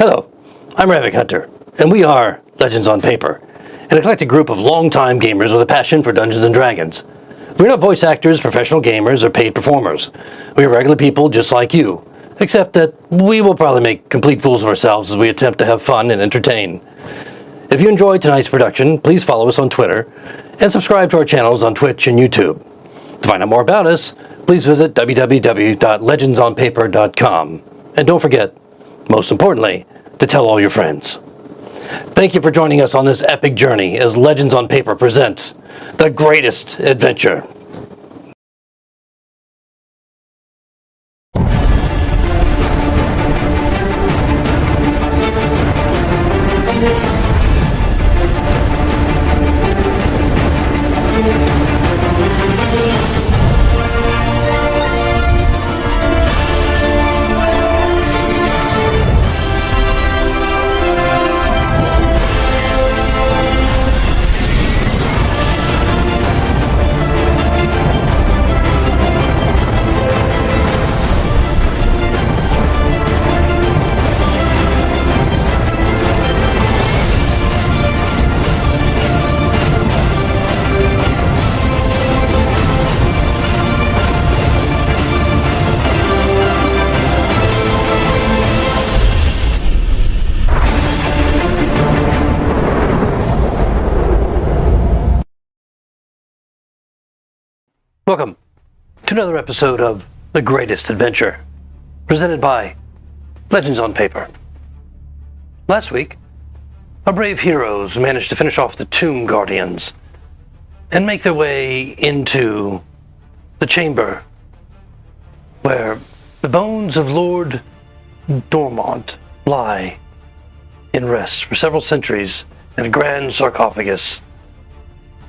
Hello, I'm Ravic Hunter, and we are Legends on Paper, an eclectic group of longtime gamers with a passion for Dungeons & Dragons. We're not voice actors, professional gamers, or paid performers. We are regular people just like you, except that we will probably make complete fools of ourselves as we attempt to have fun and entertain. If you enjoyed tonight's production, please follow us on Twitter, and subscribe to our channels on Twitch and YouTube. To find out more about us, please visit www.legendsonpaper.com. And don't forget, most importantly, to tell all your friends. Thank you for joining us on this epic journey as Legends on Paper presents The Greatest Adventure. Welcome to another episode of The Greatest Adventure, presented by Legends on Paper. Last week, our brave heroes managed to finish off the Tomb Guardians and make their way into the chamber where the bones of Lord Dormont lie in rest for several centuries in a grand sarcophagus,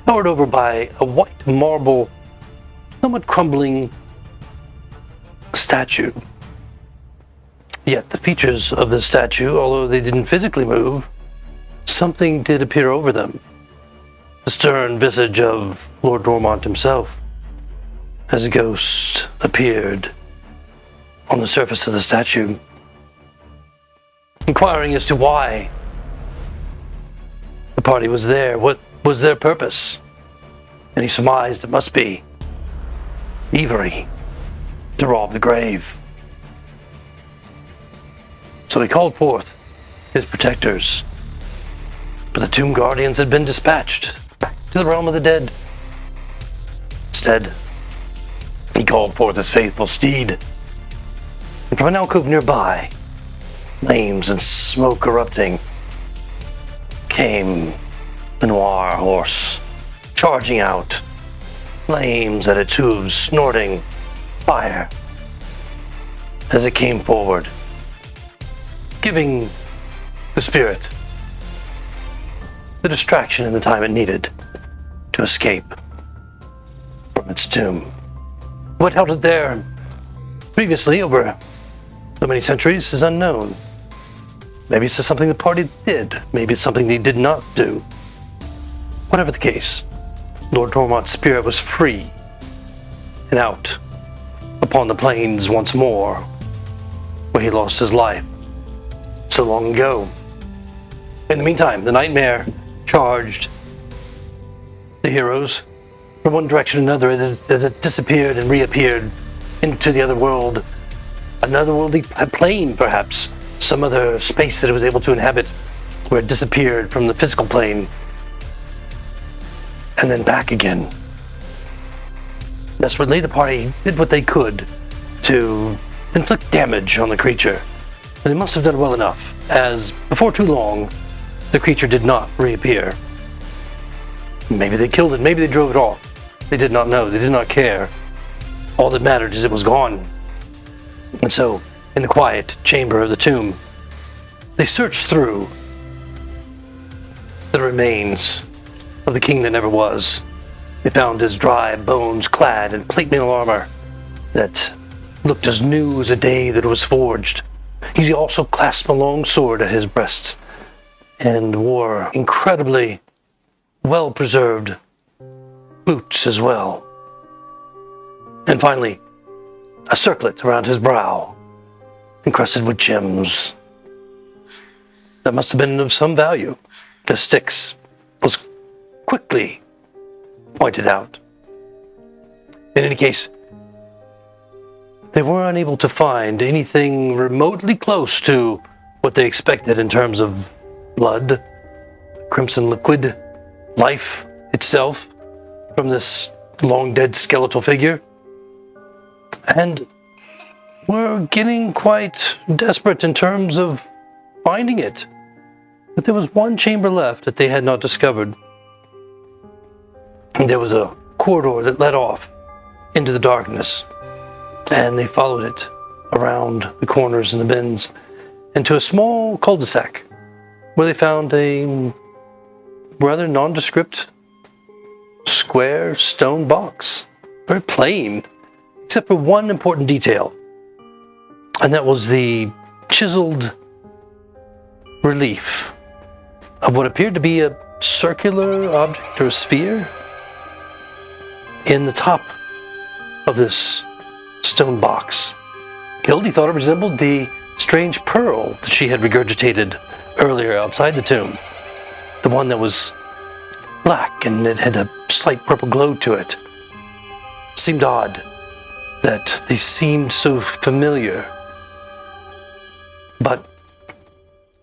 covered over by a white marble, somewhat crumbling statue. Yet the features of this statue, although they didn't physically move, something did appear over them. The stern visage of Lord Dormont himself, as a ghost appeared on the surface of the statue, inquiring as to why the party was there, what was their purpose. And he surmised it must be thievery to rob the grave. So he called forth his protectors, but the Tomb Guardians had been dispatched back to the realm of the dead. Instead, he called forth his faithful steed, and from an alcove nearby, flames and smoke erupting, came the noir horse, charging out, flames at its hooves, snorting fire as it came forward, giving the spirit the distraction and the time it needed to escape from its tomb. What held it there previously over so many centuries is unknown. Maybe it's just something the party did. Maybe it's something they did not do. Whatever the case, Lord Dormont's spirit was free and out upon the plains once more, where he lost his life so long ago. In the meantime, the nightmare charged the heroes from one direction to another as it disappeared and reappeared into the other world, another worldly plane perhaps, some other space that it was able to inhabit, where it disappeared from the physical plane and then back again. Desperately, the party did what they could to inflict damage on the creature. And they must have done well enough, as before too long, the creature did not reappear. Maybe they killed it, maybe they drove it off. They did not know, they did not care. All that mattered is it was gone. And so, in the quiet chamber of the tomb, they searched through the remains of the king that never was. They found his dry bones clad in plate mail armor that looked as new as a day that it was forged. He also clasped a long sword at his breast and wore incredibly well-preserved boots as well. And finally, a circlet around his brow, encrusted with gems that must have been of some value. The Styx was quickly pointed out. In any case, they were unable to find anything remotely close to what they expected in terms of blood, crimson liquid, life itself from this long-dead skeletal figure. And were getting quite desperate in terms of finding it. But there was one chamber left that they had not discovered. And there was a corridor that led off into the darkness, and they followed it around the corners and the bends into a small cul-de-sac where they found a rather nondescript square stone box. Very plain, except for one important detail, and that was the chiseled relief of what appeared to be a circular object or a sphere in the top of this stone box. Hildy thought it resembled the strange pearl that she had regurgitated earlier outside the tomb. The one that was black and it had a slight purple glow to it. Seemed odd that they seemed so familiar. But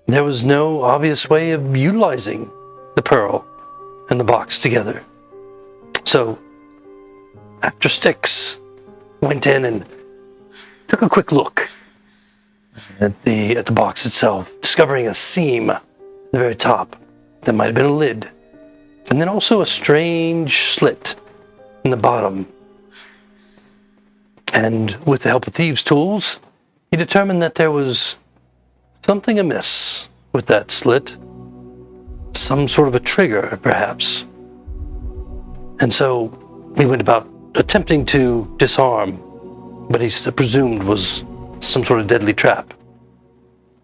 there was no obvious way of utilizing the pearl and the box together. So, after Styx went in and took a quick look at the box itself, discovering a seam at the very top that might have been a lid, and then also a strange slit in the bottom. And with the help of thieves' tools, he determined that there was something amiss with that slit, some sort of a trigger, perhaps. And so he went about attempting to disarm what he presumed was some sort of deadly trap.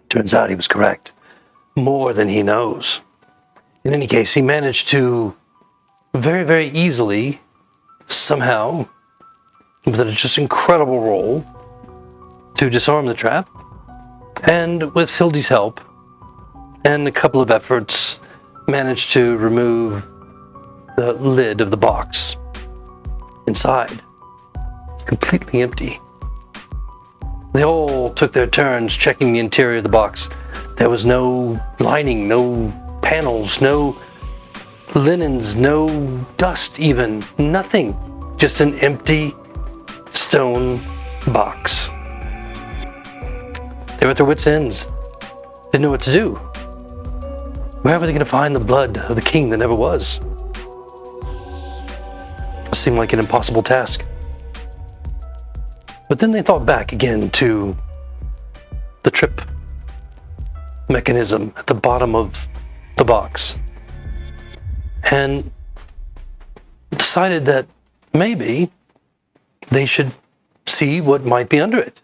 Turns out he was correct. More than he knows. In any case, he managed to very, very easily, somehow, with a just incredible roll, to disarm the trap. And with Hildy's help, and a couple of efforts, managed to remove the lid of the box. Inside, it's completely empty. They all took their turns checking the interior of the box. There was no lining, no panels, no linens, no dust even, nothing. Just an empty stone box. They were at their wits' ends. Didn't know what to do. Where were they going to find the blood of the king that never was? It seemed like an impossible task. But then they thought back again to the trip mechanism at the bottom of the box and decided that maybe they should see what might be under it.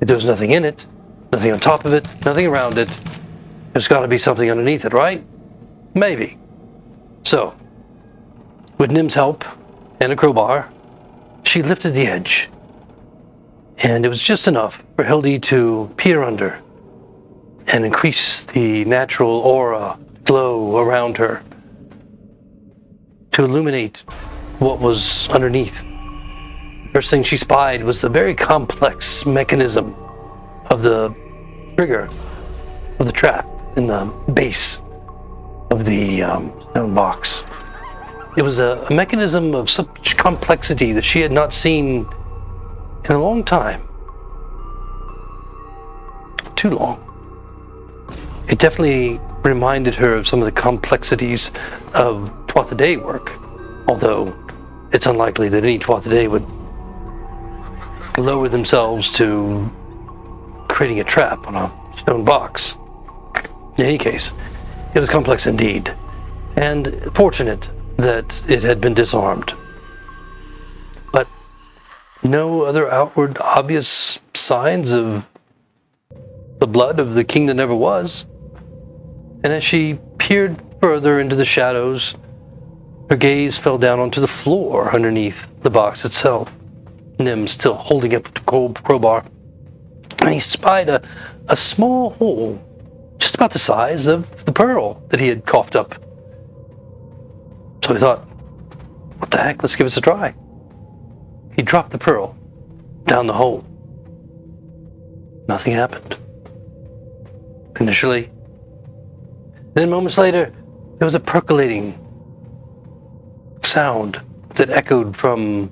If there was nothing in it, nothing on top of it, nothing around it, there's got to be something underneath it, right? Maybe. So, with Nim's help and a crowbar, she lifted the edge. And it was just enough for Hildy to peer under and increase the natural aura glow around her to illuminate what was underneath. First thing she spied was the very complex mechanism of the trigger of the trap in the base of the stone box. It was a mechanism of such complexity that she had not seen in a long time. Too long. It definitely reminded her of some of the complexities of Twatha Day work, although it's unlikely that any Twatha Day would lower themselves to creating a trap on a stone box. In any case, it was complex indeed, and fortunate that it had been disarmed. But no other outward obvious signs of the blood of the king that never was. And as she peered further into the shadows, her gaze fell down onto the floor underneath the box itself. Nim still holding up the crowbar, and he spied a small hole, just about the size of the pearl that he had coughed up. So he thought, what the heck, let's give this a try. He dropped the pearl down the hole. Nothing happened. Initially. Then moments later, there was a percolating sound that echoed from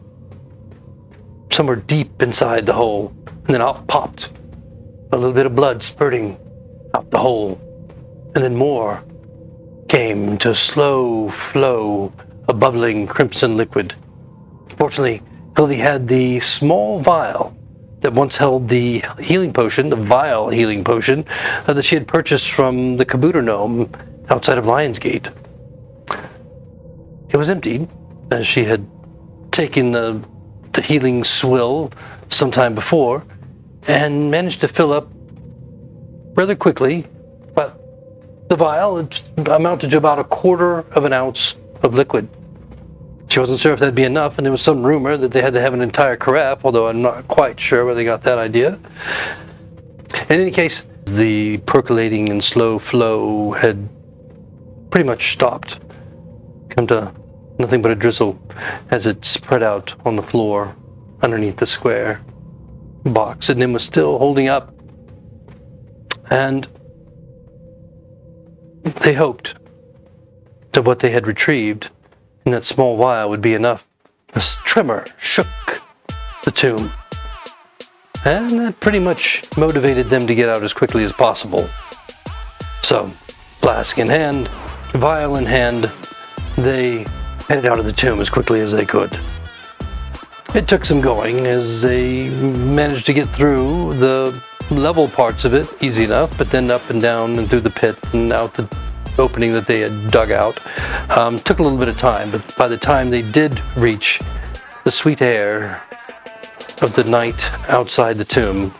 somewhere deep inside the hole, and then out popped a little bit of blood spurting out the hole and then more came to slow flow of bubbling crimson liquid. Fortunately, Hildy had the small vial that once held the healing potion, the vial healing potion, that she had purchased from the Kabooter Gnome outside of Lionsgate. It was emptied, as she had taken the healing swill sometime before, and managed to fill up rather quickly, but the vial amounted to about 1/4 of an ounce of liquid. She wasn't sure if that'd be enough, and there was some rumor that they had to have an entire carafe, although I'm not quite sure where they got that idea. In any case, the percolating and slow flow had pretty much stopped, come to nothing but a drizzle as it spread out on the floor underneath the square box, and Nim was still holding up. And they hoped that what they had retrieved in that small vial would be enough. A tremor shook the tomb, and that pretty much motivated them to get out as quickly as possible. So, flask in hand, vial in hand, they headed out of the tomb as quickly as they could. It took some going as they managed to get through the level parts of it easy enough, but then up and down and through the pit and out the opening that they had dug out. Took a little bit of time, but by the time they did reach the sweet air of the night outside the tomb,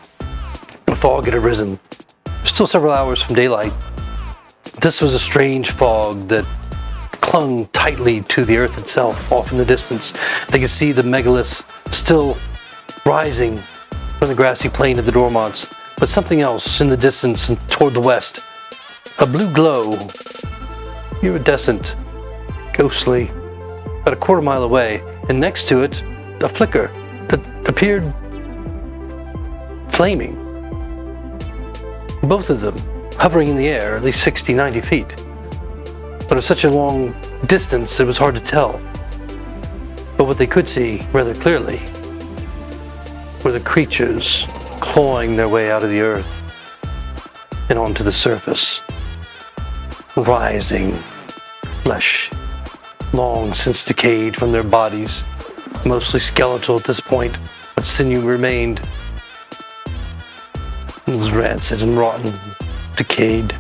the fog had arisen. Still several hours from daylight. This was a strange fog that clung tightly to the earth itself off in the distance. They could see the megaliths still rising from the grassy plain of the Dormounts, but something else in the distance and toward the west. A blue glow, iridescent, ghostly, about 1/4 mile away, and next to it, a flicker that appeared flaming. Both of them hovering in the air, at least 60, 90 feet. But at such a long distance, it was hard to tell. But what they could see rather clearly were the creatures clawing their way out of the earth and onto the surface. Rising flesh, long since decayed from their bodies, mostly skeletal at this point, but sinew remained. It was rancid and rotten, decayed.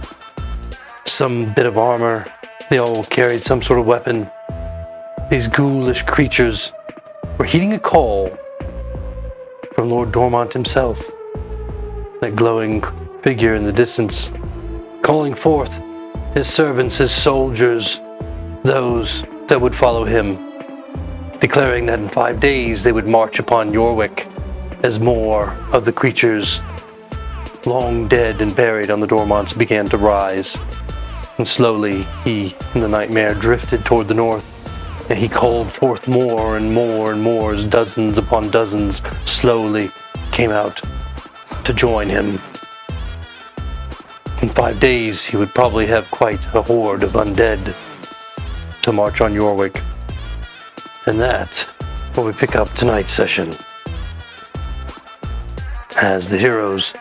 Some bit of armor, they all carried some sort of weapon. These ghoulish creatures were heeding a call from Lord Dormont himself, that glowing figure in the distance, calling forth his servants, his soldiers, those that would follow him, declaring that in 5 days they would march upon Yorwick as more of the creatures long dead and buried on the Dormounts began to rise. And slowly he and the nightmare drifted toward the north, and he called forth more and more and more as dozens upon dozens slowly came out to join him. In 5 days, he would probably have quite a horde of undead to march on Yorwick. And that's where we pick up tonight's session, as the heroes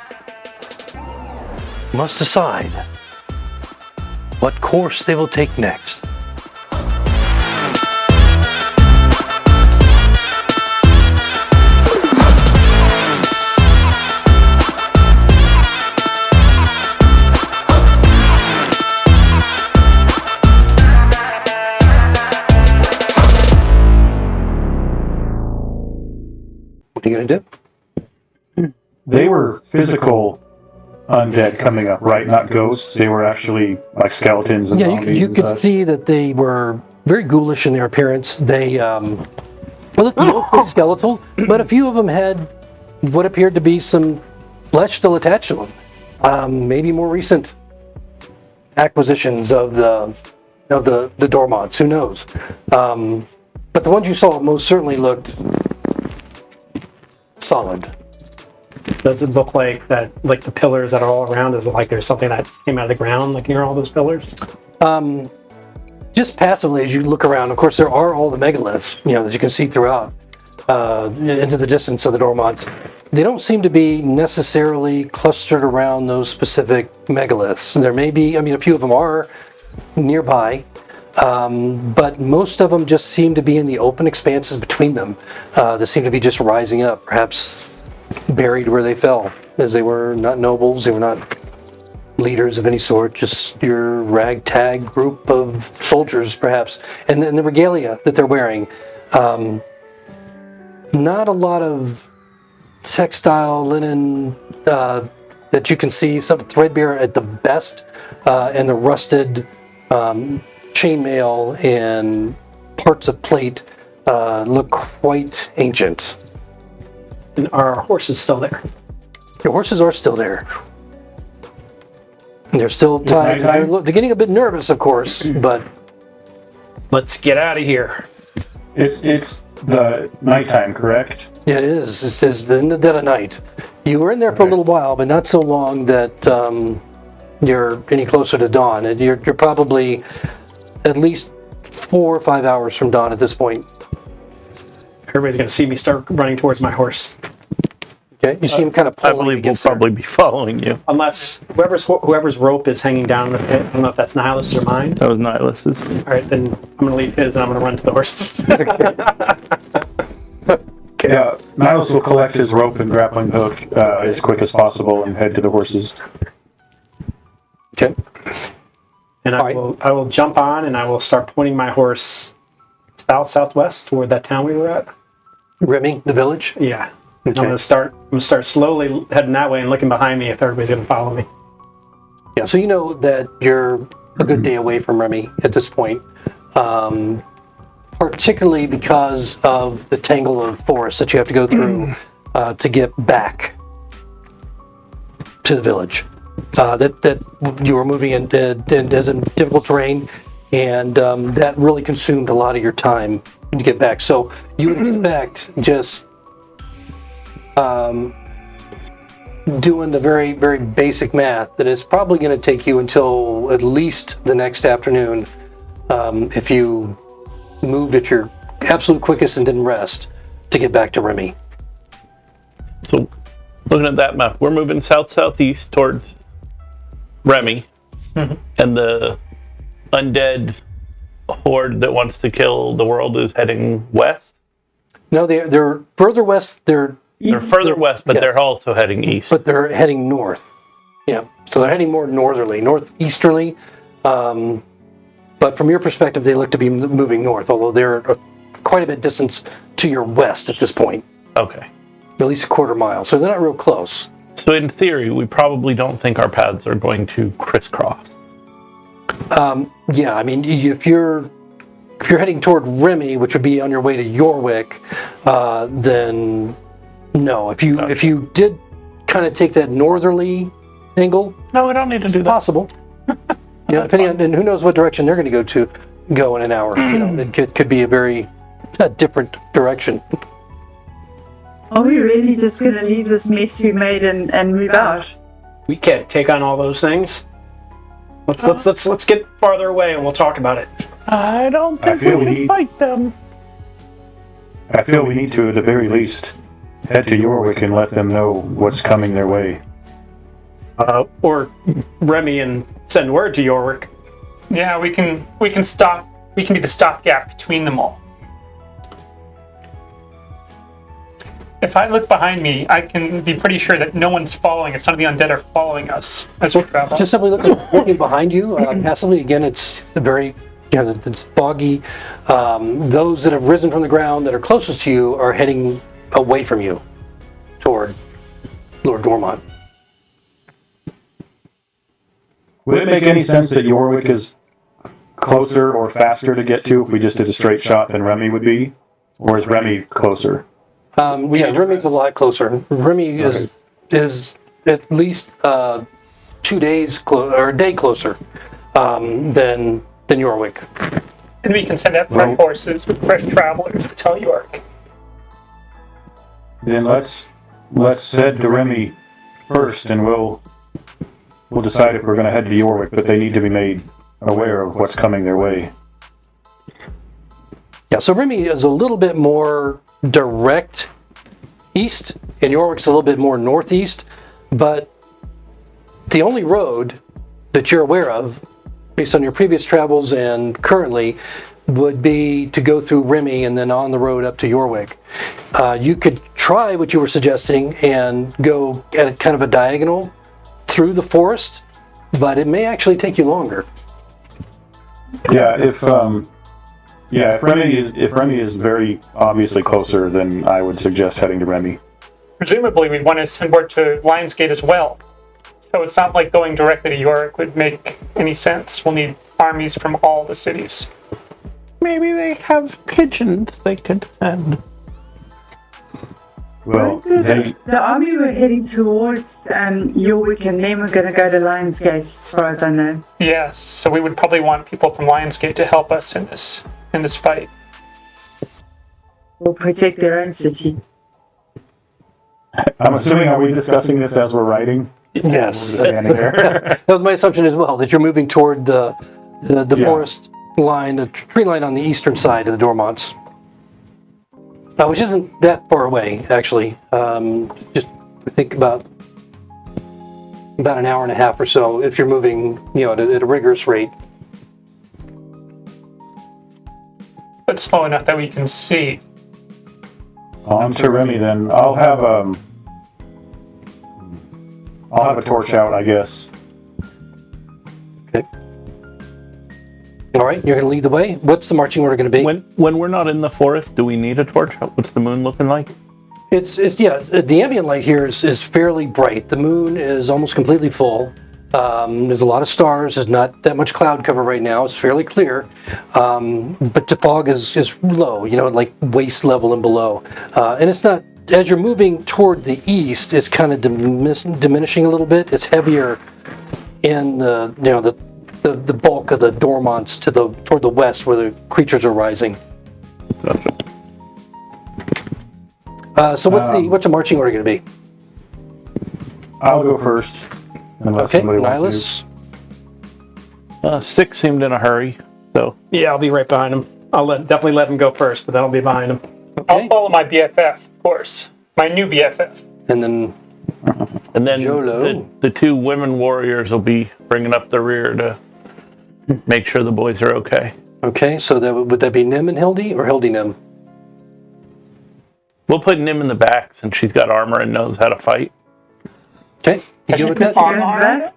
must decide what course they will take next. What are you going to do? They were physical undead coming up, right? Not ghosts. They were actually like skeletons and zombies. You could see that they were very ghoulish in their appearance. They looked mostly skeletal, but a few of them had what appeared to be some flesh still attached to them. Maybe more recent acquisitions of the Dormounts. Who knows? But the ones you saw most certainly looked solid. Does it look like that, like the pillars that are all around, is it like there's something that came out of the ground, like near all those pillars? Just passively as you look around, of course there are all the megaliths, that you can see throughout into the distance of the Dormounts. they don't seem to be necessarily clustered around those specific megaliths. There may be, a few of them are nearby, but most of them just seem to be in the open expanses between them. They seem to be just rising up, perhaps buried where they fell, as they were not nobles, they were not leaders of any sort, just your ragtag group of soldiers, perhaps. And then the regalia that they're wearing, not a lot of textile, linen that you can see, some threadbare at the best, and the rusted chainmail and parts of plate look quite ancient. And are our horses still there? The horses are still there. They're still tied. They're getting a bit nervous, of course, but let's get out of here. It's the nighttime, correct? Yeah, it is. It's in the dead of night. You were in there for a little while, but not so long that you're any closer to dawn. And you're probably at least 4 or 5 hours from dawn at this point. Everybody's going to see me start running towards my horse. Okay, you see him kind of I pulling believe we'll against there. probably be following you. Unless whoever's rope is hanging down in the pit. I don't know if that's Nihilus or mine. That was Nihilus's. All right, then I'm going to leave his and I'm going to run to the horses. Yeah, Niles will collect his rope and grappling hook as quick as possible and head to the horses. Okay. And I will jump on and I will start pointing my horse southwest toward that town we were at. Remy, the village? Yeah. Okay. I'm going to start slowly heading that way and looking behind me if everybody's going to follow me. Yeah, so you know that you're a good day away from Remy at this point, particularly because of the tangle of forest that you have to go through to get back to the village. That you were moving in as in difficult terrain, and that really consumed a lot of your time to get back. So you would expect just doing the very, very basic math that it's probably going to take you until at least the next afternoon if you moved at your absolute quickest and didn't rest to get back to Remy. So, looking at that map, we're moving southeast towards Remy, and the undead horde that wants to kill the world is heading west. No, they're further west. They're Further west, but yes. they're also heading east. But they're heading north. Yeah, so they're heading more northerly, northeasterly. But from your perspective, they look to be moving north, although they're quite a bit distance to your west at this point. Okay. At least a quarter mile, so they're not real close. So in theory, we probably don't think our paths are going to crisscross. Yeah, I mean, if you're heading toward Remy, which would be on your way to Yorwick, then no. If you did kind of take that northerly angle, No, we don't need to do that. possible. Yeah, depending on, and who knows what direction they're going to go in an hour. You know, it could be a very different direction. Are we really just going to leave this mess we made and move out? We can't take on all those things. Let's get farther away and we'll talk about it. I don't I think feel we we can need- fight them. I feel we need to, at the very least, head to Yorwick and let them know what's coming their way. Or Remy and send word to Yorwick. Yeah, we can stop. We can be the stopgap between them all. If I look behind me, I can be pretty sure that no one's following us. None of the undead are following us as we travel. Just simply looking behind you, passively, again, it's very, it's foggy. Those that have risen from the ground that are closest to you are heading away from you toward Lord Dormont. Would it make any sense that Yorwick is closer or faster to get to if we just did a straight shot than Remy would be? Or is Remy closer? Yeah, Remy's a lot closer. Remy is at least 2 days or a day closer than Yorwick. And we can send out fresh horses with fresh travelers to tell York. Then let's head to Remy first, and we'll decide if we're going to head to Yorwick. But they need to be made aware of what's coming their way. Yeah, so Remy is a little bit more direct east and York's a little bit more northeast, but the only road that you're aware of, based on your previous travels and currently, would be to go through Remy and then on the road up to Yorwick. You could try what you were suggesting and go at a kind of a diagonal through the forest, but it may actually take you longer. Yeah, if Remy is very obviously closer, then I would suggest heading to Remy. Presumably, we'd want to send word to Lionsgate as well. So it's not like going directly to York would make any sense. We'll need armies from all the cities. Maybe they have pigeons they could send. Well, The army were heading towards Yorwick, and then we're going to go to Lionsgate, as far as I know. Yes, so we would probably want people from Lionsgate to help us in this fight. Or protect their own city. I'm assuming, are we discussing this as we're writing? Yes. Standing there. That was my assumption as well, that you're moving toward the forest line, the tree line on the eastern side of the Dormonts. Which isn't that far away, actually. Just I think about an hour and a half or so if you're moving, at a rigorous rate. But slow enough that we can see. On to Remy then. I'll have a torch out, I guess. Okay. All right, you're going to lead the way. What's the marching order going to be? When we're not in the forest, do we need a torch? What's the moon looking like? It's the ambient light here is fairly bright. The moon is almost completely full. There's a lot of stars. There's not that much cloud cover right now. It's fairly clear, but the fog is low. Like waist level and below. And it's not, as you're moving toward the east, it's kind of diminishing a little bit. It's heavier in the bulk of the Dormonts toward the west, where the creatures are rising. Gotcha. So what's the marching order going to be? I'll go first. Unless Okay, somebody wants Nihilus. Six seemed in a hurry, so Yeah, I'll be right behind him. I'll definitely let him go first, but then I'll be behind him. Okay, I'll follow my BFF, of course. My new BFF. and then Jolo. the two women warriors will be bringing up the rear to make sure the boys are okay. Okay, so would that be Nim and Hildy, or Hildy Nim? We'll put Nim in the back since she's got armor and knows how to fight. Okay, you Has good she with put that? on armor?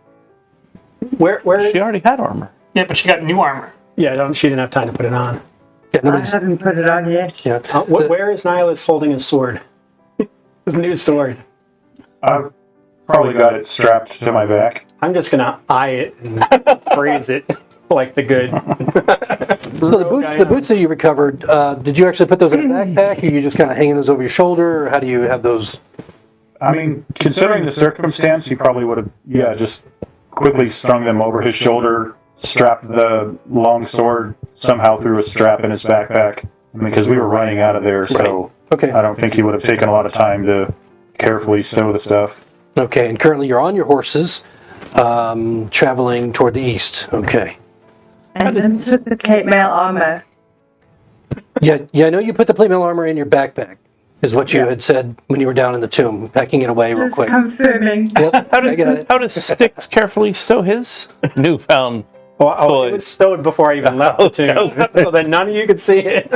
Where? She already had armor. Yeah, but she got new armor. Yeah, she didn't have time to put it on. Yeah, I nobody's. haven't put it on yet. Yeah. Where is Nihilus holding his sword? His new sword. I've probably got it strapped to my back. I'm just gonna eye it and praise it like the good. So the boots that you recovered, did you actually put those in a backpack, or you just kind of hanging those over your shoulder, or how do you have those? I mean, considering the circumstance, he probably would have, just quickly strung them over his shoulder, strapped the long sword somehow through a strap in his backpack. I mean, because we were running out of there, so Okay. I don't think he would have taken a lot of time to carefully stow the stuff. Okay, and currently you're on your horses, traveling toward the east. Okay. And then took the plate mail armor. Yeah, I know you put the plate mail armor in your backpack, is what you had said when you were down in the tomb, packing it away real Just quick. confirming. Yep, I got it. How does Styx carefully stow his newfound Oh, it was stowed before I even left the tomb, so that none of you could see it.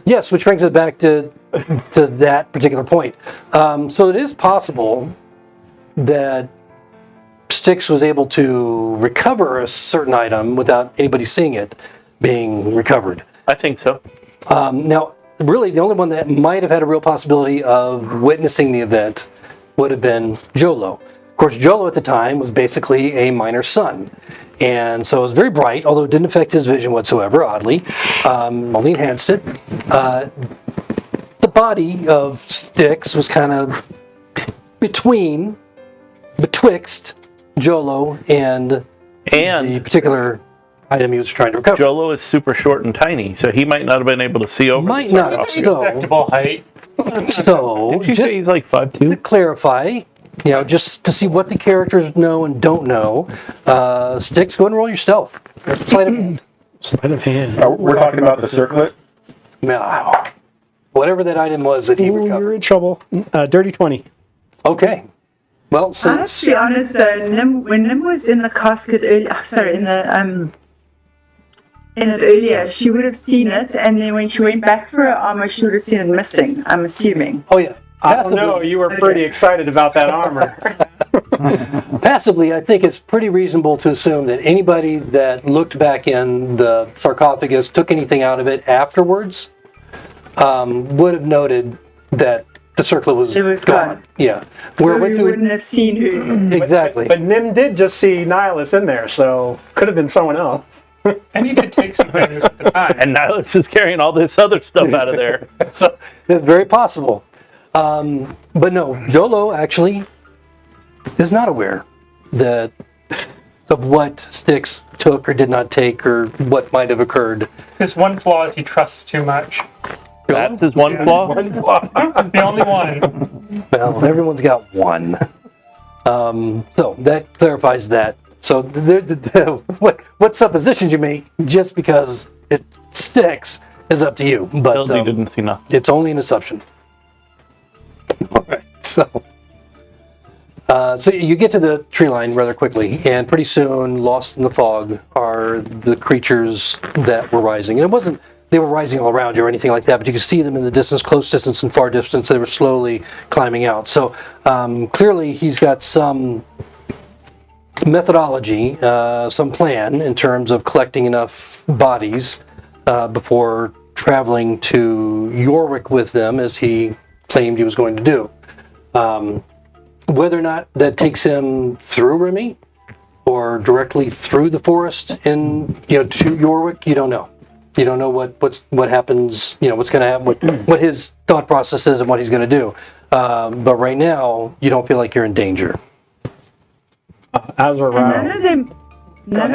Yes, which brings it back to that particular point. So it is possible that Styx was able to recover a certain item without anybody seeing it being recovered. I think so. Now, really, the only one that might have had a real possibility of witnessing the event would have been Jolo. Of course, Jolo at the time was basically a miner's son. And so it was very bright, although it didn't affect his vision whatsoever, oddly. Only enhanced it. The body of Styx was kind of betwixt Jolo and the particular item he was trying to recover. Jolo is super short and tiny, so he might not have been able to see over. Might the not sarcophagus. have. So, Respectable height. so Did you just say he's like to 5'2"? clarify, just to see what the characters know and don't know, Styx, go ahead and roll your stealth. Sleight of hand. Sleight of hand. We're talking about the circlet. Whatever that item was that he Ooh, you're recovered. in trouble. Dirty 20. Okay. Well, I have since to be honest though, when Nim was in the casket earlier, in it earlier, she would have seen it, and then when she went back for her armor, she would have seen it missing. I'm assuming. oh yeah, I don't know. You were pretty excited about that armor. passively, I think it's pretty reasonable to assume that anybody that looked back in the sarcophagus, took anything out of it afterwards, would have noted that the circlet was, It was gone. Yeah. Where what we you- wouldn't have seen her. exactly. But Nim did just see Nihilus in there, so could have been someone else. And he did take some things at the time. And Nihilus is carrying all this other stuff out of there. So it's very possible. But no, Jolo actually is not aware of what Styx took or did not take or what might have occurred. His one flaw is he trusts too much. That's his one flaw. The only one. Well, everyone's got one. So that clarifies that. So what suppositions you make just because it sticks is up to you. But Hildy didn't see nothing. it's only an assumption. All right. So you get to the tree line rather quickly, and pretty soon, lost in the fog are the creatures that were rising. And it wasn't they were rising all around you or anything like that, but you could see them in the distance, close distance and far distance. They were slowly climbing out. So clearly, he's got some methodology, some plan in terms of collecting enough bodies before traveling to Yorwick with them, as he claimed he was going to do. Whether or not that takes him through Remy or directly through the forest to Yorwick, you don't know. You don't know what happens, what's going to happen, what his thought process is and what he's going to do. But right now, you don't feel like you're in danger. As we're None riding. of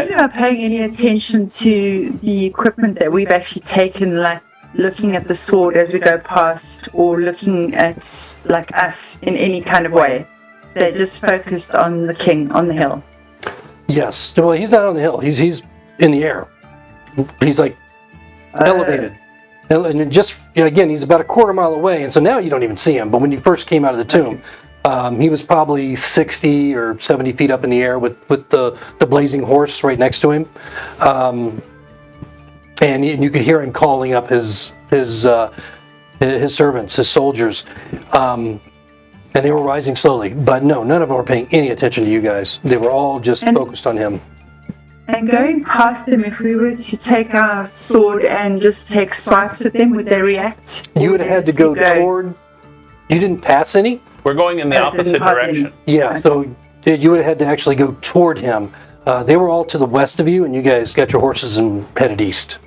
them are paying any attention to the equipment that we've actually taken, like looking at the sword as we go past, or looking at like us in any kind of way. They're just focused on the king on the hill. Yes. Well, he's not on the hill. He's in the air. He's like elevated. And just, again, he's about a quarter mile away, and so now you don't even see him. But when you first came out of the tomb, he was probably 60 or 70 feet up in the air with the blazing horse right next to him. And you could hear him calling up his servants, his soldiers. And they were rising slowly. But no, none of them were paying any attention to you guys. They were all just focused on him. And going past them, if we were to take our sword and just take swipes at them, would they react? You would have had to go toward... You didn't pass any? We're going in the I didn't opposite pass direction. Yeah, so you would have had to actually go toward him. They were all to the west of you, and you guys got your horses and headed east.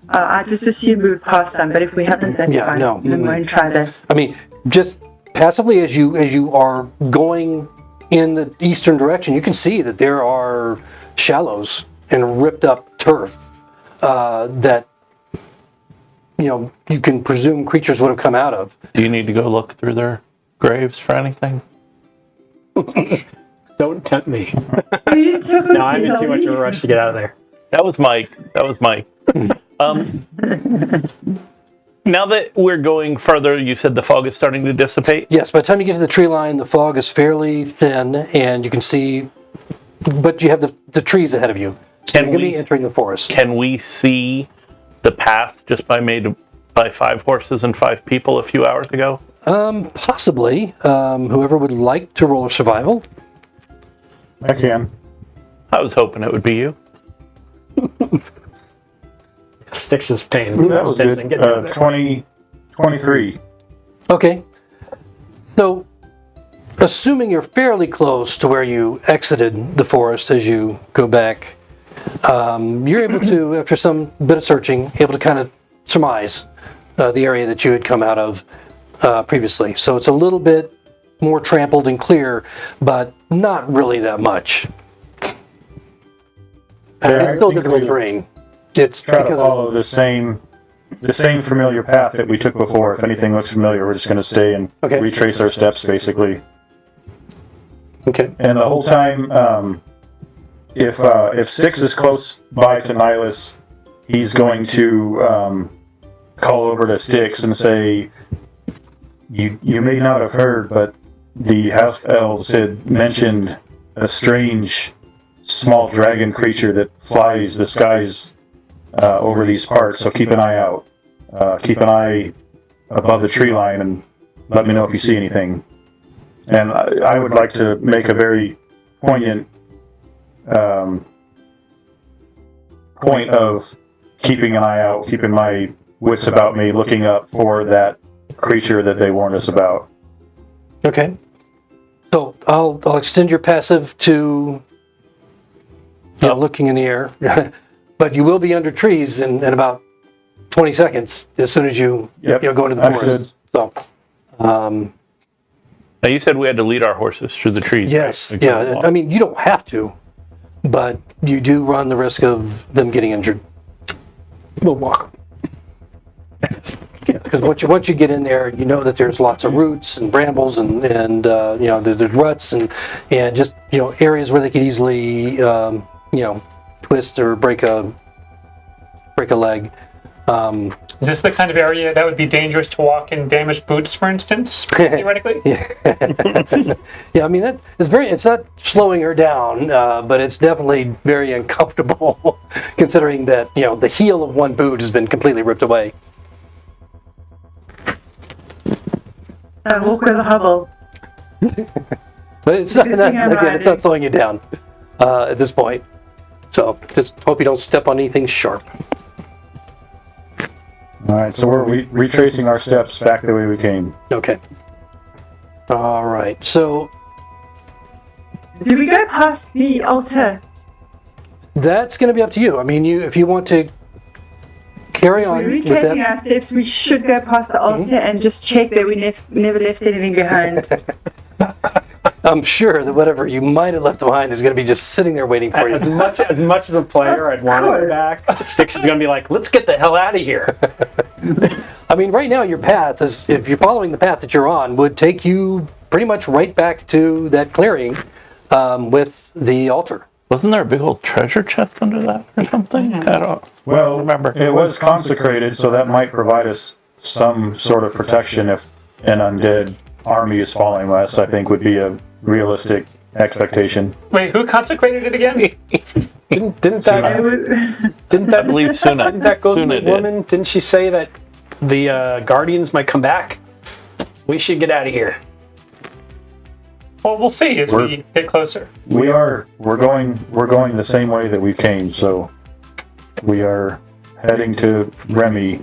I just assumed we would pass them, but if we haven't, that's Yeah, fine. no. We won't try that. I mean, just passively as you are going in the eastern direction, you can see that there are shallows and ripped up turf that you can presume creatures would have come out of. Do you need to go look through their graves for anything? Don't tempt me. You took No, I'm in too much of a rush to get out of there. That was Mike. Now that we're going further, you said the fog is starting to dissipate? Yes, by the time you get to the tree line, the fog is fairly thin, and you can see, but you have the trees ahead of you. So you're going to be entering the forest. Can we see the path just made by 5 horses and 5 people a few hours ago? Possibly. Whoever would like to roll a survival. I can. I was hoping it would be you. Styx is paying Ooh, too that much was attention. good. Get out of there. 23. Okay. So, assuming you're fairly close to where you exited the forest as you go back, you're able to, after some bit of searching, able to kind of surmise the area that you had come out of previously. So it's a little bit more trampled and clear, but not really that much. It's still difficult terrain. It's Try to because follow the same familiar path that we took before. If anything looks familiar, we're just going to stay and retrace our steps, basically. Okay. And the whole time, if Styx is close by to Nihilus, he's going to call over to Styx and say, "You may not have heard, but the half elves had mentioned a strange small dragon creature that flies the skies over these parts. So keep an eye out. Keep an eye above the tree line and let me know if you see anything. And I would like to make a very poignant point of keeping an eye out, keeping my wits about me, looking up for that creature that they warned us about. Okay. So I'll extend your passive to looking in the air, but you will be under trees in about 20 seconds as soon as you go into the forest. So, Now you said we had to lead our horses through the trees. yes, right? yeah. I mean, you don't have to, but you do run the risk of them getting injured. We'll walk. Because once you get in there, you know that there's lots of roots and brambles and there's ruts and just areas where they could easily twist or break a leg. Is this the kind of area that would be dangerous to walk in damaged boots, for instance, theoretically? Yeah, I mean it's not slowing her down, but it's definitely very uncomfortable considering that the heel of one boot has been completely ripped away. Walk with a hobble. But it's not slowing you down at this point. So just hope you don't step on anything sharp. All right, so we're retracing our steps back the way we came. Okay. All right. So Do we go past the altar? that's going to be up to you. I mean, if you want to carry on We're with retracing that. our steps. We should go past the altar and just check that we never left anything behind. I'm sure that whatever you might have left behind is going to be just sitting there waiting for you. As much as a player, I'd want it back. Styx is going to be like, let's get the hell out of here. I mean, right now your path is, if you're following the path that you're on, would take you pretty much right back to that clearing with the altar. Wasn't there a big old treasure chest under that or something? I don't remember. It was consecrated, so that might provide us some sort of protection if an undead army is following us, I think would be a realistic expectation. Wait, who consecrated it again? Didn't that I believe Suna. Didn't that go to Suna the woman? Didn't she say that the guardians might come back? We should get out of here. Well, we'll see as we get closer. We're going the same way that we came, so we are heading to Remy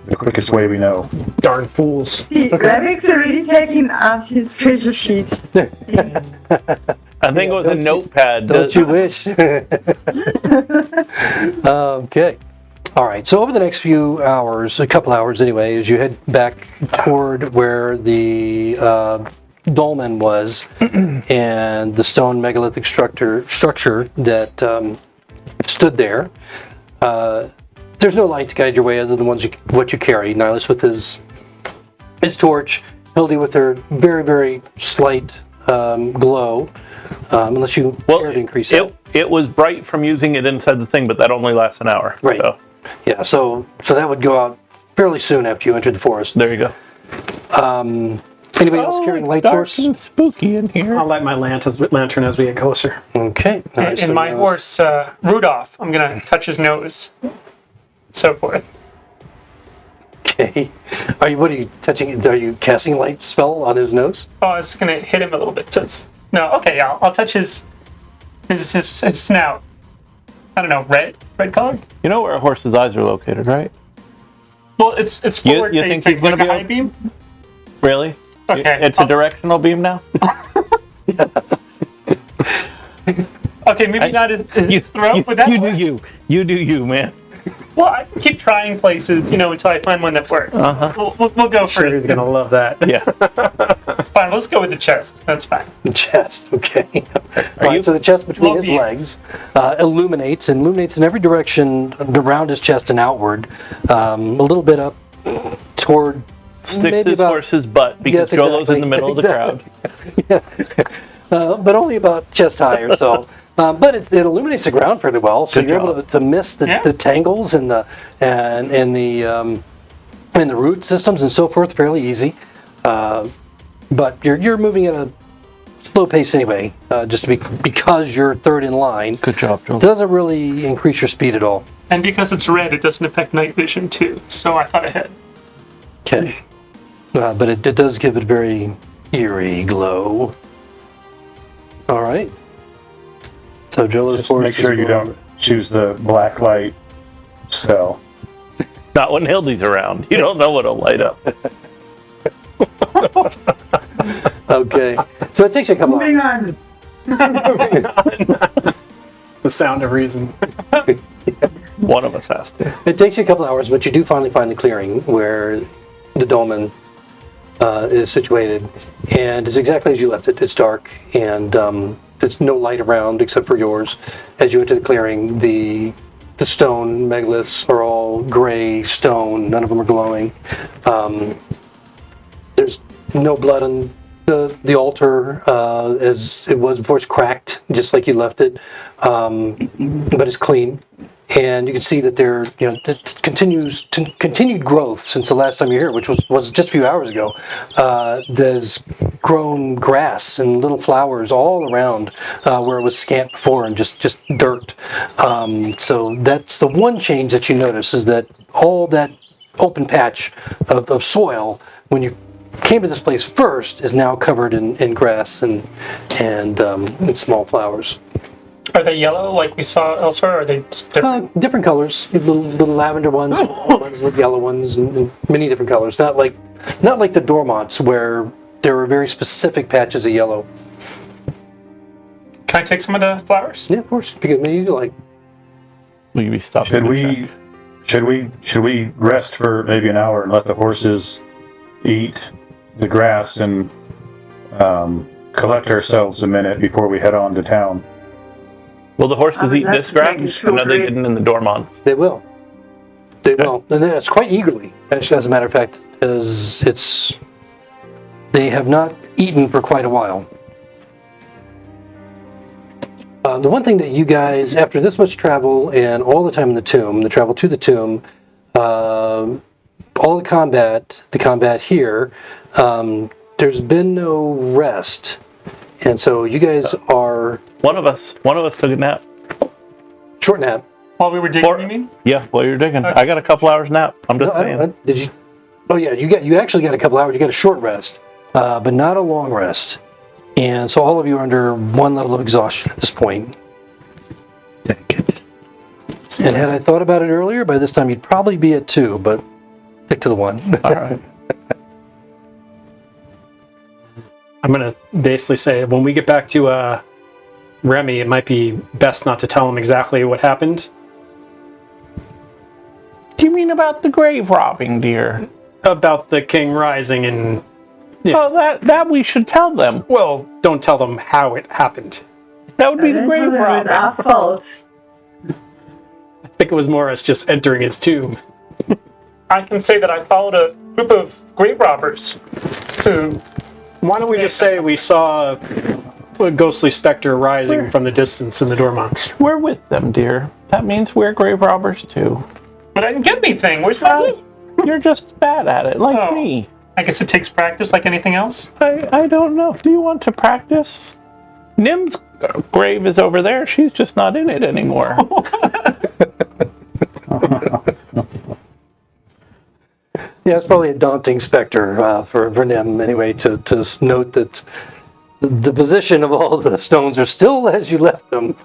the quickest way we know. Darn fools. Ravic's already taken out his treasure sheet. I think it was a notepad. Don't you wish? Okay. All right. So over the next few hours, a couple hours anyway, as you head back toward where the dolmen was and the stone megalithic structure that stood there, there's no light to guide your way other than what you carry. Nihilus with his torch, Hildy with her very, very slight glow, unless you care to increase it. It was bright from using it inside the thing, but that only lasts an hour. Right. So. Yeah, so that would go out fairly soon after you entered the forest. There you go. Anybody else carrying light source? Dark and spooky in here. I'll light my lantern as we get closer. Okay. Nice. And my horse, Rudolph, I'm going to touch his nose. So forth. Okay. What are you touching? Are you casting a light spell on his nose? Oh, I was going to hit him a little bit. So no, okay, yeah, I'll touch his snout. I don't know, red color? You know where a horse's eyes are located, right? Well, it's forward you think facing, he's gonna like a be high able- beam. Really? Okay. It's a directional beam now? Okay, maybe not his throat, but that you do works. you. You do you, man. Well, I can keep trying places, until I find one that works. We'll go for Sure, he's it. going to love that. Yeah. Fine, let's go with the chest. That's fine. The chest. Okay. Right. So the chest between Love his the legs illuminates in every direction around his chest and outward, a little bit up toward. Sticks maybe his about- horse's butt because Yes, Jolo's in exactly. the middle of the crowd. But only about chest high or so. But it illuminates the ground fairly well, so Good you're job. able to miss the tangles and the root systems and so forth fairly easy. but you're moving at a slow pace anyway, just because you're third in line. Good job, Joel. Doesn't really increase your speed at all. And because it's red, it doesn't affect night vision too. So I thought ahead. Okay. But it does give it a very eerie glow. All right. So Jolo's Just make sure you don't choose the black light spell. Not when Hildy's around. You don't know what'll light up. Okay. So it takes you a couple hours. The sound of reason. One of us has to. It takes you a couple hours, but you do finally find the clearing where the dolmen is situated, and it's exactly as you left it. It's dark, and there's no light around except for yours. As you enter the clearing, the stone megaliths are all gray stone. None of them are glowing. There's no blood on the altar as it was before. It's cracked, just like you left it, but it's clean. And you can see that there, it continued growth since the last time you were here, which was just a few hours ago. There's grown grass and little flowers all around where it was scant before and just dirt. So that's the one change that you notice, is that all that open patch of soil, when you came to this place first, is now covered in grass and in small flowers. Are they yellow like we saw elsewhere, or are they just different? Different colors, little lavender ones, ones with yellow ones, and many different colors. Not like the Dormonts, where there were very specific patches of yellow. Can I take some of the flowers? Yeah, of course. Because maybe you like. Will you be stopping? Should we rest for maybe an hour and let the horses eat the grass and collect ourselves a minute before we head on to town? Will the horses eat love this to take a grass? I short know they rest. didn't in the Dormonts. They will. They will, and it's quite eagerly. Actually, as a matter of fact, as they have not eaten for quite a while. The one thing that you guys, after this much travel and all the time in the tomb, the travel to the tomb, all the combat here, there's been no rest, and so you guys are One of us took a nap. short nap. While we were digging, you mean? Yeah, while you're digging. I got a couple hours nap. I'm just saying. Did you? Oh yeah, you actually got a couple hours. You got a short rest, but not a long rest, and so all of you are under one level of exhaustion at this point. Dang it. And had I thought about it earlier, by this time you'd probably be at 2, but stick to the 1. All right. I'm going to basically say when we get back to Remy, it might be best not to tell him exactly what happened. Do you mean about the grave robbing, dear? About the king rising and... Yeah. Oh, that we should tell them. Well, don't tell them how it happened. That would be the That's grave whether it was robbing. our fault. I think it was more us just entering his tomb. I can say that I followed a group of grave robbers who. Why don't we just say we saw a ghostly specter rising from the distance in the Dormonts? We're with them, dear. That means we're grave robbers too. But I didn't get anything. Where's my loot? You're just bad at it, like Oh. me. I guess it takes practice like anything else. I don't know. Do you want to practice? Nim's grave is over there. She's just not in it anymore. Yeah, it's probably a daunting specter for Nim anyway to note that the position of all the stones are still as you left them,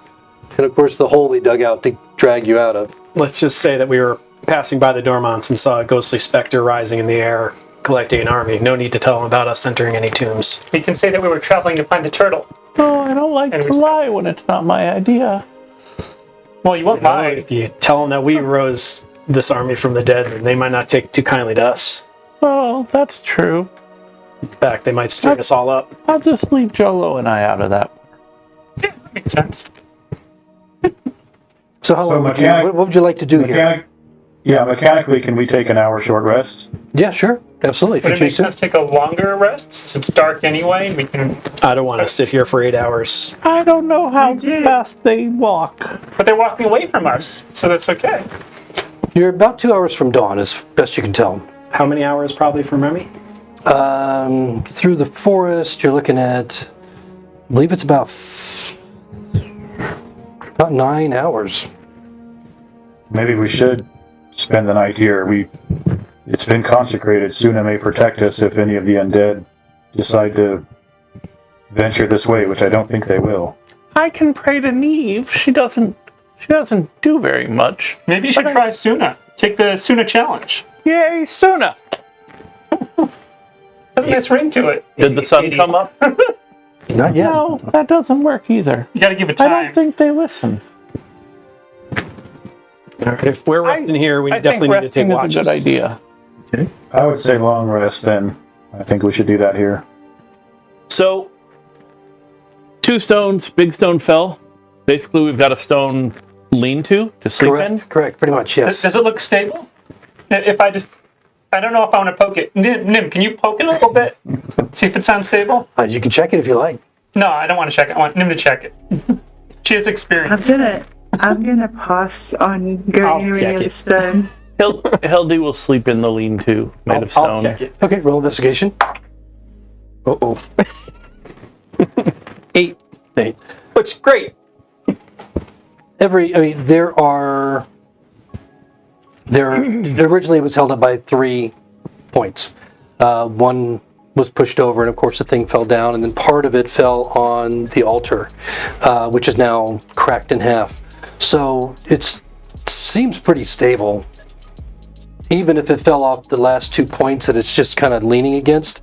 and of course the hole they dug out to drag you out of. Let's just say that we were passing by the Dormonts and saw a ghostly specter rising in the air, collecting an army. No need to tell them about us entering any tombs. We can say that we were traveling to find the turtle. Oh, I don't like And to we lie when it's not my idea. Well, you won't lie. If you tell them that we rose this army from the dead, then they might not take too kindly to us. Oh, that's true. In fact, they might string us all up. I'll just leave Jolo and I out of that. Yeah, that makes sense. So how So long mechanic- what would you like to do here? Mechanically, can we take an hour short rest? Yeah, sure, absolutely. If Would you it make choose to. sense to take a longer rest since it's dark anyway? And we can, I don't want to sit here for 8 hours. I don't know how We do. fast they walk. but they're walking away from us, so that's okay. You're about 2 hours from dawn, as best you can tell. How many hours probably from Remy? Through the forest, you're looking at, I believe it's about 9 hours. Maybe we should spend the night here. It's been consecrated. Suna may protect us if any of the undead decide to venture this way, which I don't think they will. I can pray to Neve. She doesn't do very much. Maybe you should try Suna. Take the Suna challenge. Yay, Suna! Has a nice ring to it. Did the sun come up? Not yet. No, that doesn't work either. You gotta give it I time. don't think they listen. All right, if we're resting here, we I definitely think need to take resting is watches. a good idea. I would say long rest then. I think we should do that here. So, 2 stones, big stone fell. Basically, we've got a stone lean-to sleep in. Correct, pretty much, yes. Does it look stable? If I don't know if I want to poke it. Nim, can you poke it a little bit? See if it sounds stable? You can check it if you like. No, I don't want to check it. I want Nim to check it. She has experience. I'm gonna pass on I'll going anywhere check near the it. stone. Hildy will sleep in the lean-to made of I'll stone. check it. Okay, roll investigation. Uh-oh. 8. 8. Looks great. Originally it was held up by 3 points. One was pushed over, and of course the thing fell down, and then part of it fell on the altar, which is now cracked in half. So it seems pretty stable. Even if it fell off the last 2 points that it's just kind of leaning against,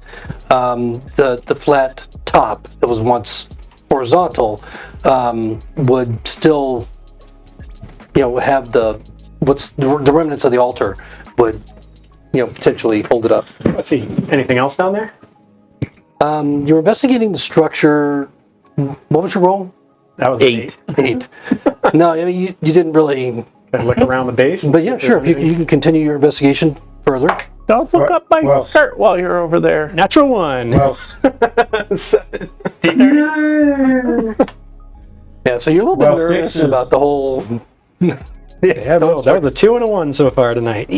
the flat top that was once horizontal would still, have the remnants of the altar would, potentially hold it up. Let's see. Anything else down there? You're investigating the structure. What was your roll? That was 8. 8. No, I mean you didn't really. Gotta look around the base. and But see yeah, if sure. there's If you can continue your investigation further. Don't look up my Well- skirt while you're over there. Natural 1. Well, Yeah, so you're a little bit Well, nervous Styx is- about the whole. Yeah, no, that was a 2 and a 1 so far tonight.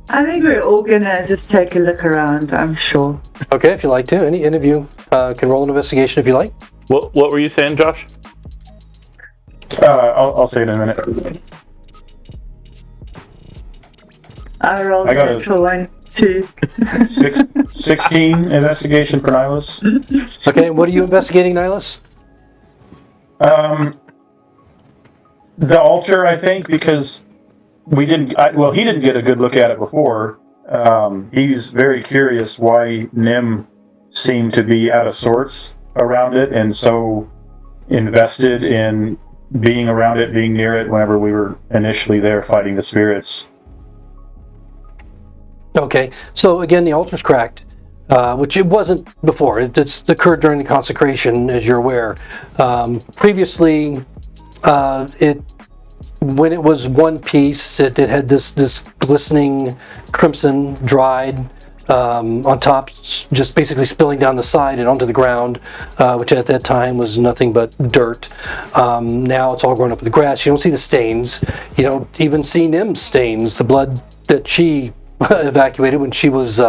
I think we're all gonna just take a look around, I'm sure. Okay, if you like to. Any of you can roll an investigation if you like. What were you saying, Josh? I'll say it in a minute. I rolled I got a a- natural 1, 2. 16 investigation for Nihilus. Okay, what are you investigating, Nihilus? The altar, I think, because he didn't get a good look at it before. He's very curious why Nim seemed to be out of sorts around it and so invested in being around it, being near it whenever we were initially there fighting the spirits. Okay, so again, the altar's cracked, which it wasn't before. It's occurred during the consecration, as you're aware. Previously, when it was one piece, it had this glistening crimson dried on top, just basically spilling down the side and onto the ground, which at that time was nothing but dirt. Now it's all grown up with grass. You don't see the stains. You don't even see Nim's stains, the blood that she evacuated when she was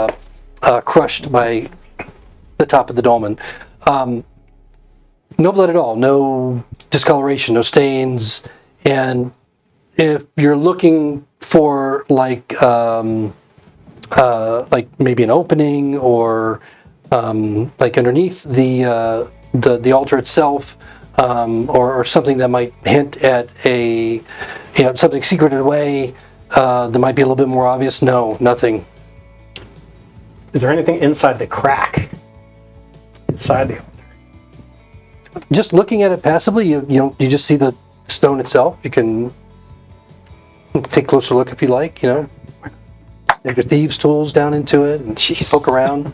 crushed by the top of the dolmen. No blood at all, no discoloration, no stains, and if you're looking for like maybe an opening or like underneath the altar itself, or something that might hint at something secreted away, that might be a little bit more obvious. No, nothing. Is there anything inside the crack? Inside the altar? Just looking at it passively, you just see the stone itself. You can take a closer look if you like. You have your thieves' tools down into it and poke around.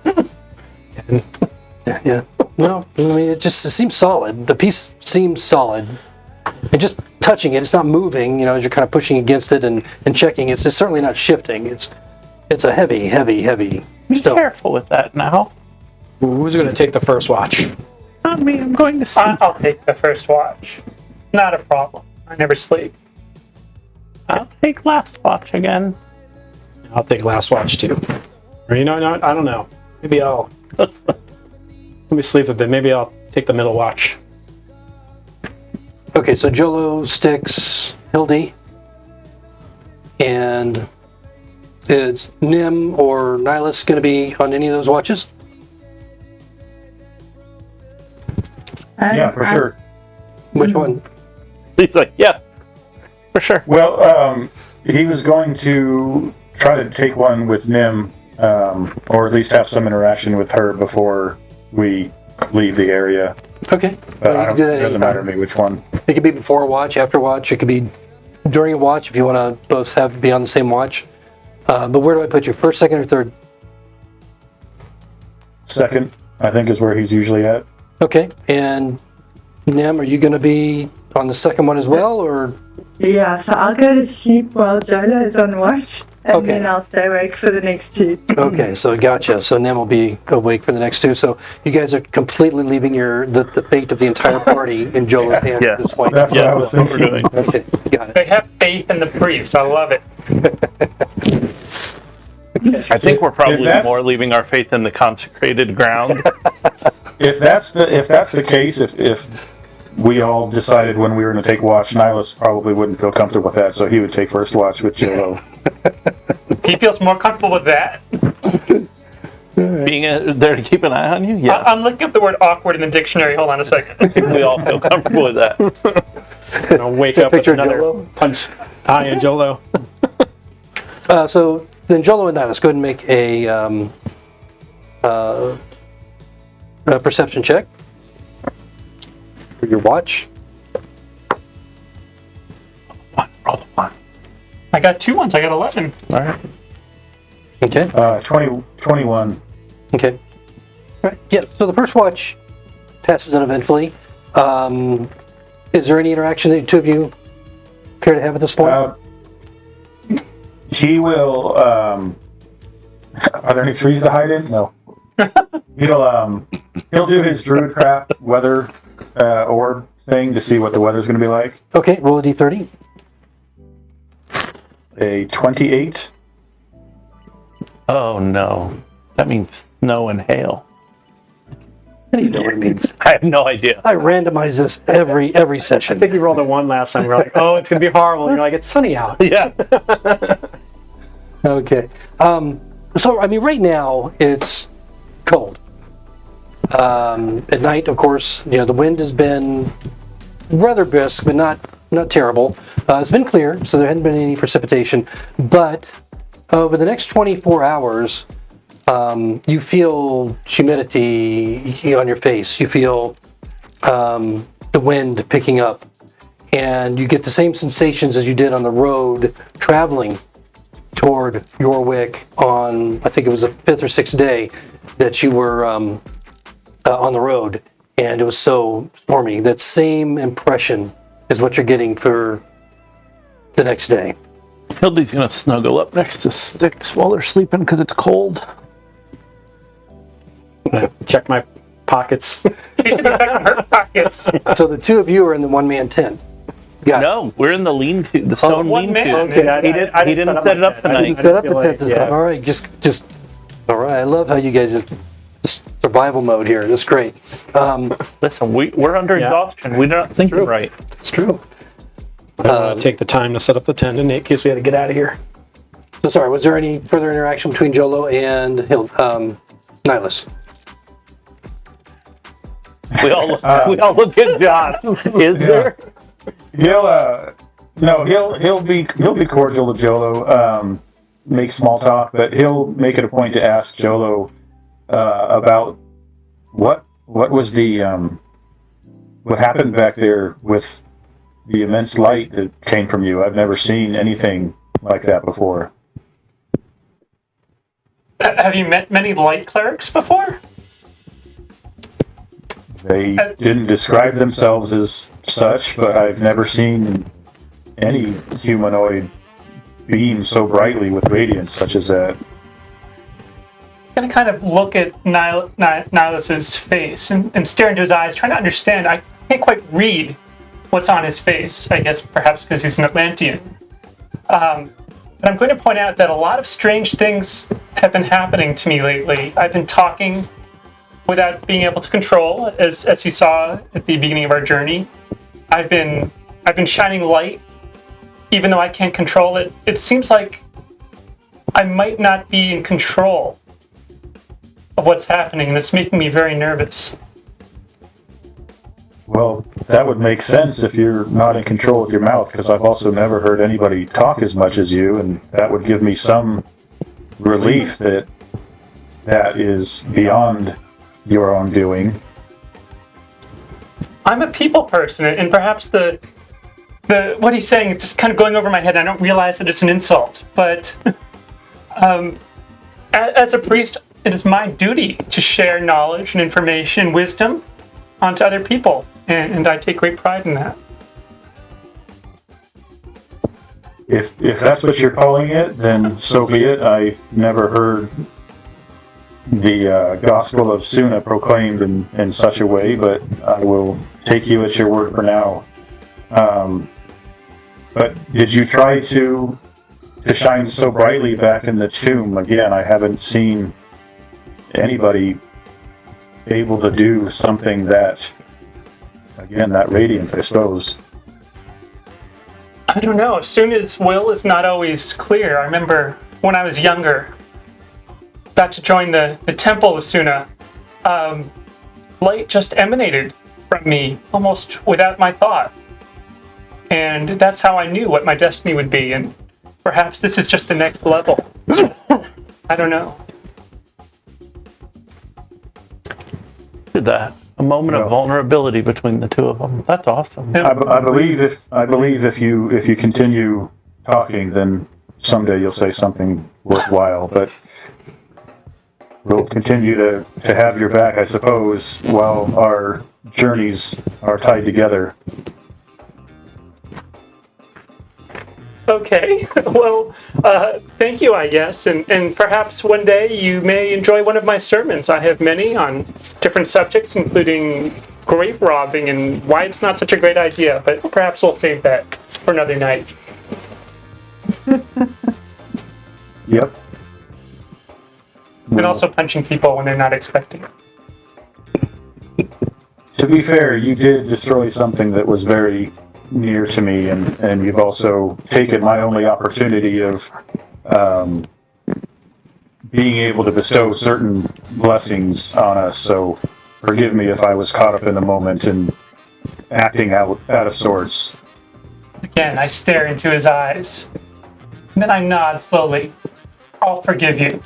Yeah. No, I mean it seems solid. The piece seems solid. And just touching it, it's not moving. As you're kind of pushing against it and checking, it's certainly not shifting. It's a heavy Be stone. careful with that now. Who's going to take the first watch? Not me. I'm going to sleep. I'll take the first watch. Not a problem. I never sleep. I'll take last watch again. I'll take last watch too. Or, you know, no, I don't know. Maybe I'll let me sleep a bit. Maybe I'll take the middle watch. Okay, so Jolo, Styx, Hildy, and is Nim or Nihilus going to be on any of those watches? Yeah, for sure. Which one? He's like, yeah, for sure. Well, he was going to try to take one with Nim, or at least have some interaction with her before we leave the area. Okay. But Well, you can do that it doesn't anytime. matter to me which one. It could be before a watch, after watch. It could be during a watch if you want to both have be on the same watch. But where do I put you? First, second, or third? Second, I think, is where he's usually at. Okay. And Nim, are you going to be on the second one as well, or? Yeah, so I'll go to sleep while Jolo is on watch, and Okay. then I'll stay awake for the next two. Okay, so gotcha. So Nim will be awake for the next two. So you guys are completely leaving the fate of the entire party in Jolo's hands Yeah. at this point. That's what I was that's what we're thinking. doing. Okay, got it. They have faith in the priest. I love it. I think we're probably that's- more leaving our faith in the consecrated ground. If that's the case, if we all decided when we were going to take watch, Nihilus probably wouldn't feel comfortable with that, so he would take first watch with Jolo. He feels more comfortable with that. Being there to keep an eye on you? Yeah. I'm looking up the word awkward in the dictionary. Hold on a second. We all feel comfortable with that. And I'll wake up with picture of another Jolo? punch eye in Jolo. So then Jolo and Nihilus, go ahead and make a perception check for your watch. Roll the one. I got 2 ones. I got 11. All right. Okay. 21. Okay. All right. Yeah. So the first watch passes uneventfully. Is there any interaction that the two of you care to have at this point? He will. Are there any trees to hide in? No. He'll do his druidcraft weather orb thing to see what the weather's going to be like. Okay. Roll a d30. A 28. Oh no. That means snow and hail. I don't even know what it means. I have no idea. I randomize this every I session. think you rolled a 1 last time. We're like, oh, it's going to be horrible. And you're like, it's sunny out. Yeah. Okay. So, I mean, right now, it's cold. At night, of course, you know, the wind has been rather brisk, but not terrible. It's been clear, so there hadn't been any precipitation. But over the next 24 hours, you feel humidity on your face. You feel the wind picking up. And you get the same sensations as you did on the road traveling toward Yorwick on, I think it was the 5th or 6th day that you were on the road, and it was so stormy. That same impression is what you're getting for the next day. Hildy's gonna snuggle up next to Styx while they're sleeping because it's cold. Check my pockets. She should be back in her pockets. So the two of you are in the one-man tent. Got it. No, we're in the lean-to, the stone one lean-to. man. Okay, He didn't set it up tonight. You set up the feel tent this like- time. All right, just all right. I love how you guys just survival mode here. That's great. Listen, we're under Yeah. exhaustion. We're not thinking true. right. It's true. I want to take the time to set up the tent in case we had to get out of here. So sorry, was there any further interaction between Jolo and Nihilus? We all look at John. Is there? He'll be cordial to Jolo, make small talk, but he'll make it a point to ask Jolo about what was the what happened back there with the immense light that came from you. I've never seen anything like that before. Have you met many light clerics before? They didn't describe themselves as such, but I've never seen any humanoid beam so brightly with radiance such as that. I'm gonna kind of look at Nihilus's face and stare into his eyes, trying to understand. I can't quite read what's on his face. I guess perhaps because he's an Atlantean. But I'm going to point out that a lot of strange things have been happening to me lately. I've been talking without being able to control, as you saw at the beginning of our journey. I've been shining light, even though I can't control it. It seems like I might not be in control of what's happening, and it's making me very nervous. Well, that would make sense if you're not in control with your mouth, because I've also never heard anybody talk as much as you, and that would give me some relief that that is beyond your own doing. I'm a people person, and perhaps the what he's saying is just kind of going over my head. I don't realize that it's an insult, but as a priest, it is my duty to share knowledge and information, wisdom onto other people, and I take great pride in that. If that's what you're calling it, then so be it. I've never heard the gospel of Suna proclaimed in such a way, but I will take you at your word for now. But did you try to shine so brightly back in the tomb? Again, I haven't seen anybody able to do something that radiant, I suppose. I don't know. Suna's will is not always clear. I remember when I was younger, about to join the temple of Suna, light just emanated from me almost without my thought. And that's how I knew what my destiny would be. And perhaps this is just the next level. I don't know. Did that. A moment of vulnerability between the two of them. That's awesome. I believe if you continue talking, then someday you'll say something worthwhile. But we'll continue to have your back, I suppose, while our journeys are tied together. Okay, well, thank you, I guess, and perhaps one day you may enjoy one of my sermons. I have many on different subjects, including grave robbing and why it's not such a great idea, but perhaps we'll save that for another night. Yep. And also punching people when they're not expecting it. To be fair, you did destroy something that was very near to me, and you've also taken my only opportunity of being able to bestow certain blessings on us, so forgive me if I was caught up in the moment and acting out of sorts. Again, I stare into his eyes, and then I nod slowly. I'll forgive you.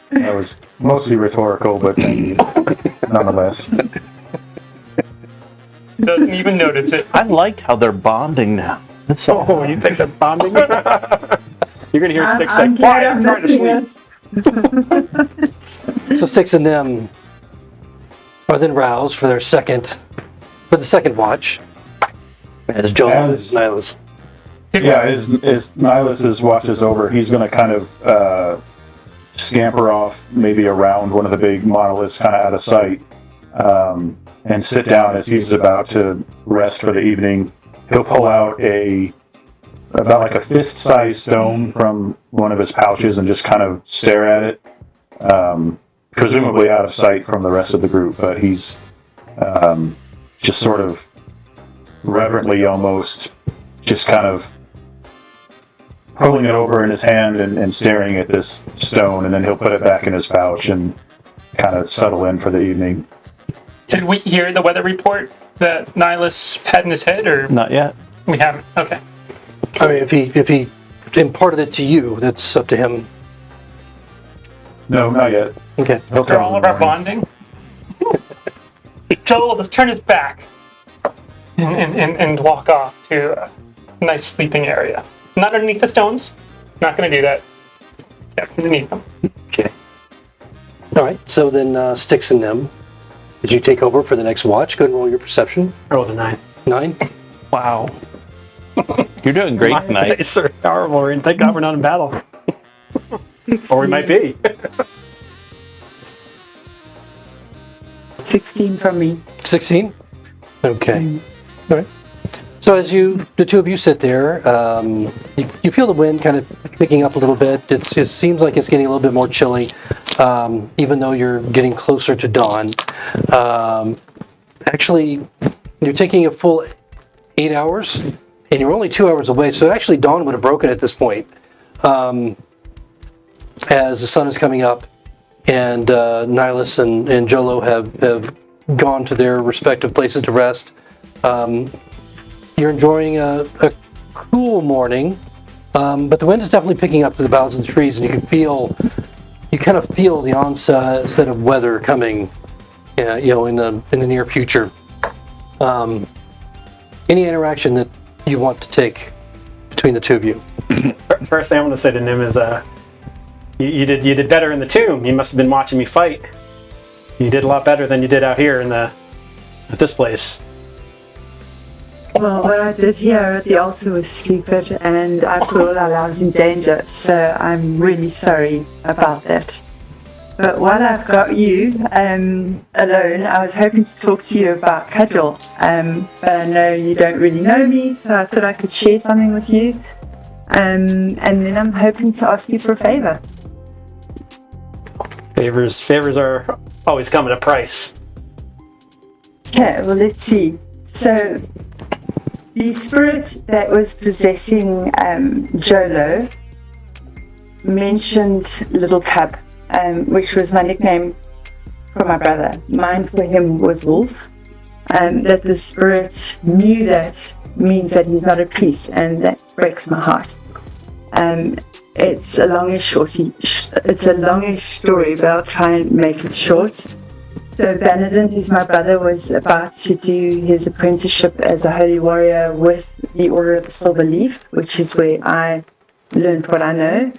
That was mostly rhetorical, but nonetheless. Doesn't even notice it. I like how they're bonding now. That's so You think that's bonding? You're gonna hear Sticks say, I'm "Quiet, glad I'm trying to sleep." So Six and them are then roused for the second watch. As Jolo and Nihilus. Yeah, as Nihilus' watch is over, he's going to kind of scamper off maybe around one of the big monoliths, kind of out of sight, and sit down as he's about to rest for the evening. He'll pull out about like a fist-sized stone from one of his pouches and just kind of stare at it, presumably out of sight from the rest of the group, but he's just sort of reverently almost just kind of pulling it over in his hand and staring at this stone, and then he'll put it back in his pouch and kind of settle in for the evening. Did we hear the weather report that Nihilus had in his head, or Not yet. we haven't? Okay. I mean, if he imparted it to you, that's up to him. No, not yet. Okay. He'll For tell all me of our in the morning. bonding, Jolo will just turn his back and walk off to a nice sleeping area. Not underneath the stones. Not going to do that. Yeah, underneath them. Okay. All right. So then, Sticks and them. Did you take over for the next watch? Go ahead and roll your perception. I rolled a 9. 9. Wow. You're doing great tonight. It's so horrible. And thank God we're not in battle. Or we might be. 16 from me. 16. Okay. All right. So as the two of you sit there, you feel the wind kind of picking up a little bit. It seems like it's getting a little bit more chilly, even though you're getting closer to dawn. Actually, you're taking a full 8 hours, and you're only 2 hours away. So actually, dawn would have broken at this point, as the sun is coming up, and Nihilus and Jolo have gone to their respective places to rest. You're enjoying a cool morning, but the wind is definitely picking up to the boughs of the trees, and you kind of feel the onset of weather coming, in the near future. Any interaction that you want to take between the two of you? First thing I'm going to say to Nim is, you did better in the tomb. You must have been watching me fight. You did a lot better than you did out here at this place. Well, what I did here at the altar was stupid, and I put all our lives in danger, so I'm really sorry about that. But while I've got you alone, I was hoping to talk to you about Cudgel, but I know you don't really know me, so I thought I could share something with you, and then I'm hoping to ask you for a favor. Favors are always come at a price. Okay, well, let's see. So, the spirit that was possessing Jolo mentioned Little Cub, which was my nickname for my brother. Mine for him was Wolf. That the spirit knew that means that he's not a priest, and that breaks my heart. It's a longish story, but I'll try and make it short. So Vanadin, who's my brother, was about to do his apprenticeship as a holy warrior with the Order of the Silver Leaf, which is where I learned what I know.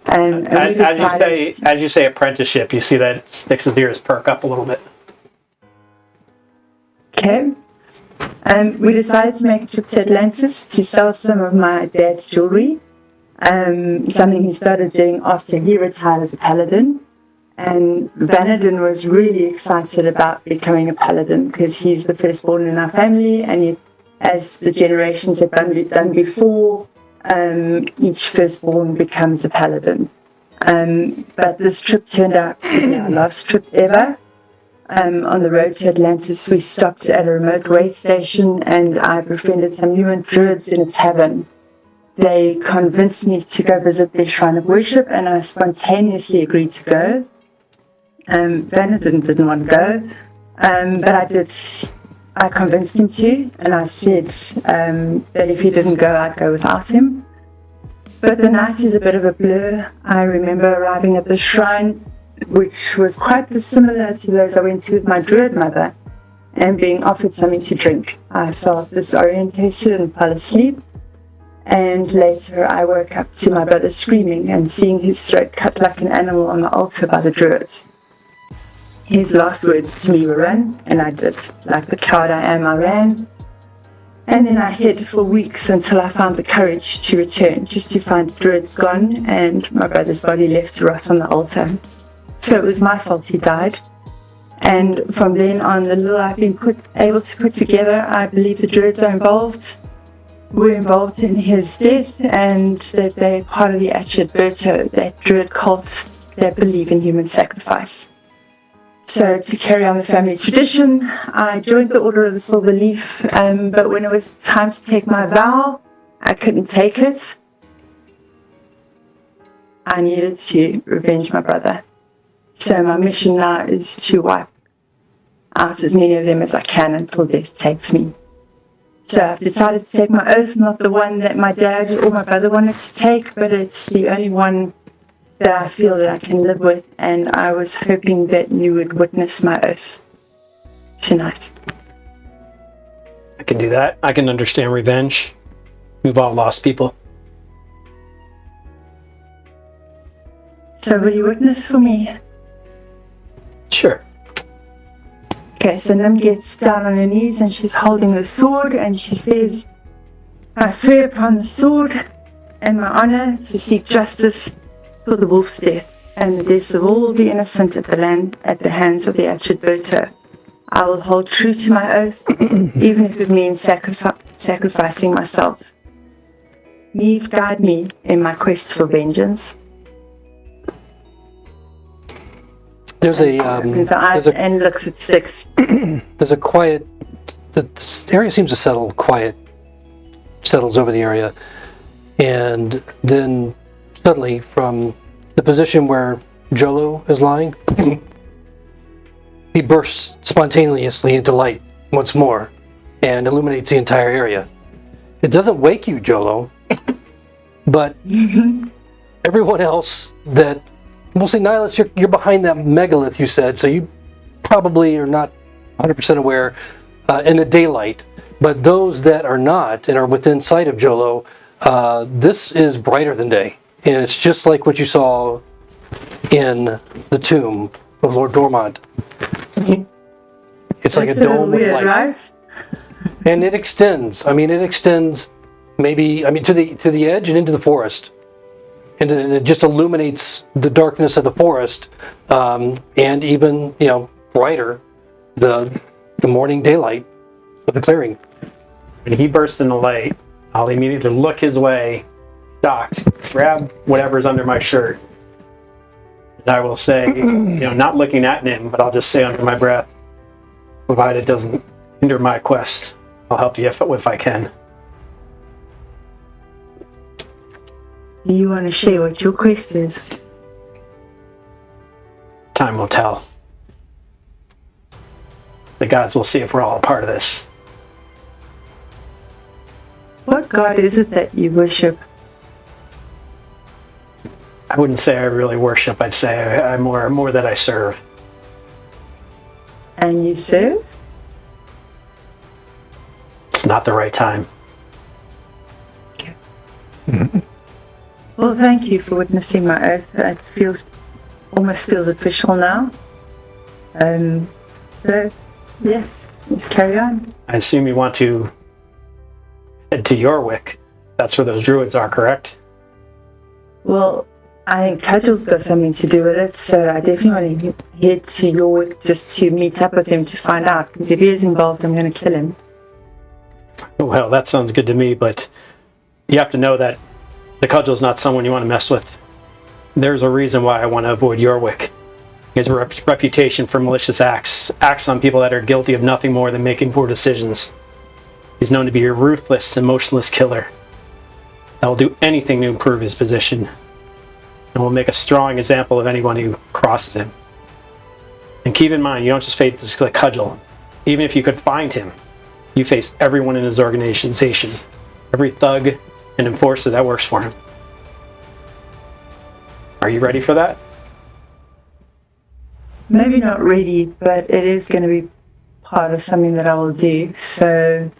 And we decided, as you say apprenticeship, you see that Styx's ears perk up a little bit. Okay. We decided to make a trip to Atlantis to sell some of my dad's jewelry. Something he started doing after he retired as a paladin. And Vanadin was really excited about becoming a paladin because he's the firstborn in our family, and as the generations have done before, each firstborn becomes a paladin. But this trip turned out to be our last trip ever. On the road to Atlantis, we stopped at a remote way station, and I befriended some human druids in a tavern. They convinced me to go visit their shrine of worship, and I spontaneously agreed to go. Vanadin didn't want to go, but I did. I convinced him to, and I said that if he didn't go, I'd go without him. But the night is a bit of a blur. I remember arriving at the shrine, which was quite dissimilar to those I went to with my druid mother, and being offered something to drink. I felt disorientated and fell asleep. And later I woke up to my brother screaming and seeing his throat cut like an animal on the altar by the druids. His last words to me were run, and I did. Like the coward I am, I ran. And then I hid for weeks until I found the courage to return, just to find the druids gone and my brother's body left to rot on the altar. So it was my fault he died. And from then on, the little I've been able to put together, I believe the druids were involved in his death, and that they're part of the Achidberto, that druid cult that believe in human sacrifice. So to carry on the family tradition, I joined the Order of the Silver Leaf, but when it was time to take my vow, I couldn't take it. I needed to revenge my brother. So my mission now is to wipe out as many of them as I can until death takes me. So I've decided to take my oath, not the one that my dad or my brother wanted to take, but it's the only one that I feel that I can live with, and I was hoping that you would witness my oath tonight. I can do that. I can understand revenge. We've all lost people. So will you witness for me? Sure. Okay, so Nim gets down on her knees and she's holding her sword and she says, I swear upon the sword and my honor to seek justice for the wolf's death and the deaths of all the innocent at the land at the hands of the Achidberto. I will hold true to my oath, even if it means sacrificing myself. Leave guide me in my quest for vengeance. There's She opens her eyes and looks at Six. there's a quiet. The area seems to settle. Quiet settles over the area, and then suddenly, from the position where Jolo is lying, he bursts spontaneously into light once more, and illuminates the entire area. It doesn't wake you, Jolo, but everyone else that. We'll see, Nihilus, you're behind that megalith, you said, so you probably are not 100% aware in the daylight. But those that are not and are within sight of Jolo, this is brighter than day. And it's just like what you saw in the tomb of Lord Dormont. It's like a dome of light. Right? And it extends. It extends maybe, to the edge and into the forest. And it just illuminates the darkness of the forest, and even, brighter, the morning daylight of the clearing. When he bursts into light, I'll immediately look his way, shocked, grab whatever's under my shirt. And I will say, not looking at him, but I'll just say under my breath, provided it doesn't hinder my quest, I'll help you if I can. Do you want to share what your quest is? Time will tell. The gods will see if we're all a part of this. What god is it that you worship? I wouldn't say I really worship. I'd say I'm more that I serve. And you serve? It's not the right time. Well, thank you for witnessing my oath. It almost feels official now. So, yes, let's carry on. I assume you want to head to Yorwick. That's where those druids are, correct? Well, I think Cudgel's got something to do with it, so I definitely want to head to Yorwick just to meet up with him to find out, because if he is involved, I'm going to kill him. Well, that sounds good to me, but you have to know that the Cudgel's not someone you want to mess with. There's a reason why I want to avoid Yorwick. He has a reputation for malicious acts on people that are guilty of nothing more than making poor decisions. He's known to be a ruthless, emotionless killer that will do anything to improve his position, and will make a strong example of anyone who crosses him. And keep in mind, you don't just face this Cudgel. Even if you could find him, you face everyone in his organization, every thug and enforcer that works for him. Are you ready for that? Maybe not ready, but it is going to be part of something that I will do, so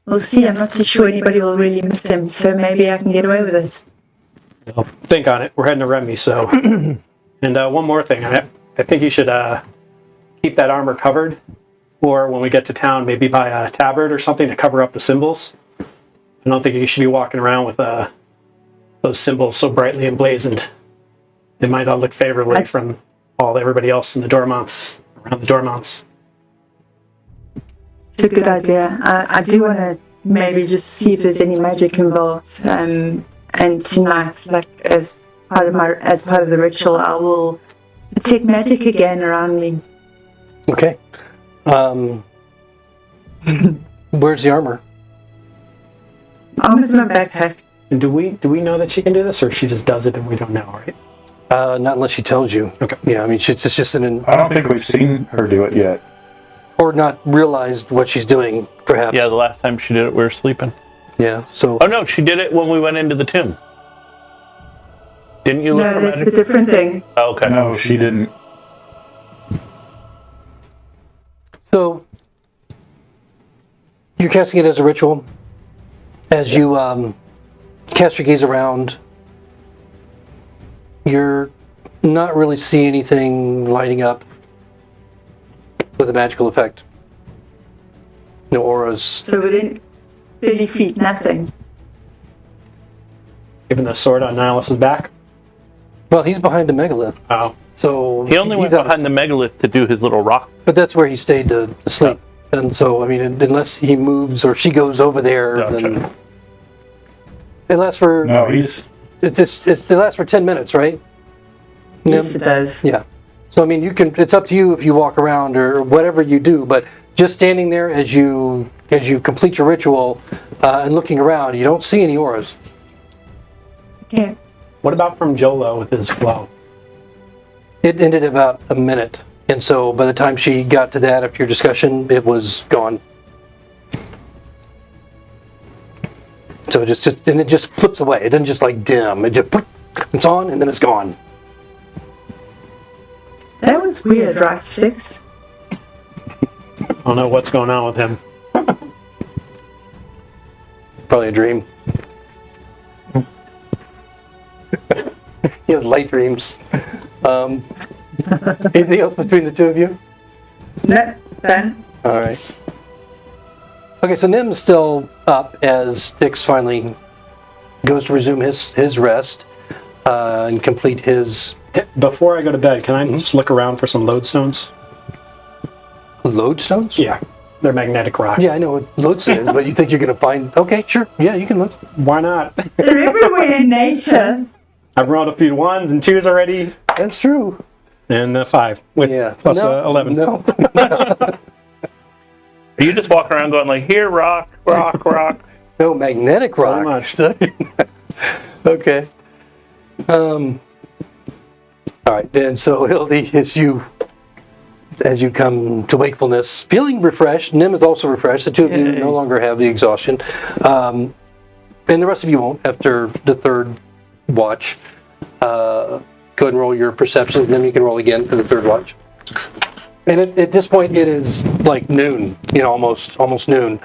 we'll see. I'm not too sure anybody will really miss him, so maybe I can get away with it. I'll think on it. We're heading to Remy, so... And one more thing. I think you should keep that armor covered, or when we get to town, maybe buy a tabard or something to cover up the symbols. I don't think you should be walking around with those symbols so brightly emblazoned. They might not look favorably from everybody else in the Dormonts, around the Dormonts. It's a good idea. I do want to maybe just see if there's any magic involved. And tonight, as part of the ritual, I will detect magic again around me. Okay. Where's the armor? Armor's in my backpack. And do we know that she can do this, or she just does it and we don't know, right? Not unless she tells you. Okay. Yeah, it's just I don't think we've seen her do it yet. or not realized what she's doing, perhaps. Yeah, the last time she did it, we were sleeping. Yeah, so... Oh, no, she did it when we went into the tomb. Didn't you look No, for that's a magic? different thing. Oh, okay. No, she didn't. So, you're casting it as a ritual. As you cast your gaze around, you're not really seeing anything lighting up with a magical effect. No auras. So within 30 feet, nothing. Given the sword on Nihilus's back. Well, he's behind the megalith, Oh. so He only went he's out- behind the megalith to do his little rock. But that's where he stayed to sleep. And so, I mean, unless he moves or she goes over there, Gotcha. then it lasts for. No, he's It lasts for 10 minutes, right? Yes, it does. Yeah. So I mean, you can. It's up to you if you walk around or whatever you do. But just standing there as you complete your ritual and looking around, you don't see any auras. Okay. What about from Jolo with his glow? It ended about a minute, and so by the time she got to that after your discussion, it was gone. So it just flips away. It doesn't just like dim. It just it's on and then it's gone. That was weird, right, Six? I don't know what's going on with him. Probably a dream. He has light dreams. Anything else between the two of you? No, done. All right. Okay, so Nim's still up as Styx finally goes to resume his rest and complete his Before I go to bed, can I just look around for some lodestones? lodestones. Yeah, they're magnetic rocks. Yeah, I know what lodestone is, but you think you're going to find? Okay, sure. Yeah, you can look. Why not? They're everywhere in nature. I've rolled a few 1s and 2s already, That's true. and a 5 with Yeah. plus No, 11. No. Are you just walking around going like, here, rock, rock, rock? No magnetic rock. much. Okay. All right, then. So Hildy, as you come to wakefulness, feeling refreshed. Nim is also refreshed. The two of you no longer have the exhaustion, and the rest of you won't after the third watch. Go ahead and roll your perceptions. Nim, you can roll again for the third watch. And at this point, it is like noon. You know, almost noon.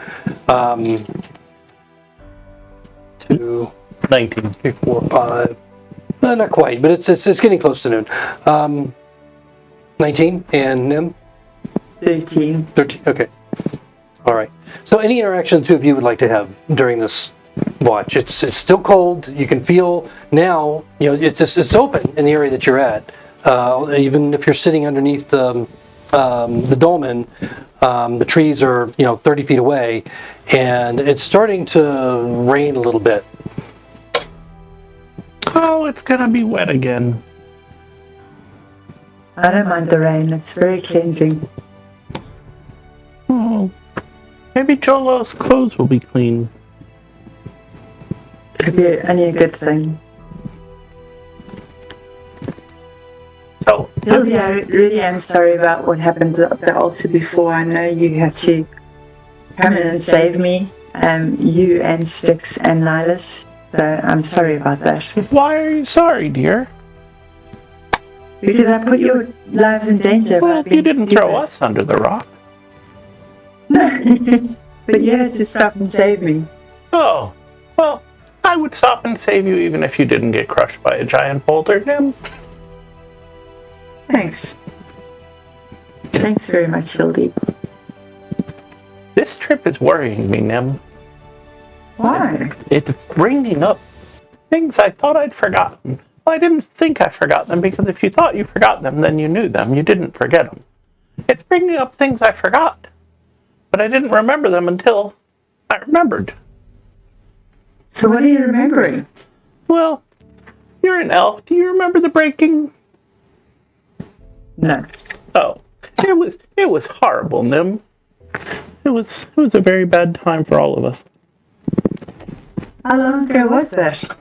2, 19. 3, 4, 5. Not quite, but it's getting close to noon. 19 and Nim? 13. 13. Okay. All right. So any interaction the two of you would like to have during this watch? It's still cold. You can feel now. You know, it's open in the area that you're at. Even if you're sitting underneath the dolmen, the trees are 30 feet away, and it's starting to rain a little bit. Oh, it's gonna be wet again. I don't mind the rain. It's very cleansing. Oh, maybe Jolo's clothes will be clean. Could be only a good thing. So, Hildy, I really am sorry about what happened at the altar before. I know you had to come in and save me. You and Styx and Nihilus. So I'm sorry about that. why are you sorry, dear? Because I put your lives in danger. Well, by being you didn't throw stupid. us under the rock. But you had to stop and save me. Oh, well, I would stop and save you even if you didn't get crushed by a giant boulder, Nim. Thanks. Thanks very much, Hildy. This trip is worrying me, Nim. Why? It's bringing up things I thought I'd forgotten. Well, I didn't think I forgot them because if you thought you forgot them, then you knew them. You didn't forget them. It's bringing up things I forgot, but I didn't remember them until I remembered. So what are you remembering? Well, you're an elf. Do you remember the breaking? No. Oh, it was horrible, Nim. It was a very bad time for all of us. How long ago was that?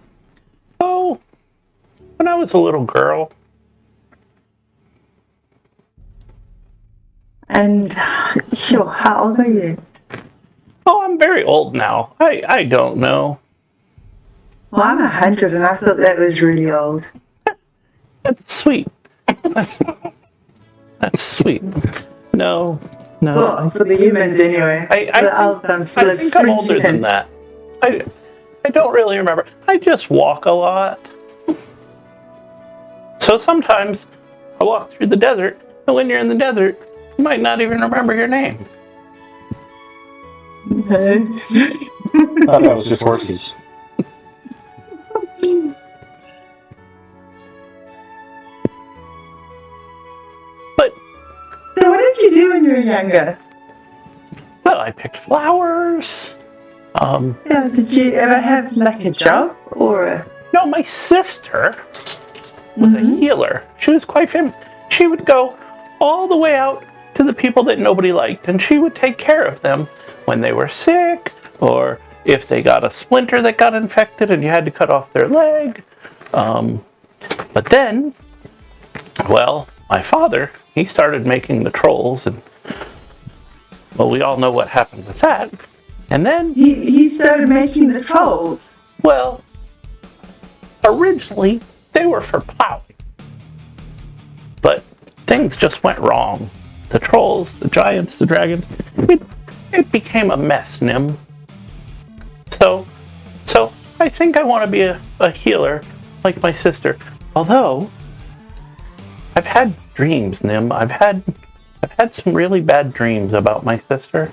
Oh, when I was a little girl. And sure, how old are you? Oh, I'm very old now. I don't know. Well, I'm 100 and I thought that was really old. That's sweet. That's sweet. No. Well, for the humans anyway. I the elves, I'm still I a think I'm older screeching than that. I don't really remember. I just walk a lot. So sometimes I walk through the desert, and when you're in the desert, you might not even remember your name. Okay. I thought that was just horses. But So what did you do when you were younger? Well, I picked flowers. Yeah, did you ever have like a job or a... No, my sister was a healer. She was quite famous. She would go all the way out to the people that nobody liked, and she would take care of them when they were sick, or if they got a splinter that got infected and you had to cut off their leg. But then, well, my father, he started making the trolls, and well, we all know what happened with that. And then, He started making the trolls. well, originally they were for plowing. But things just went wrong. The trolls, the giants, the dragons, it became a mess, Nim. So I think I want to be a healer like my sister. Although, I've had dreams, Nim. I've had some really bad dreams about my sister.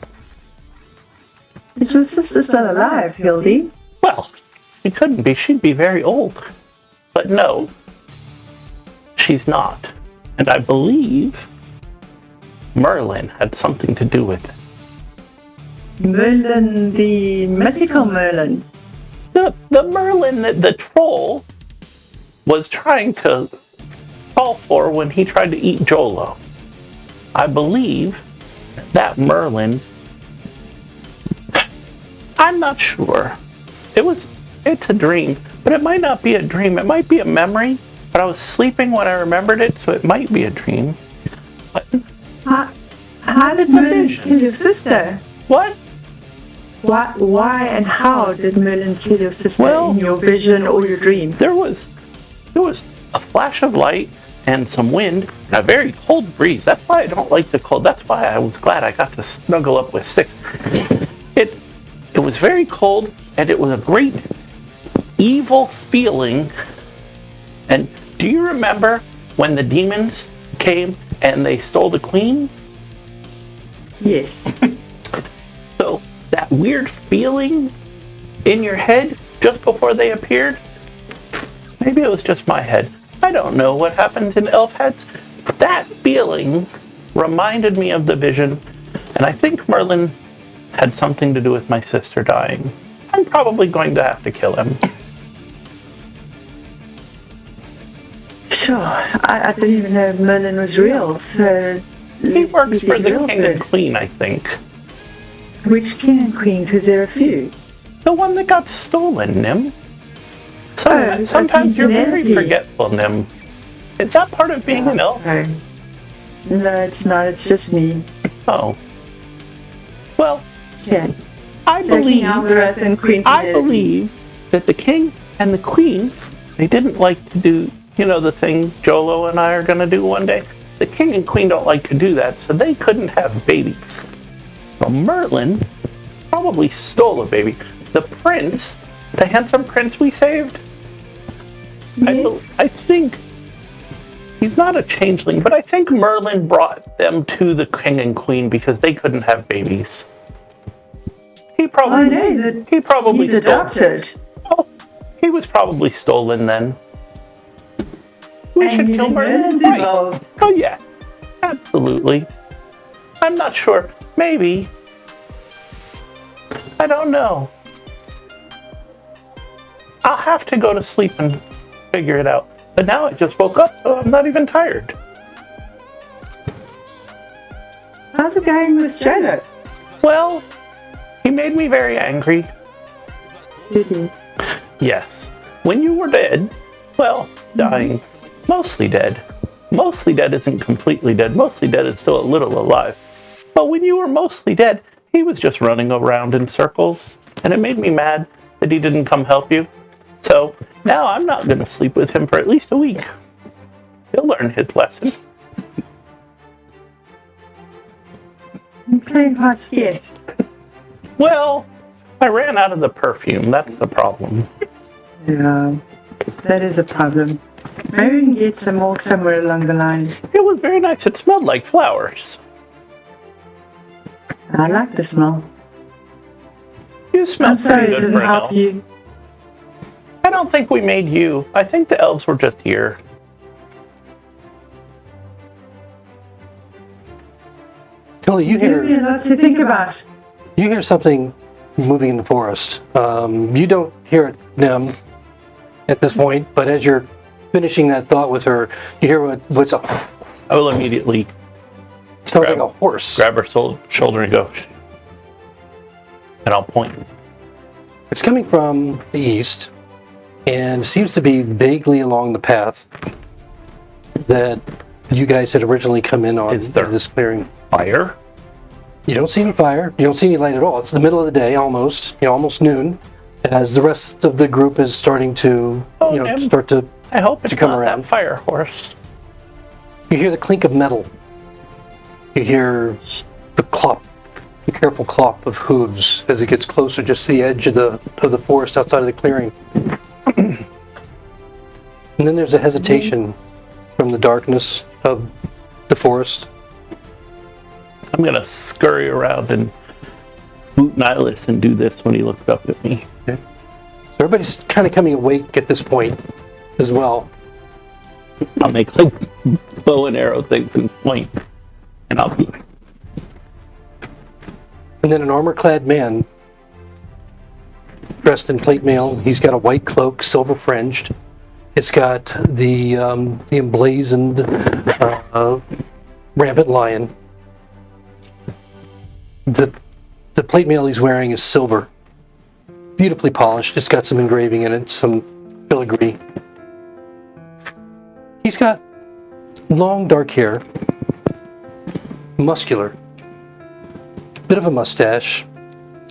Is your sister still alive, Hildy? Well, she couldn't be. She'd be very old. But no, she's not. And I believe Merlin had something to do with it. Merlin, the mythical Merlin. The Merlin that the troll was trying to call for when he tried to eat Jolo. I believe that Merlin, I'm not sure. It's a dream, but it might not be a dream. It might be a memory, but I was sleeping when I remembered it, so it might be a dream. But How did Merlin kill your sister? what? Why and how did Merlin kill your sister Well, in your vision or your dream? There was a flash of light and some wind and a very cold breeze. That's why I don't like the cold. That's why I was glad I got to snuggle up with Six. It was very cold, and it was a great evil feeling. And do you remember when the demons came and they stole the queen? Yes. So that weird feeling in your head just before they appeared? Maybe it was just my head. I don't know what happens in elf heads. That feeling reminded me of the vision, and I think Merlin had something to do with my sister dying. I'm probably going to have to kill him. Sure. I didn't even know Merlin was real, so... He let's works see for the real king and first. queen, I think. Which king and queen? Because there are a few. The one that got stolen, Nim. Oh, Sometimes you're very Penelope. forgetful, Nim. Is that part of being an elf? Sorry. No, it's not. It's just me. Oh. Well, Okay. I So King believe Aldereth and Queen I Penelope. believe that the king and the queen, they didn't like to do, the thing Jolo and I are going to do one day. The king and queen don't like to do that, so they couldn't have babies. So Merlin probably stole a baby. The prince, the handsome prince we saved, Yes. I think he's not a changeling, but I think Merlin brought them to the king and queen because they couldn't have babies. He Oh, no, he probably he's stole. adopted. Oh, he was probably stolen then. We And should you kill think Merlin. Merlin's Right. involved? Oh yeah, absolutely. I'm not sure. Maybe. I don't know. I'll have to go to sleep and figure it out. But now I just woke up, so I'm not even tired. How's it going with Jolo? Well, he made me very angry. Did he? Yes. When you were dead, well, dying, mostly dead. Mostly dead isn't completely dead. Mostly dead is still a little alive. But when you were mostly dead, he was just running around in circles. And it made me mad that he didn't come help you. So now I'm not going to sleep with him for at least a week. He'll learn his lesson. I'm playing hard to get. Well, I ran out of the perfume. That's the problem. Yeah, that is a problem. Maybe we can get some more somewhere along the line. It was very nice. It smelled like flowers. I like the smell. You smell I'm sorry pretty it good didn't for an help elf. you. I don't think we made you. I think the elves were just here. Hildy, you Give me hear a lot to think about. You hear something moving in the forest. You don't hear it, Nim, at this point, but as you're finishing that thought with her, you hear what's up. I will immediately Sounds like a horse. grab her shoulder and go, "Shh." And I'll point. It's coming from the east and seems to be vaguely along the path that you guys had originally come in on. Is there this clearing. fire? You don't see any fire. You don't see any light at all. It's the middle of the day, almost. Almost noon, as the rest of the group is starting to, Nim. start to. I hope it's come not around. that fire horse. You hear the clink of metal. You hear the clop, the careful clop of hooves as it gets closer, just to the edge of the forest outside of the clearing. And then there's a hesitation from the darkness of the forest. I'm gonna scurry around and boot Nihilus and do this when he looks up at me. So everybody's kind of coming awake at this point as well. I'll make like bow and arrow things and point. And I'll be like, And then an armor-clad man, dressed in plate mail. He's got a white cloak, silver fringed. It's got the emblazoned rampant lion. The plate mail he's wearing is silver, beautifully polished. It's got some engraving in it, some filigree. He's got long dark hair, muscular, bit of a mustache.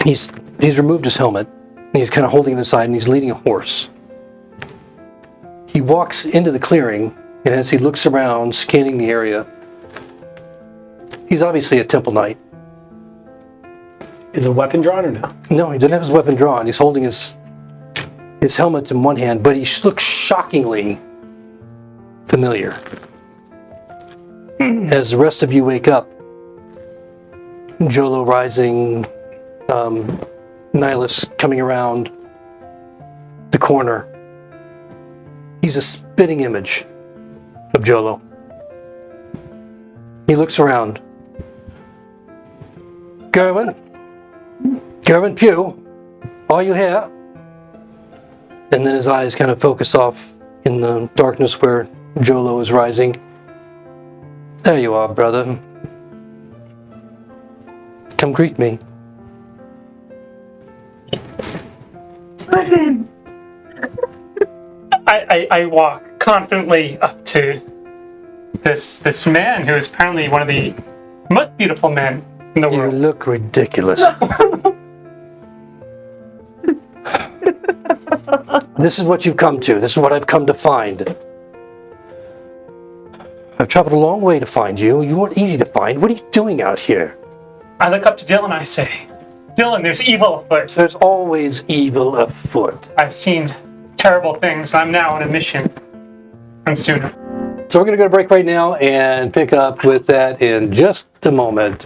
He's removed his helmet. And he's kind of holding it aside, and he's leading a horse. He walks into the clearing, and as he looks around, scanning the area, he's obviously a temple knight. Is a weapon drawn or no? No, he doesn't have his weapon drawn. He's holding his helmet in one hand, but he looks shockingly familiar. As the rest of you wake up, Jolo rising, Nihilus coming around the corner. He's a spitting image of Jolo. He looks around. Gerwyn Pugh, are you here? And then his eyes kind of focus off in the darkness where Jolo is rising. There you are, brother. Come greet me. Button. I walk confidently up to this man who is apparently one of the most beautiful men in the You world. look ridiculous. This is what you've come to. This is what I've come to find. I've traveled a long way to find you. You weren't easy to find. What are you doing out here? I look up to Dylan and I say, Dylan, there's evil afoot. There's always evil afoot. I've seen terrible things. I'm now on a mission from Suna. So we're going to go to break right now and pick up with that in just a moment.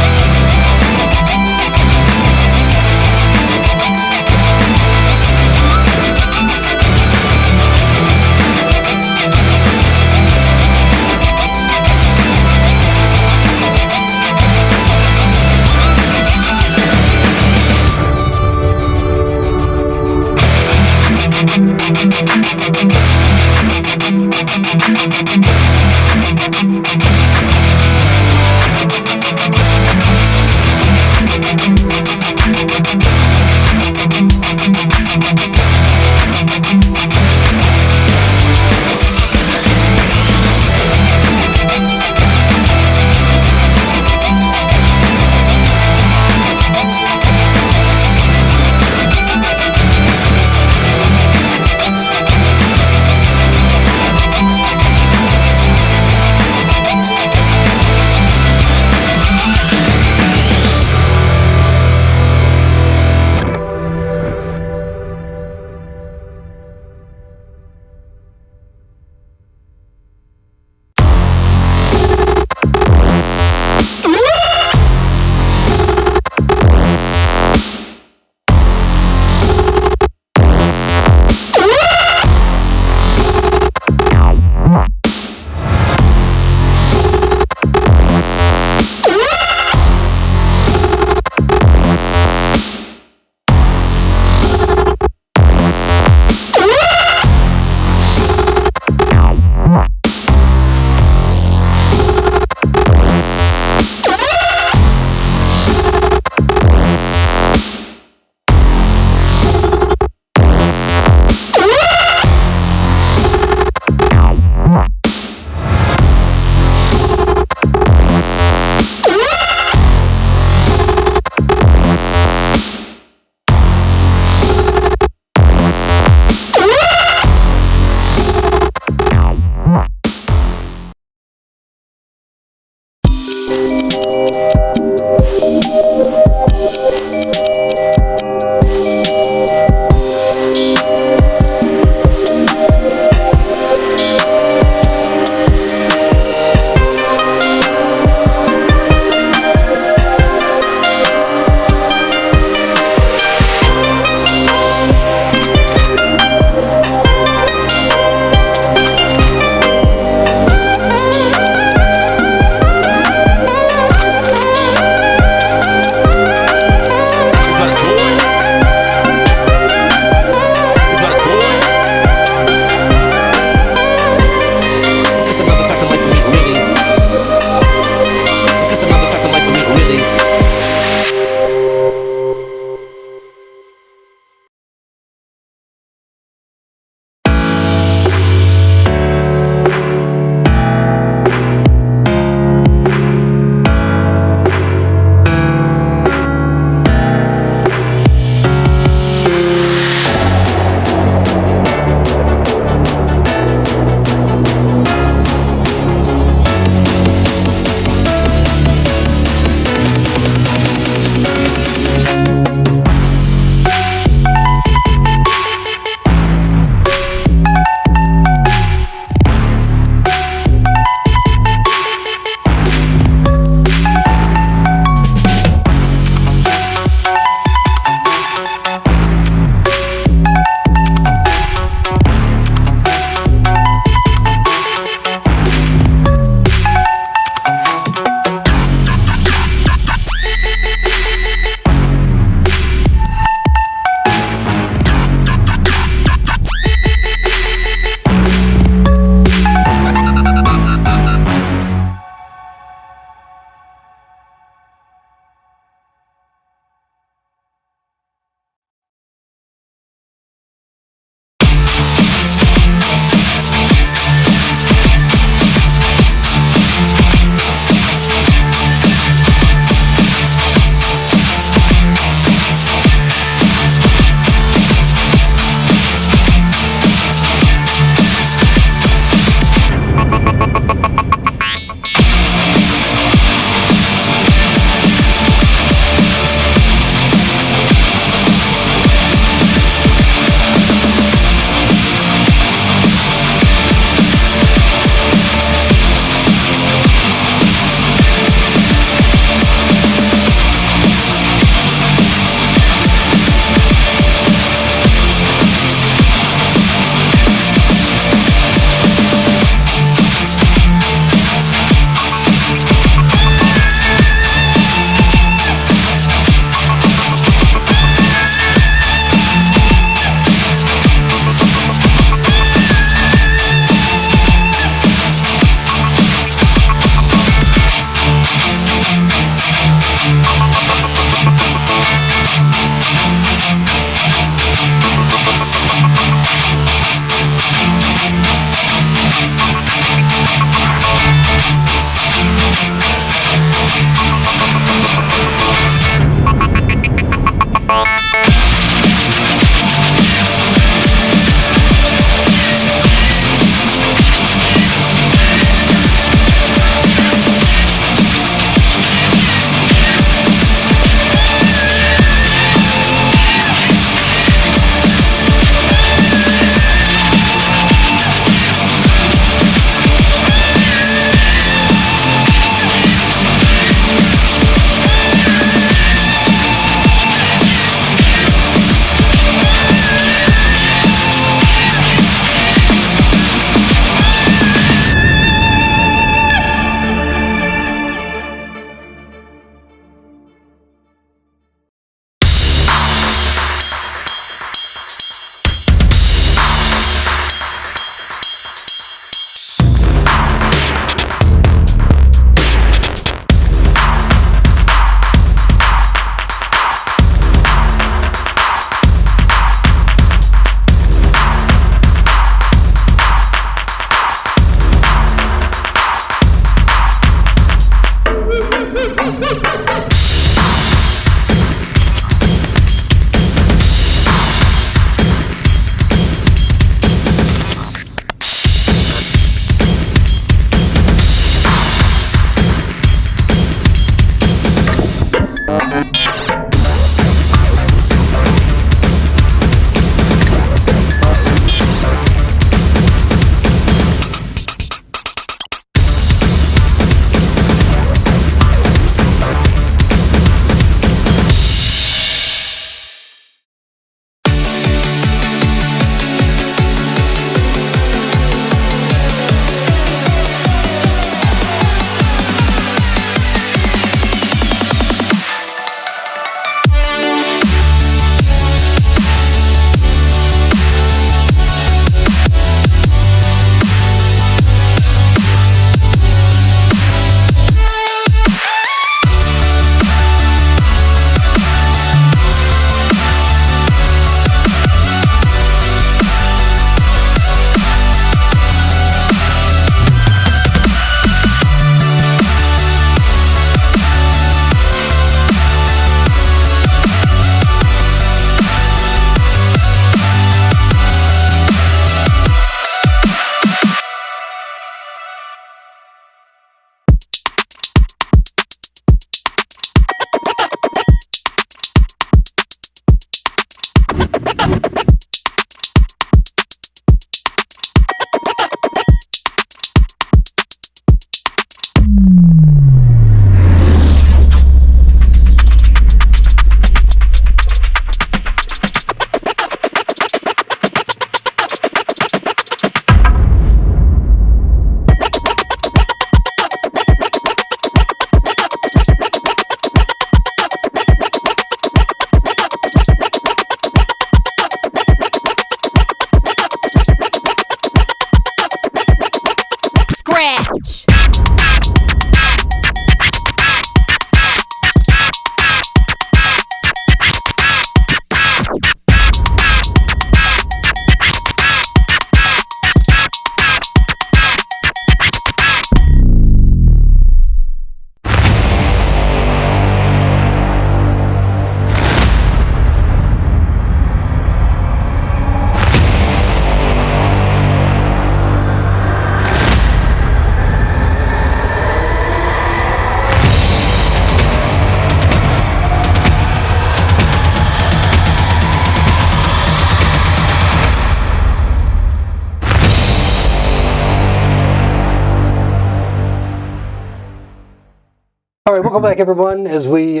All right, welcome back, everyone, as we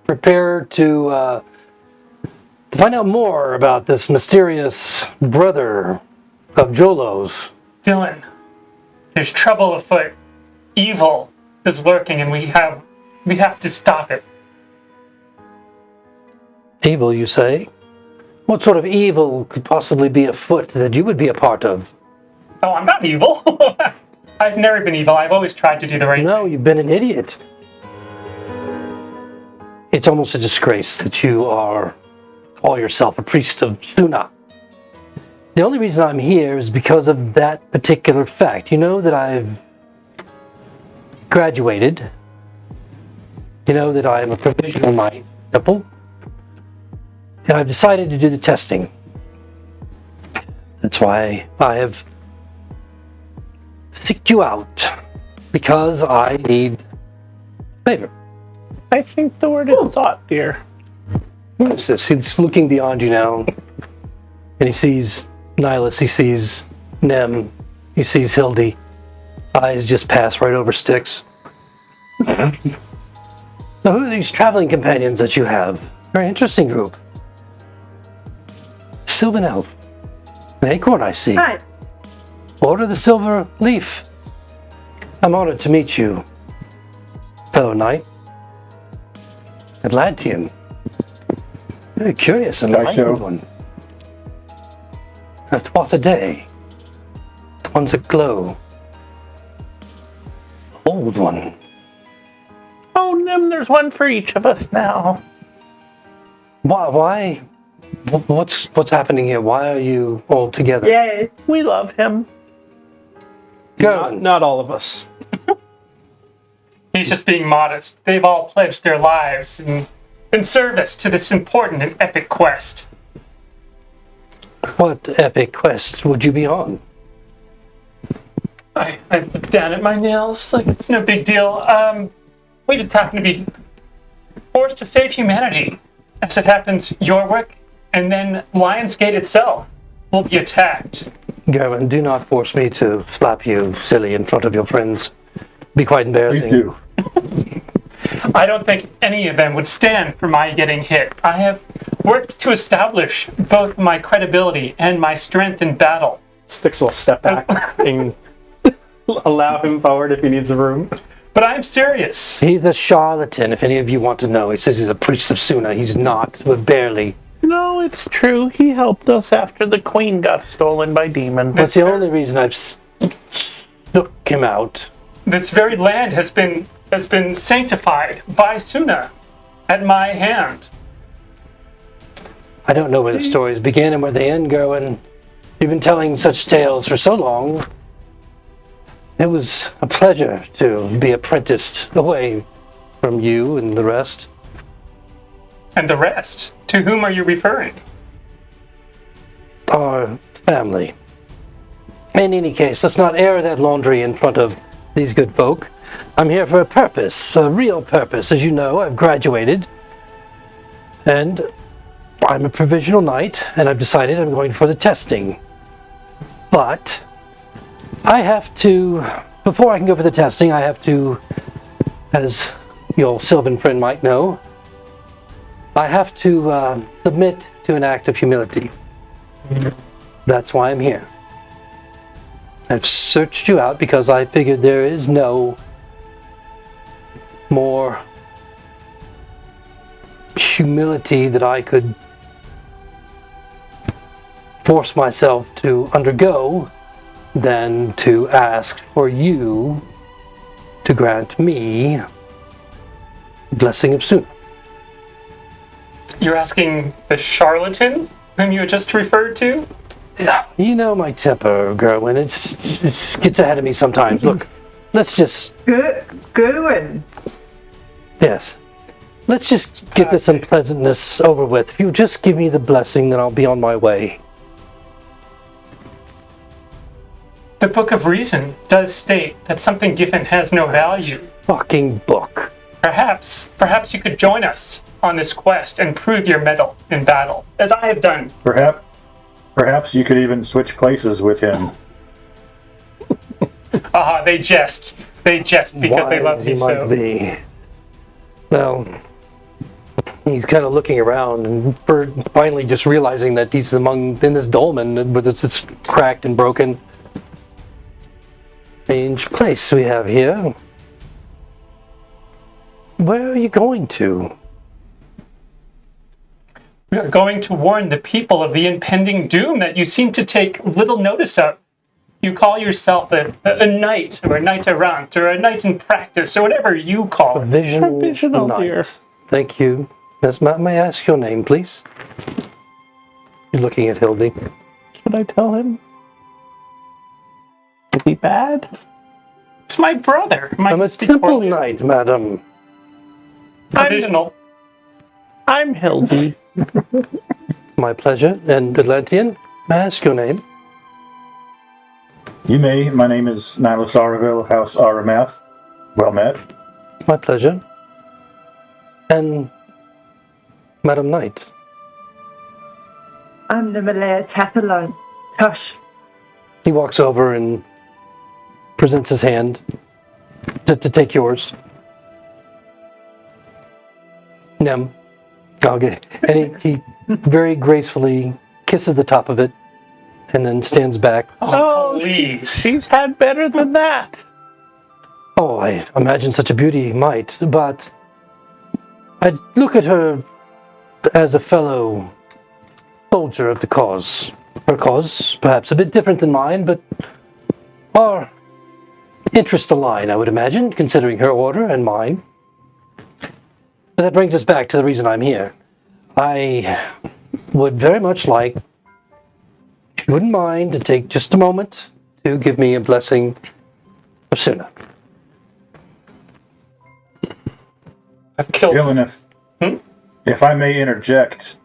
prepare to find out more about this mysterious brother of Jolo's. Dylan, there's trouble afoot. Evil is lurking, and we have to stop it. Evil, you say? What sort of evil could possibly be afoot that you would be a part of? Oh, I'm not evil. I've never been evil. I've always tried to do the right thing. No, you've been an idiot. It's almost a disgrace that you call yourself a priest of Suna. The only reason I'm here is because of that particular fact. You know that I've graduated. You know that I am a provisional knight temple. And I've decided to do the testing. That's why I have seeked you out. Because I need favor. I think the word is sought, dear. What is this? He's looking beyond you now. And he sees Nihilus, he sees Nem, he sees Hildy. Eyes just pass right over Styx. So who are these traveling companions that you have? Very interesting group. Sylvan Elf. An acorn, I see. Hi. Order of the Silver Leaf. I'm honored to meet you, fellow knight. Atlantean. Very curious and enlightened one. A twath a day. The ones that glow. Old one. Oh, Nim, there's one for each of us now. Why? What's happening here? Why are you all together? Yay. We love him. Gerwyn. Not all of us. He's just being modest. They've all pledged their lives in service to this important and epic quest. What epic quest would you be on? I look down at my nails like it's no big deal. We just happen to be forced to save humanity. As it happens, Yorwick and then Lionsgate itself will be attacked. Gerwyn, do not force me to slap you silly in front of your friends. Be quite embarrassing. Please do. I don't think any of them would stand for my getting hit. I have worked to establish both my credibility and my strength in battle. Styx will step back and allow him forward if he needs a room. But I'm serious. He's a charlatan, if any of you want to know. He says he's a priest of Suna. He's not, but barely. No, it's true. He helped us after the queen got stolen by demons. That's the only reason I've stuck him out. This very land has been sanctified by Suna at my hand. I don't know where the stories begin and where they end, Gerwyn. You've been telling such tales for so long. It was a pleasure to be apprenticed away from you and the rest. And the rest? To whom are you referring? Our family. In any case, let's not air that laundry in front of these good folk. I'm here for a purpose, a real purpose. As you know, I've graduated. And I'm a provisional knight, and I've decided I'm going for the testing. But I have to, before I can go for the testing, I have to, as your Sylvan friend might know, I have to submit to an act of humility. That's why I'm here. I've searched you out because I figured there is no more humility that I could force myself to undergo than to ask for you to grant me blessing of Suna. You're asking the charlatan whom you had just referred to? Yeah, you know my temper, Gerwyn. It gets ahead of me sometimes. Look, let's just... Gerwyn. Yes. Let's just get this unpleasantness over with. If you just give me the blessing, then I'll be on my way. The Book of Reason does state that something given has no value. Fucking book. Perhaps you could join us on this quest and prove your mettle in battle, as I have done. Perhaps you could even switch places with him. They jest because they love me so. Might be. Well, he's kind of looking around and finally just realizing that he's in this dolmen, but it's cracked and broken. Strange place we have here. Where are you going to? We are going to warn the people of the impending doom that you seem to take little notice of. You call yourself a knight, or a knight errant, or a knight in practice, or whatever you call it. Provisional knight. here. Thank you. Yes, may I ask your name, please? You're looking at Hildy. Should I tell him? Is he bad? It's my brother. I'm a temple knight, madam. Provisional. I'm Hildy. My pleasure. And Atlantean, may I ask your name? You may. My name is Nihilus Araville of House Aramath. Well met. My pleasure. And Madam Knight. I'm the Malaya Tapalon. Tosh. He walks over and presents his hand to take yours. Nem. Okay. And he very gracefully kisses the top of it and then stands back. Oh, please. She's had better than that. Oh, I imagine such a beauty might, but I look at her as a fellow soldier of the cause. Her cause, perhaps a bit different than mine, but our interests align, I would imagine, considering her order and mine. But that brings us back to the reason I'm here. I would very much like, if you wouldn't mind, to take just a moment to give me a blessing of Suna. I've killed Dylan, if I may interject,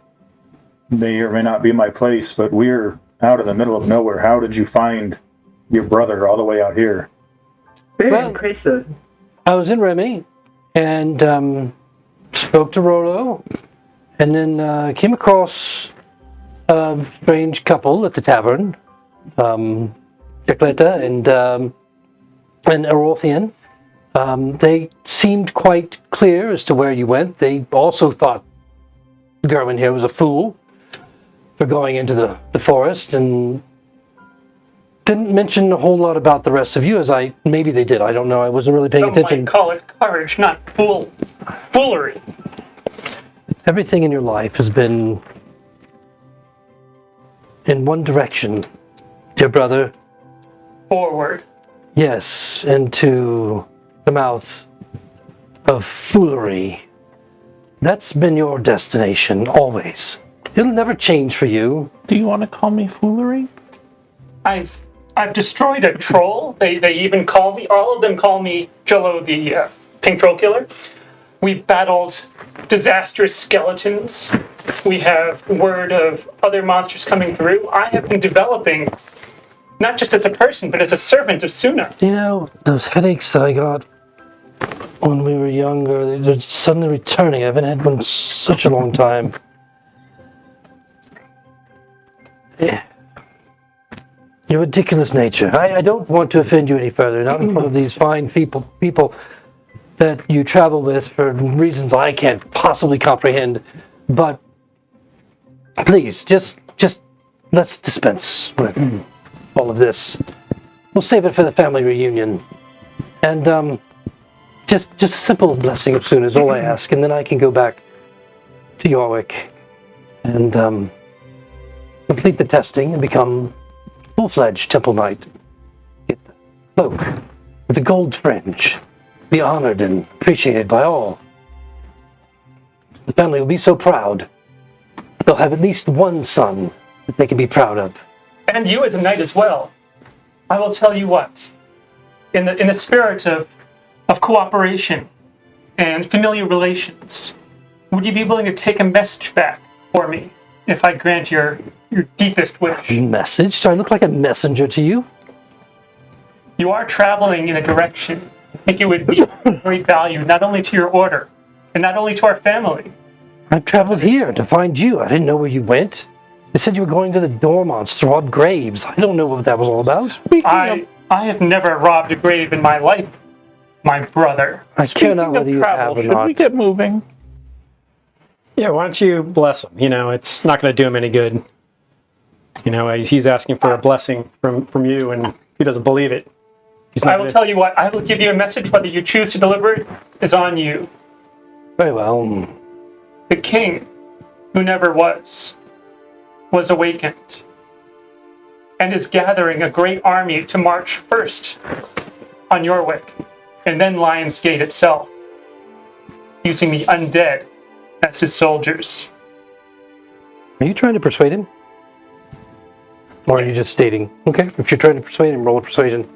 may or may not be my place, but we're out in the middle of nowhere. How did you find your brother all the way out here? Very impressive. I was in Remy and spoke to Jolo, and then came across a strange couple at the tavern, Chicletta and Erothian. They seemed quite clear as to where you went. They also thought Gerwyn here was a fool for going into the forest, and didn't mention a whole lot about the rest of you, as maybe they did. I don't know. I wasn't really paying attention. Some might call it courage, not foolery. Everything in your life has been in one direction, dear brother. Forward. Yes, into the mouth of foolery. That's been your destination, always. It'll never change for you. Do you want to call me foolery? I've destroyed a troll. They even call me, all of them call me Jolo the pink troll killer. We've battled disastrous skeletons. We have word of other monsters coming through. I have been developing, not just as a person, but as a servant of Suna. You know, those headaches that I got when we were younger, they're suddenly returning. I haven't had one in such a long time. Your ridiculous nature. I don't want to offend you any further, not in front of these fine people that you travel with for reasons I can't possibly comprehend. But please, just let's dispense with all of this. We'll save it for the family reunion. And just a simple blessing of Suna is all I ask, and then I can go back to Yorwick and complete the testing and become full-fledged temple knight. Get the cloak with the gold fringe. Be honored and appreciated by all. The family will be so proud. They'll have at least one son that they can be proud of. And you as a knight as well. I will tell you what. In the spirit of cooperation and familiar relations, would you be willing to take a message back for me if I grant your deepest wish? Message? Do I look like a messenger to you? You are traveling in a direction I think it would be of great value, not only to your order, and not only to our family. I've traveled here to find you. I didn't know where you went. They said you were going to the Dormonts to rob graves. I don't know what that was all about. I have never robbed a grave in my life, my brother. I cannot Speaking whether of you travel, have or should we not. get moving? Yeah, why don't you bless him? You know, it's not going to do him any good. You know, he's asking for a blessing from you, and he doesn't believe it. He's not I will tell you what, I will give you a message. Whether you choose to deliver it is on you. Very well. The king, who never was awakened and is gathering a great army to march first on Yorwick and then Lion's Gate itself, using the undead as his soldiers. Are you trying to persuade him? Or are you just stating? Okay, if you're trying to persuade him, roll a persuasion.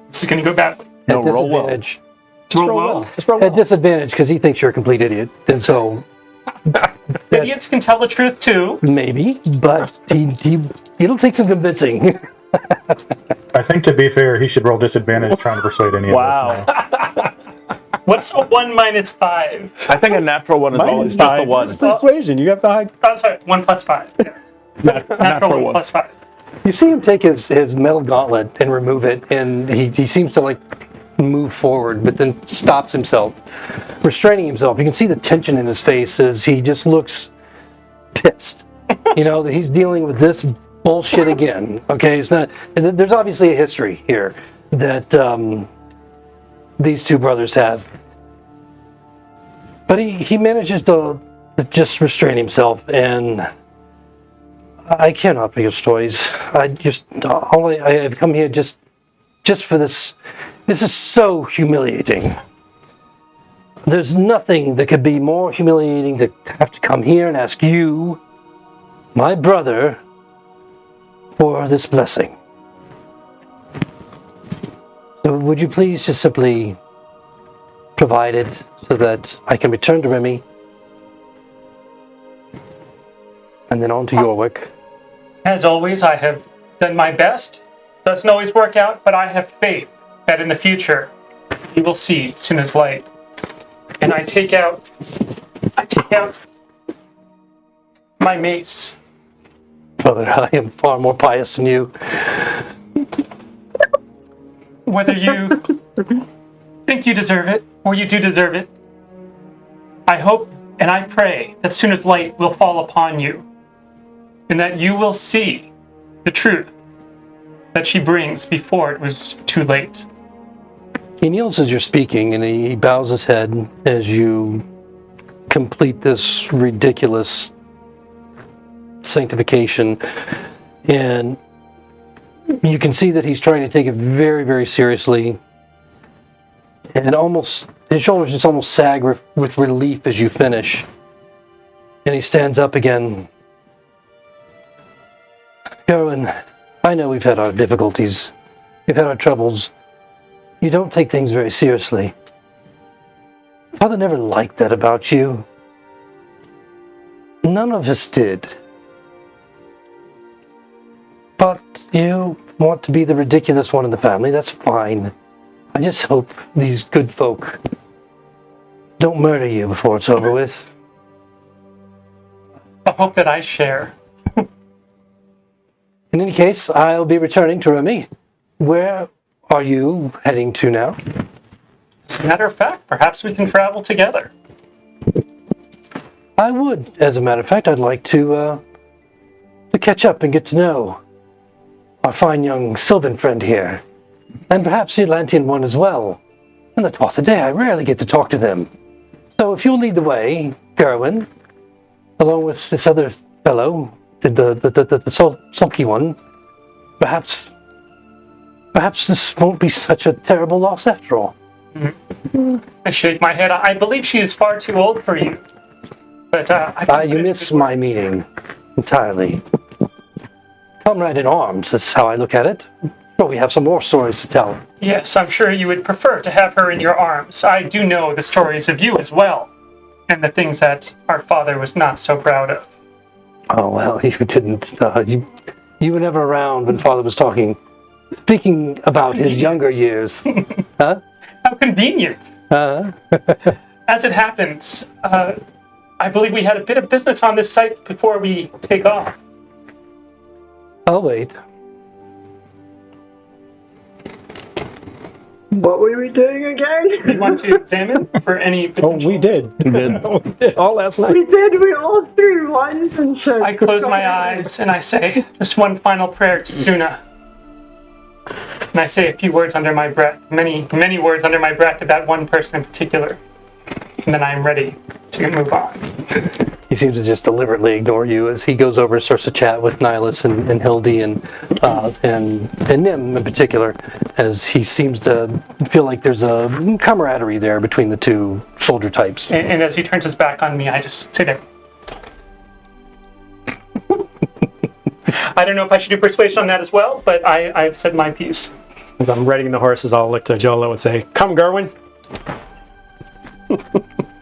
This is going to go badly. No, At roll well. disadvantage. Just roll well. Just roll At well. disadvantage, because he thinks you're a complete idiot. And so, Idiots can tell the truth too. maybe, but it'll take some convincing. I think to be fair, he should roll disadvantage trying to persuade any of us. Wow. now. What's a 1 minus 5? I think a natural one is always just a 1. Persuasion. You have the high. I'm sorry, 1 plus 5. Natural 1 1. plus 5. You see him take his metal gauntlet and remove it, and he seems to like move forward, but then stops himself, restraining himself. You can see the tension in his face as he just looks pissed. You know, that he's dealing with this bullshit again. Okay, it's not. There's obviously a history here that these two brothers have, but he manages to just restrain himself, and I cannot be his toys. I have come here just for this. This is so humiliating. There's nothing that could be more humiliating to have to come here and ask you, my brother, for this blessing. So would you please just simply provide it so that I can return to Remy and then on to Yorwick? As always, I have done my best. Doesn't always work out, but I have faith that in the future you will see soon as light. And I take out my mace. Brother, I am far more pious than you. Whether you think you deserve it or you do deserve it, I hope and I pray that soon as light will fall upon you and that you will see the truth that she brings before it was too late. He kneels as you're speaking, and he bows his head as you complete this ridiculous sanctification. And you can see that he's trying to take it very, very seriously. And almost, his shoulders just almost sag with relief as you finish. And he stands up again. Gerwyn, I know we've had our difficulties. We've had our troubles. You don't take things very seriously. Father never liked that about you. None of us did. But you want to be the ridiculous one in the family, that's fine. I just hope these good folk don't murder you before it's over with. The hope that I share. In any case, I'll be returning to Remy. Where are you heading to now? As a matter of fact, perhaps we can travel together. I would, as a matter of fact. I'd like to catch up and get to know our fine young Sylvan friend here. And perhaps the Atlantean one as well. And the Twatha Day, I rarely get to talk to them. So if you'll lead the way, Gerwyn, along with this other fellow, the sulky one, perhaps this won't be such a terrible loss after all. I shake my head. I believe she is far too old for you. But You miss my meaning entirely. Comrade in arms, that's how I look at it. Sure, we have some more stories to tell. Yes, I'm sure you would prefer to have her in your arms. I do know the stories of you as well, and the things that our father was not so proud of. Oh, well, you didn't. You were never around when Father was speaking about his younger years. Huh? How convenient. As it happens, I believe we had a bit of business on this site before we take off. I'll wait. What were we doing again? You want to examine for any Oh, potential... we did. We did. We did all last night. We did. We all threw ones and shit. I close my eyes and I say, just one final prayer to Suna. And I say a few words under my breath, many, many words under my breath about one person in particular. And then I am ready to move on. He seems to just deliberately ignore you as he goes over and starts to chat with Nihilus and Hildy and Nim in particular, as he seems to feel like there's a camaraderie there between the two soldier types. And as he turns his back on me, I just sit there. I don't know if I should do persuasion on that as well, but I've said my piece. As I'm riding the horses, I'll look to Jolo and say, "Come, Gerwyn."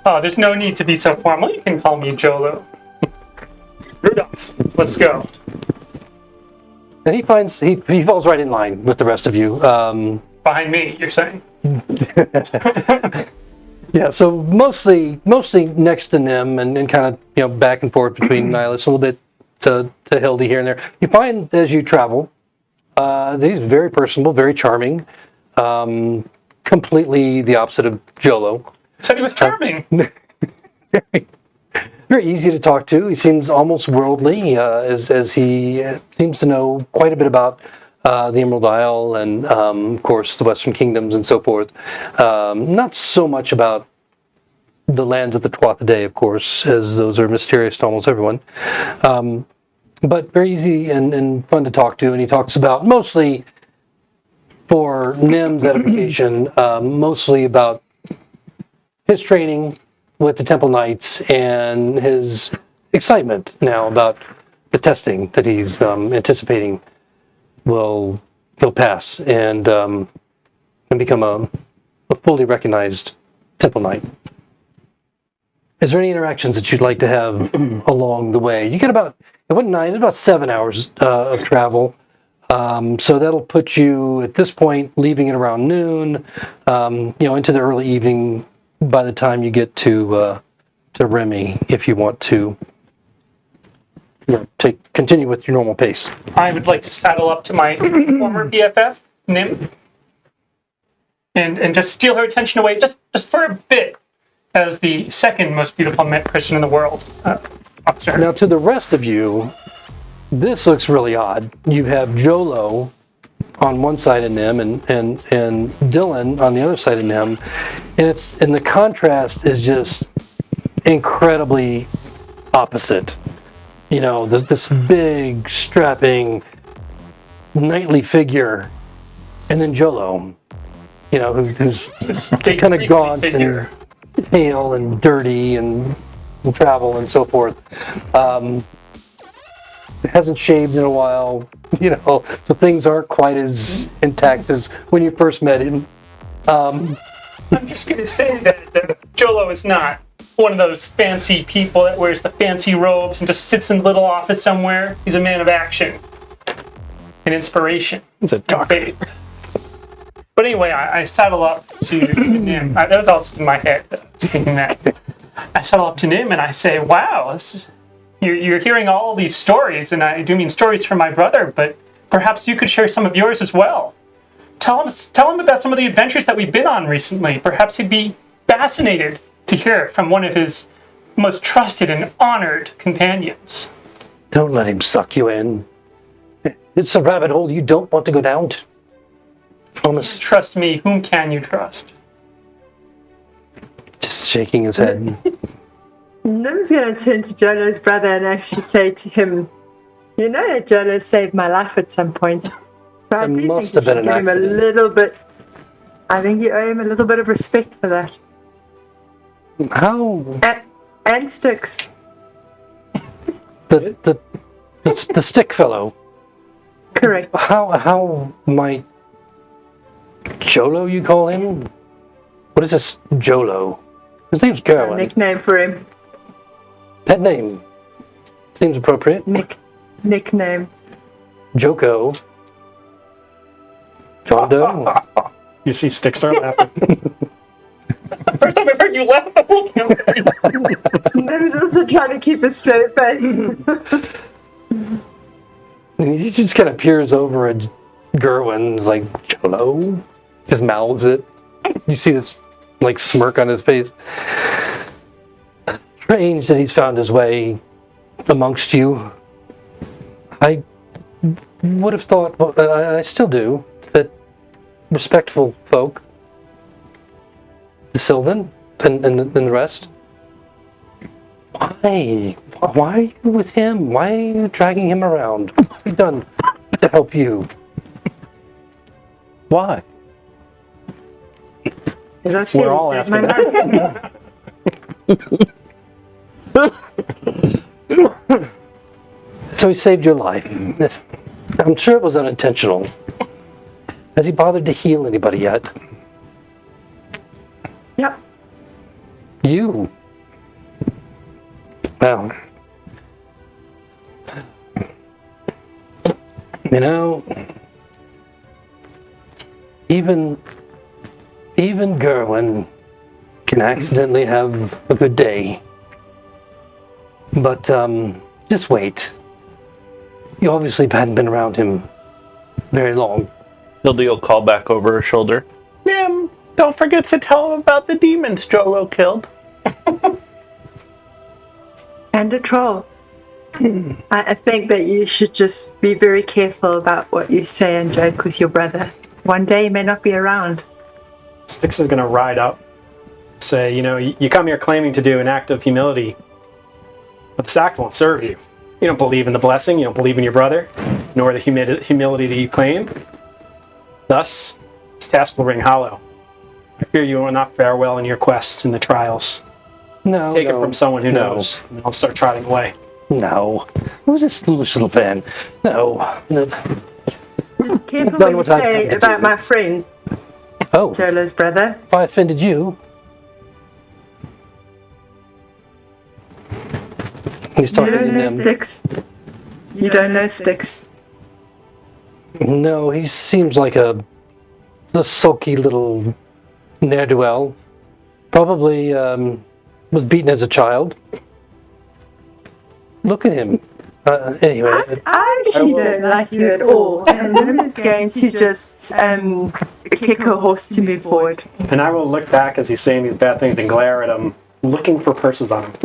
Oh, there's no need to be so formal. You can call me Jolo. Rudolph, let's go. And he falls right in line with the rest of you. Behind me, you're saying? Yeah, so mostly next to Nim and kind of back and forth between Nihilus, a little bit to Hildy here and there. You find as you travel, that he's very personable, very charming, completely the opposite of Jolo. Said he was charming. Very easy to talk to. He seems almost worldly, as he seems to know quite a bit about the Emerald Isle and, of course, the Western Kingdoms and so forth. Not so much about the lands of the Tuatha Dé, of course, as those are mysterious to almost everyone. But very easy and fun to talk to. And he talks about, mostly for Nim's edification, mostly about his training with the Temple Knights and his excitement now about the testing that he's anticipating he'll pass and become a fully recognized Temple Knight. Is there any interactions that you'd like to have along the way? You get about 7 hours of travel. So that'll put you at this point leaving at around noon, into the early evening by the time you get to Remy, if you want to continue with your normal pace. I would like to saddle up to my former BFF, Nim, and just steal her attention away just for a bit as the second most beautiful person in the world. Officer. Now, to the rest of you, this looks really odd. You have Jolo on one side of Nim and Dylan on the other side of Nim, and the contrast is just incredibly opposite. This big, strapping, knightly figure, and then Jolo, who's kind of gaunt and pale and dirty and travel and so forth. Hasn't shaved in a while, so things aren't quite as intact as when you first met him. I'm just going to say that Jolo is not one of those fancy people that wears the fancy robes and just sits in a little office somewhere. He's a man of action and inspiration. It's a talk. Faith. But anyway, I saddle up to Nim. That was all just in my head. I was thinking that. I saddle up to Nim and I say, wow, you're hearing all these stories, and I do mean stories from my brother, but perhaps you could share some of yours as well. Tell him about some of the adventures that we've been on recently. Perhaps he'd be fascinated to hear it from one of his most trusted and honored companions. Don't let him suck you in. It's a rabbit hole you don't want to go down to. Promise. Trust me, whom can you trust? Just shaking his head. Nim's going to turn to Jolo's brother and actually say to him, you know that Jolo saved my life at some point. So I do think you should give him a little bit, I think you owe him a little bit of respect for that. How? And Sticks. The stick fellow. Correct. How might Jolo, you call him? What is this Jolo? His name's Gerwyn. Nickname for him. Pet name. Seems appropriate. Nickname. Joko. John Doe. You see Sticks are laughing. First time I've heard you laugh the whole campaign. Nim's also trying to keep a straight face. And he just kind of peers over at Gerwyn, like, Jolo? just mouths it. You see this like smirk on his face. Strange that he's found his way amongst you. I would have thought, well, I still do, that respectful folk, the Sylvan and the rest, why are you with him? Why are you dragging him around? What's he done to help you? Why? As I said, We're all he saved my life. So he saved your life. I'm sure it was unintentional. Has he bothered to heal anybody yet? Yep. You. Well, you know, even Gerwyn can accidentally have a good day. But just wait. You obviously hadn't been around him very long. Hildy will call back over her shoulder. Don't forget to tell him about the demons Jolo killed. And a troll. I think that you should just be very careful about what you say and joke with your brother. One day he may not be around. Styx is going to ride up, say, you come here claiming to do an act of humility, but this act won't serve you. You don't believe in the blessing, you don't believe in your brother, nor the humility that you claim. Thus, this task will ring hollow. I fear you will not fare well in your quests and the trials. No, Take no, it from someone who no. knows, and I'll start trotting away. No. Who's this foolish little man? No. Just careful Done what what you I've say come to about do. my friends, Oh, Jolo's brother. if I offended you. He's You talking to don't know them. Styx. You don't know Styx. No, he seems like a sulky little ne'er-do-well. Probably was beaten as a child. Look at him. Anyway, I actually don't like you at all. And Lim is going to just kick her horse to move forward. And I will look back as he's saying these bad things and glare at him, looking for purses on him.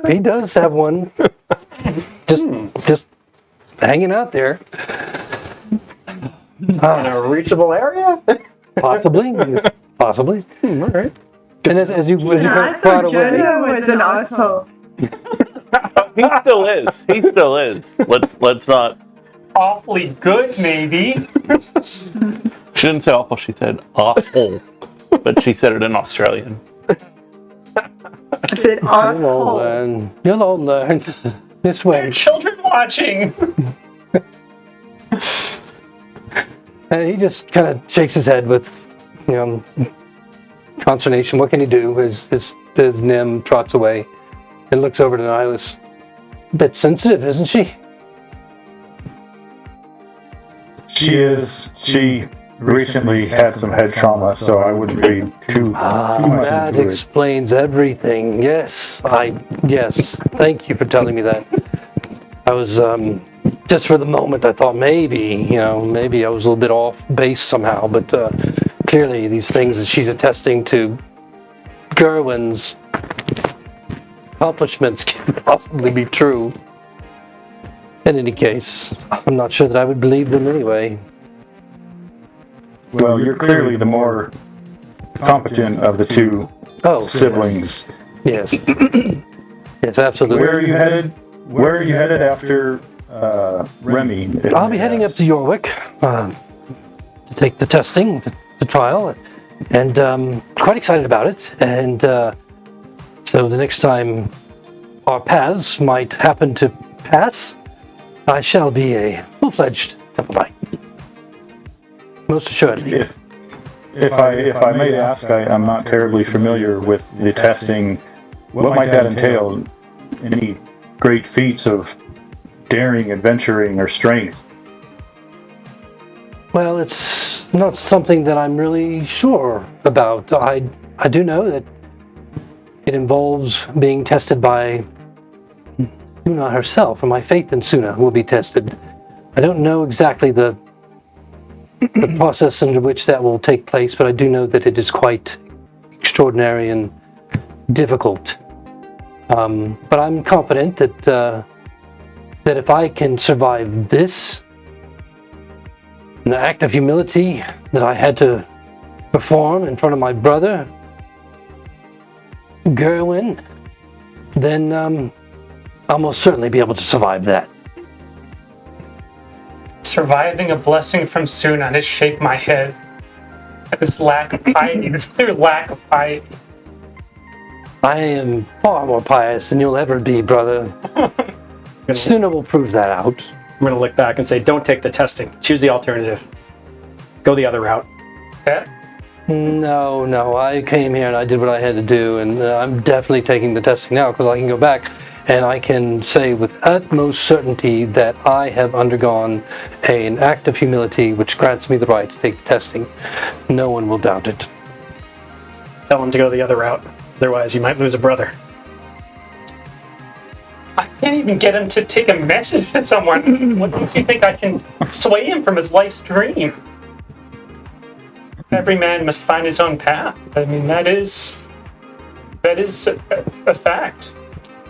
he does have one. Just hanging out there. In a reachable area? Possibly. Possibly. All right. And as you I brought thought away, Jolo was an asshole. He still is. He still is. Let's not. Awfully good, maybe. She didn't say awful. She said awful, but she said it in Australian. I said you'll all asshole. learn. You'll all learn this way. Children watching. And he just kind of shakes his head with, consternation. What can he do? As Nim trots away and looks over to Nihilus. A bit sensitive, isn't she? She is. She recently had some head trauma, so I wouldn't read too much That into it. explains everything. Yes, yes. Thank you for telling me that. I was just for the moment I thought maybe I was a little bit off base somehow, but clearly these things that she's attesting to Gerwyn's accomplishments can possibly be true. In any case, I'm not sure that I would believe them anyway. Well, you're clearly the more competent of the two Oh, siblings. yes. Yes, absolutely. Where are you headed? Where are you headed after Remy? I'll be heading up to Yorwick to take the testing, the trial, and quite excited about it. And so the next time our paths might happen to pass, I shall be a full-fledged Temple Knight. Most assuredly. If I may ask, I'm not terribly familiar with the testing. What might that entail? Any great feats of daring, adventuring, or strength? Well, it's not something that I'm really sure about. I do know that it involves being tested by Suna herself, or my faith in Suna will be tested. I don't know exactly the the process under which that will take place, but I do know that it is quite extraordinary and difficult. But I'm confident that if I can survive this, the act of humility that I had to perform in front of my brother, Gerwyn, then I'll most certainly be able to survive that. Surviving a blessing from Suna has shaped my head. This lack of piety, this clear lack of piety. I am far more pious than you'll ever be, brother. Sooner will prove that out. I'm going to look back and say, don't take the testing. Choose the alternative. Go the other route. Okay? No, I came here and I did what I had to do, and I'm definitely taking the testing now because I can go back and I can say with utmost certainty that I have undergone an act of humility which grants me the right to take the testing. No one will doubt it. Tell him to go the other route. Otherwise, you might lose a brother. I can't even get him to take a message to someone. What makes you think I can sway him from his life's dream? Every man must find his own path. I mean, that is a fact.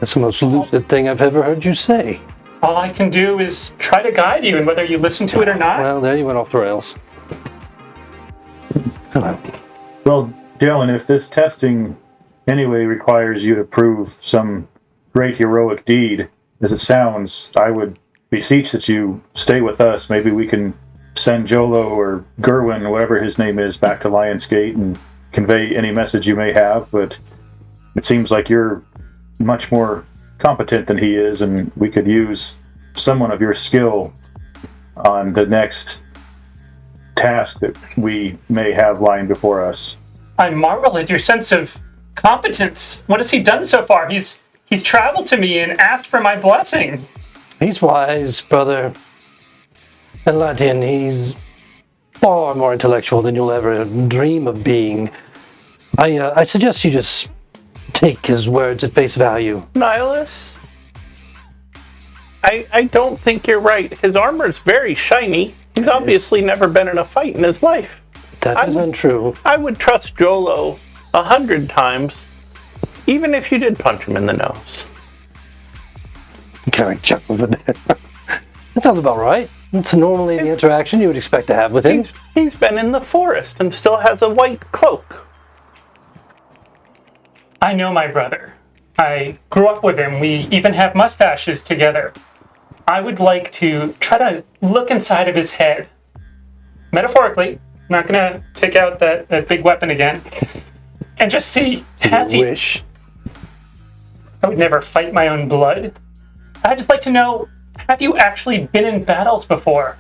That's the most lucid thing I've ever heard you say. All I can do is try to guide you, and whether you listen to it or not. Well, there you went off the rails. Hello. Well, Dylan, if this testing anyway requires you to prove some great heroic deed, as it sounds, I would beseech that you stay with us. Maybe we can send Jolo or Gerwyn, or whatever his name is, back to Lionsgate and convey any message you may have, but it seems like you're much more competent than he is, and we could use someone of your skill on the next task that we may have lying before us. I marvel at your sense of competence. What has he done so far? He's traveled to me and asked for my blessing. He's wise, brother. And Latin, he's far more intellectual than you'll ever dream of being. I suggest you just take his words at face value. Nihilus? I don't think you're right. His armor's very shiny. He's obviously never been in a fight in his life. That is untrue. I would trust Jolo 100 times, even if you did punch him in the nose. Kind of chuckles at that. That sounds about right. It's normally the interaction you would expect to have with him. He's been in the forest and still has a white cloak. I know my brother. I grew up with him. We even have mustaches together. I would like to try to look inside of his head. Metaphorically, I'm not going to take out that big weapon again. And just see, has he... Wish. I would never fight my own blood. I'd just like to know, have you actually been in battles before?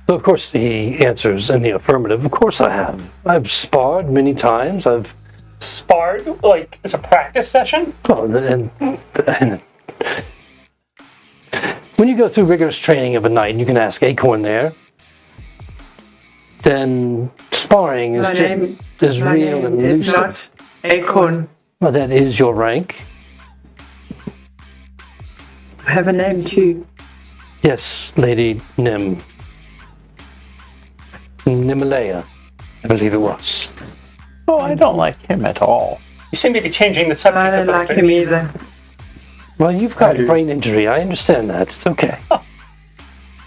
So of course he answers in the affirmative. Of course I have. I've sparred many times. I've Sparred? Like, as a practice session? Well, and when you go through rigorous training of a knight, you can ask Acorn there, then sparring is real and It's lucid. not Acorn. Well, that is your rank. I have a name too. Yes, Lady Nimalea, I believe it was. Oh, I don't like him at all. You seem to be changing the subject. I don't like him either. Well, you've got a brain injury. I understand that. It's okay. But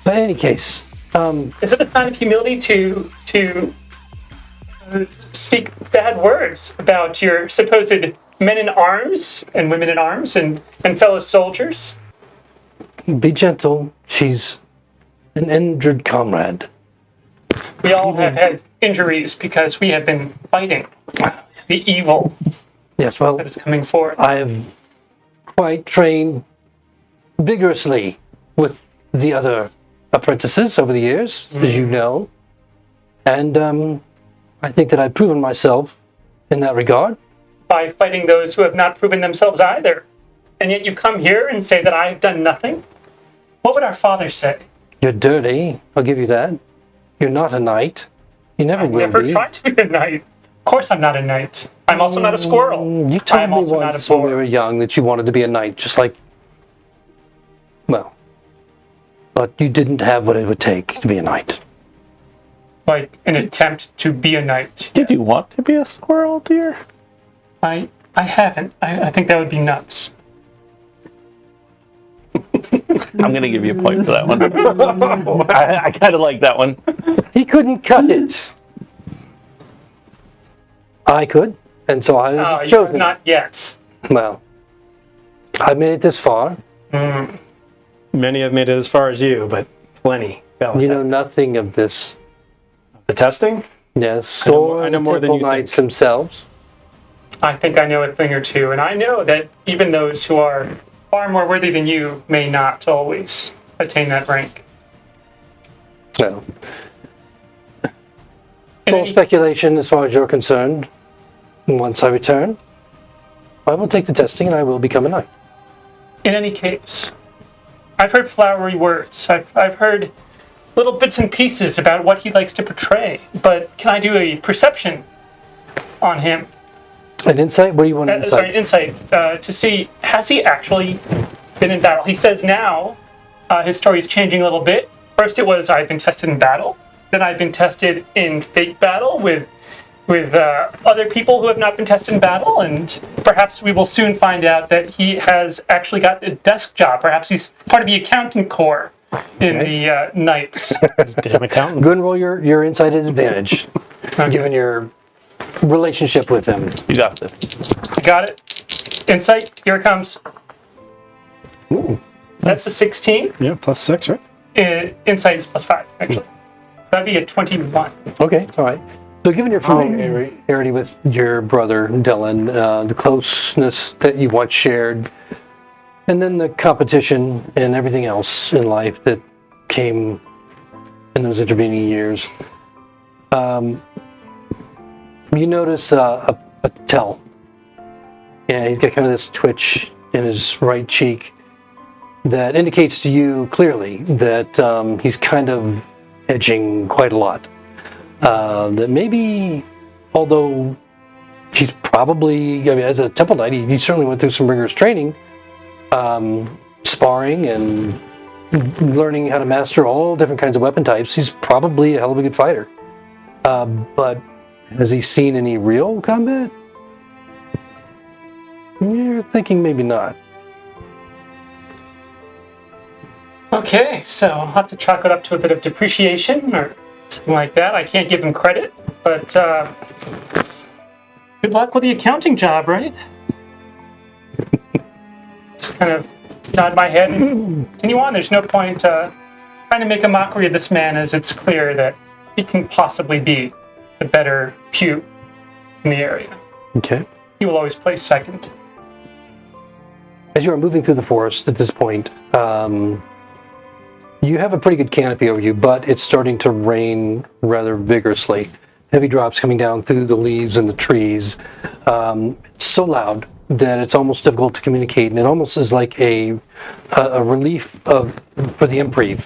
in any case, Is it a sign of humility to speak bad words about your supposed men in arms and women in arms and fellow soldiers? be gentle. She's an injured comrade. We all have had injuries because we have been fighting the evil Yes, well, that is coming forth. I have quite trained vigorously with the other apprentices over the years, as you know. And I think that I've proven myself in that regard. By fighting those who have not proven themselves either. And yet you come here and say that I have done nothing? What would our father say? You're dirty, I'll give you that. You're not a knight. You never I will never be. tried to be a knight. Of course I'm not a knight. I'm also not a squirrel. You I told am me also not a once when we boar. were young that you wanted to be a knight, just like, well, but you didn't have what it would take to be a knight. like an attempt to be a knight. Did you want to be a squirrel, dear? I haven't. I think that would be nuts. I'm going to give you a point for that one. I kind of like that one. He couldn't cut it. I could, and so I You chose have it. not yet. Well, I made it this far. Many have made it as far as you, but plenty failed. You know nothing of this. The testing? Yes, I know or I know more than temple you knights think. themselves. I think I know a thing or two, and I know that even those who are far more worthy than you may not always attain that rank. Well, it's all speculation as far as you're concerned. Once I return, I will take the testing and I will become a knight. In any case, I've heard flowery words. I've heard little bits and pieces about what he likes to portray, but can I do a perception on him? An insight? What do you want to Sorry, insight? insight to see, has he actually been in battle? He says now his story is changing a little bit. First it was, I've been tested in battle. Then I've been tested in fake battle with other people who have not been tested in battle, and perhaps we will soon find out that he has actually got a desk job. Perhaps he's part of the accountant corps in the Knights. Damn accountants. Go and roll your insight at advantage, given your relationship with him. You got this. Got it? Insight, here it comes. Ooh. That's a 16. Yeah, plus 6, right? Insight is plus 5, actually. So that'd be a 21. Okay, all right. So given your familiarity with your brother, Dylan, the closeness that you once shared, and then the competition and everything else in life that came in those intervening years, you notice a tell. Yeah, he's got kind of this twitch in his right cheek that indicates to you clearly that he's kind of hedging quite a lot. That maybe, although he's probably, I mean, as a temple knight, he certainly went through some rigorous training, sparring and learning how to master all different kinds of weapon types. He's probably a hell of a good fighter. But has he seen any real combat? You're thinking maybe not. Okay, so I'll have to chalk it up to a bit of depreciation or something like that. I can't give him credit, but good luck with the accounting job, right? Just kind of nod my head and continue on. There's no point trying to make a mockery of this man, as it's clear that he can possibly be the better pew in the area. Okay. He will always place second. As you are moving through the forest at this point, you have a pretty good canopy over you, but it's starting to rain rather vigorously. Heavy drops coming down through the leaves and the trees. It's so loud that it's almost difficult to communicate, and it almost is like a relief for the improv,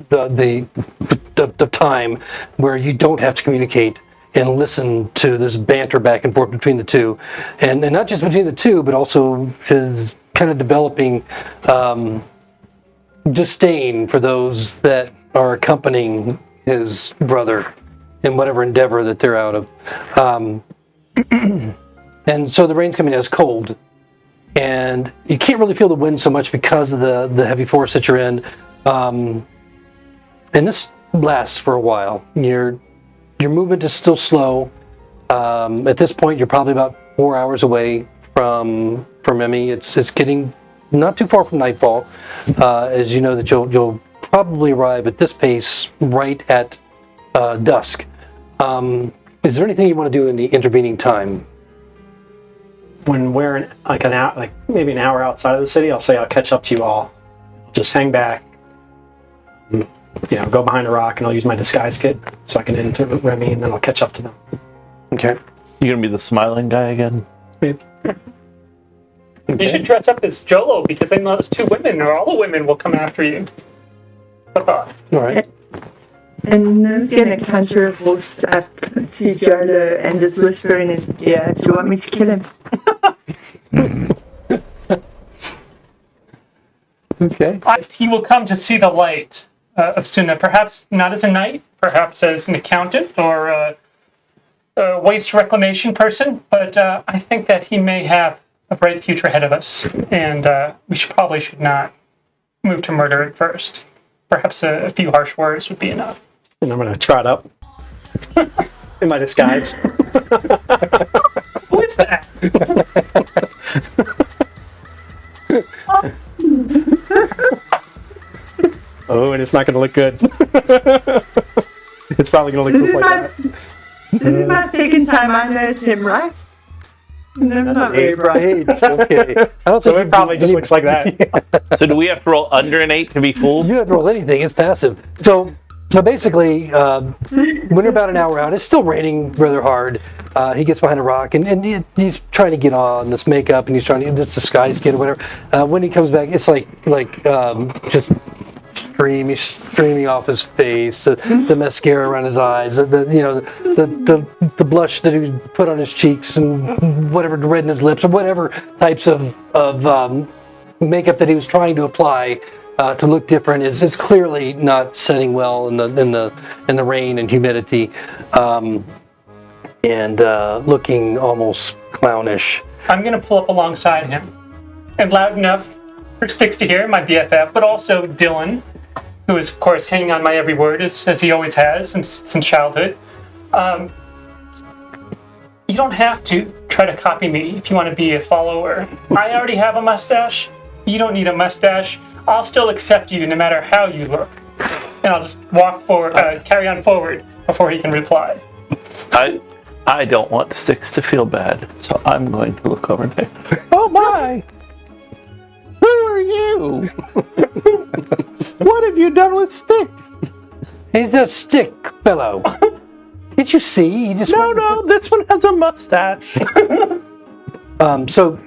the time where you don't have to communicate and listen to this banter back and forth between the two, and not just between the two, but also his kind of developing disdain for those that are accompanying his brother in whatever endeavor that they're out of. And so the rain's coming down, it's cold, and you can't really feel the wind so much because of the heavy forest that you're in. And this lasts for a while. Your movement is still slow. At this point, you're probably about 4 hours away from Remy. It's getting not too far from nightfall, as you know that you'll probably arrive at this pace right at dusk. Is there anything you want to do in the intervening time? When we're maybe an hour outside of the city, I'll say I'll catch up to you all. Just hang back, go behind a rock, and I'll use my disguise kit so I can enter Remy, and then I'll catch up to them. Okay. You gonna be the smiling guy again? Maybe. You should dress up as Jolo, because then those two women, or all the women, will come after you. All right. And No's going to conjure a voice up to Jolo and just whisper in his ear, do you want me to kill him? Okay. He will come to see the light of Suna, perhaps not as a knight, perhaps as an accountant or a waste reclamation person, but I think that he may have a bright future ahead of us, and we probably should not move to murder at first. Perhaps a few harsh words would be enough. And I'm going to trot up in my disguise. Who is that? Oh, and it's not going to look good. It's probably going to This look is like my, this is my second time I know it's him, right? No, not very bright. Okay. I don't So think it probably just looks like that. So do we have to roll under an 8 to be fooled? You don't have to roll anything. It's passive. So basically, when you're about an hour out, it's still raining rather hard. He gets behind a rock, and he's trying to get on this makeup, and he's trying to get this disguise kit or whatever. When he comes back, it's like just streaming off his face, the mascara around his eyes, the blush that he put on his cheeks, and whatever red in his lips, or whatever types of makeup that he was trying to apply to look different is clearly not setting well in the rain and humidity, and looking almost clownish. I'm going to pull up alongside him, and loud enough for Sticks to hear, my BFF, but also Dylan, who is, of course, hanging on my every word, as he always has since childhood. You don't have to try to copy me if you want to be a follower. I already have a mustache. You don't need a mustache. I'll still accept you no matter how you look. And I'll just walk forward, carry on forward before he can reply. I don't want Sticks to feel bad, so I'm going to look over and say, "Oh my! Who are you? What have you done with Sticks?" He's a stick fellow. Did you see? He just No, this one has a mustache. So,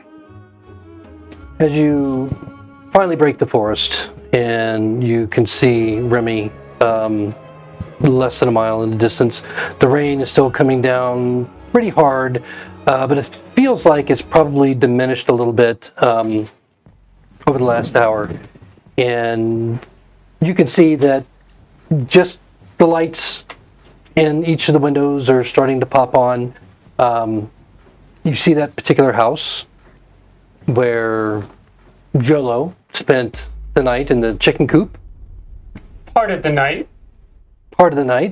as you finally break the forest and you can see Remy less than a mile in the distance, the rain is still coming down pretty hard, but it feels like it's probably diminished a little bit over the last hour. And you can see that just the lights in each of the windows are starting to pop on. You see that particular house where Jolo spent the night in the chicken coop. Part of the night.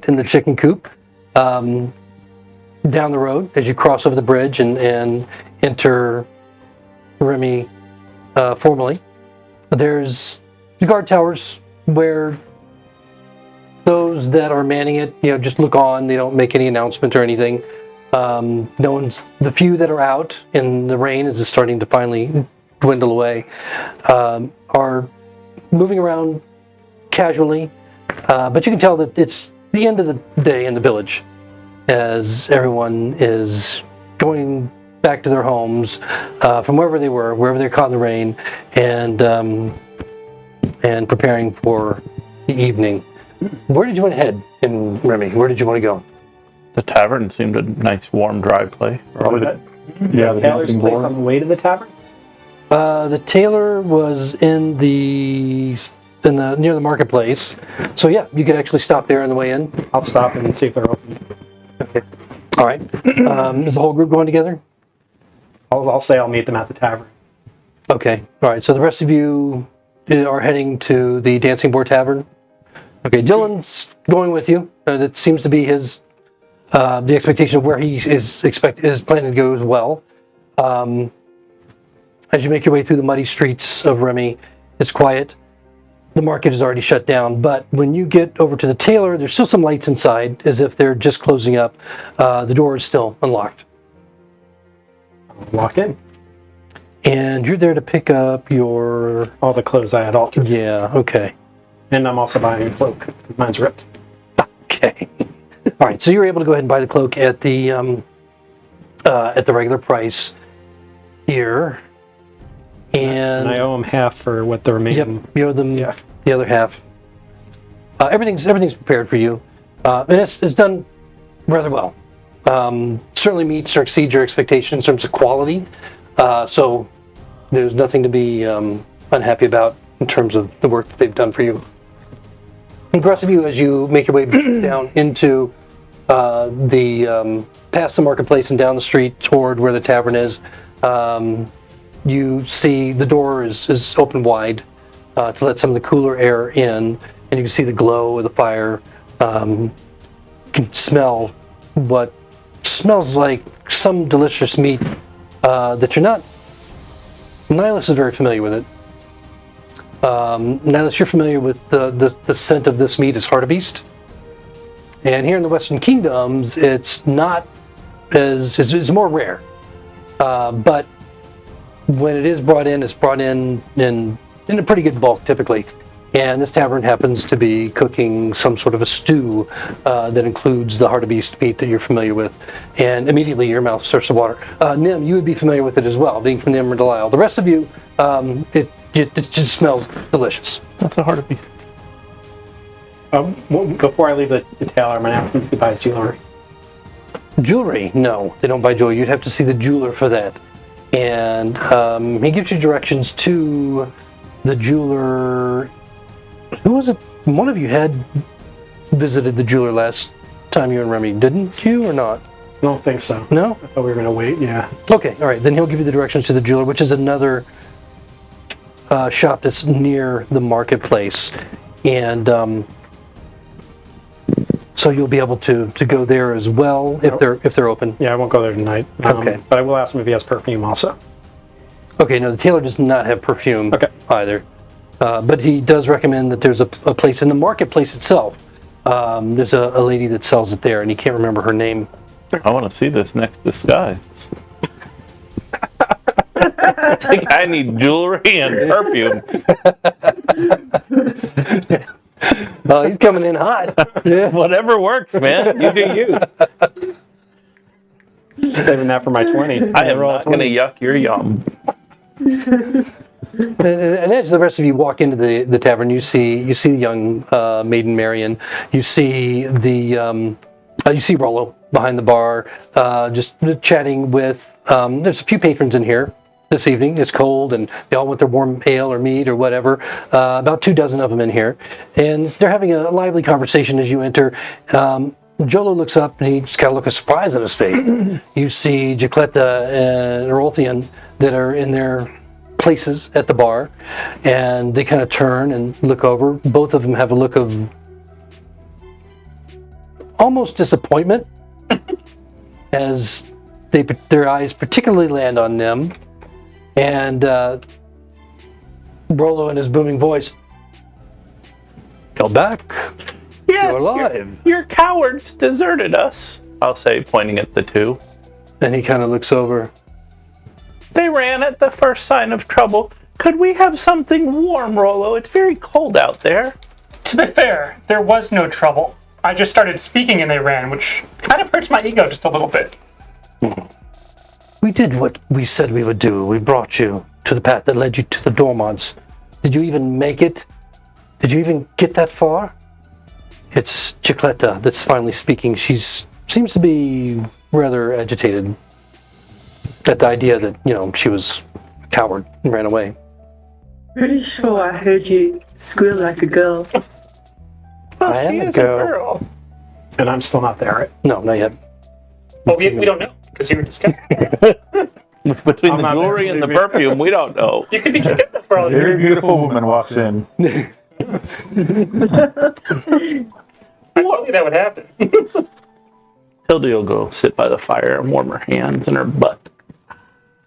In the chicken coop. Down the road, as you cross over the bridge and enter Remy formally, there's the guard towers where those that are manning it, just look on. They don't make any announcement or anything. The few that are out in the rain as it's starting to finally dwindle away, are moving around casually, but you can tell that it's the end of the day in the village as everyone is going back to their homes from wherever they were, wherever they're caught in the rain, and preparing for the evening. Where did you want to head in Remy? Where did you want to go? The tavern seemed a nice, warm, dry place. Probably the Taylor's dancing place board. on the way to the tavern? The tailor was near the marketplace, so yeah, you could actually stop there on the way in. I'll stop and see if they're open. Okay. All right. Is the whole group going together? I'll say I'll meet them at the tavern. Okay. All right. So the rest of you are heading to the Dancing Board Tavern. Okay. Dylan's going with you. That seems to be his the expectation of where he is planning to go as well. As you make your way through the muddy streets of Remy, it's quiet. The market is already shut down, but when you get over to the tailor, there's still some lights inside, as if they're just closing up. The door is still unlocked. I'll walk in. And you're there to pick up your... All the clothes I had altered. Yeah, okay. And I'm also buying a cloak. Mine's ripped. Okay. All right, so you're able to go ahead and buy the cloak at the regular price here. And I owe them half for what the remaining... Yep, you owe them the other half. Everything's prepared for you, and it's done rather well. Certainly meets or exceeds your expectations in terms of quality. So there's nothing to be unhappy about in terms of the work that they've done for you. The rest of you, as you make your way down into past the marketplace and down the street toward where the tavern is, you see the door is open wide to let some of the cooler air in, and you can see the glow of the fire. You can smell what smells like some delicious meat that you're not. Nihilus is very familiar with it. Nihilus, you're familiar with the scent of this meat as hartebeest. And here in the Western Kingdoms, it's not it's more rare. But when it is brought in, it's brought in a pretty good bulk typically. And this tavern happens to be cooking some sort of a stew that includes the hartebeest meat that you're familiar with. And immediately your mouth starts to water. Nim, you would be familiar with it as well, being from the Emerald Isle. The rest of you, it just smells delicious. That's a hartebeest. Before I leave the tailor, I'm going to ask him if he buys jewelry. Jewelry? No, they don't buy jewelry. You'd have to see the jeweler for that. And he gives you directions to the jeweler. Who was it? One of you had visited the jeweler last time you were in Remy, didn't you, or not? I don't think so. No? I thought we were going to wait, yeah. Okay, all right. Then he'll give you the directions to the jeweler, which is another shop that's near the marketplace. And so you'll be able to go there as well if they're open. Yeah, I won't go there tonight. Okay. But I will ask him if he has perfume also. Okay, no, the tailor does not have perfume either. But he does recommend that there's a place in the marketplace itself. There's a lady that sells it there, and he can't remember her name. I want to see this next disguise. I think I need jewelry and perfume. Oh, he's coming in hot. Yeah. Whatever works, man. You do you. Saving that for my 20. I am not going to yuck your yum. And as the rest of you walk into the tavern, you see the young maiden Marion. You see you see Rolo behind the bar, just chatting with. There's a few patrons in here this evening. It's cold, and they all want their warm ale or mead or whatever. About 24 of them in here, and they're having a lively conversation as you enter. Jolo looks up, and he just got a look of surprise on his face. You see Jacletta and Erolthian that are in their places at the bar, and they kind of turn and look over. Both of them have a look of almost disappointment as their eyes particularly land on them. And Rolo in his booming voice, "You're back. Yeah, You're alive." Your cowards deserted us, I'll say, pointing at the two. And he kind of looks over. They ran at the first sign of trouble. Could we have something warm, Rolo? It's very cold out there. To be fair, there was no trouble. I just started speaking and they ran, which kind of hurts my ego just a little bit. We did what we said we would do. We brought you to the path that led you to the Dormont's. Did you even make it? Did you even get that far? It's Jacletta that's finally speaking. She seems to be rather agitated at the idea that, she was a coward and ran away. Pretty sure I heard you squeal like a girl. I am a girl. And I'm still not there, right? No, not yet. Well, we don't know, because you were discussing. Between I'm the not jewelry there, and the believe me. perfume, we don't know. You could be Jacletta for all A you very know. beautiful woman walks in. I told you that would happen. Hildy will go sit by the fire and warm her hands and her butt.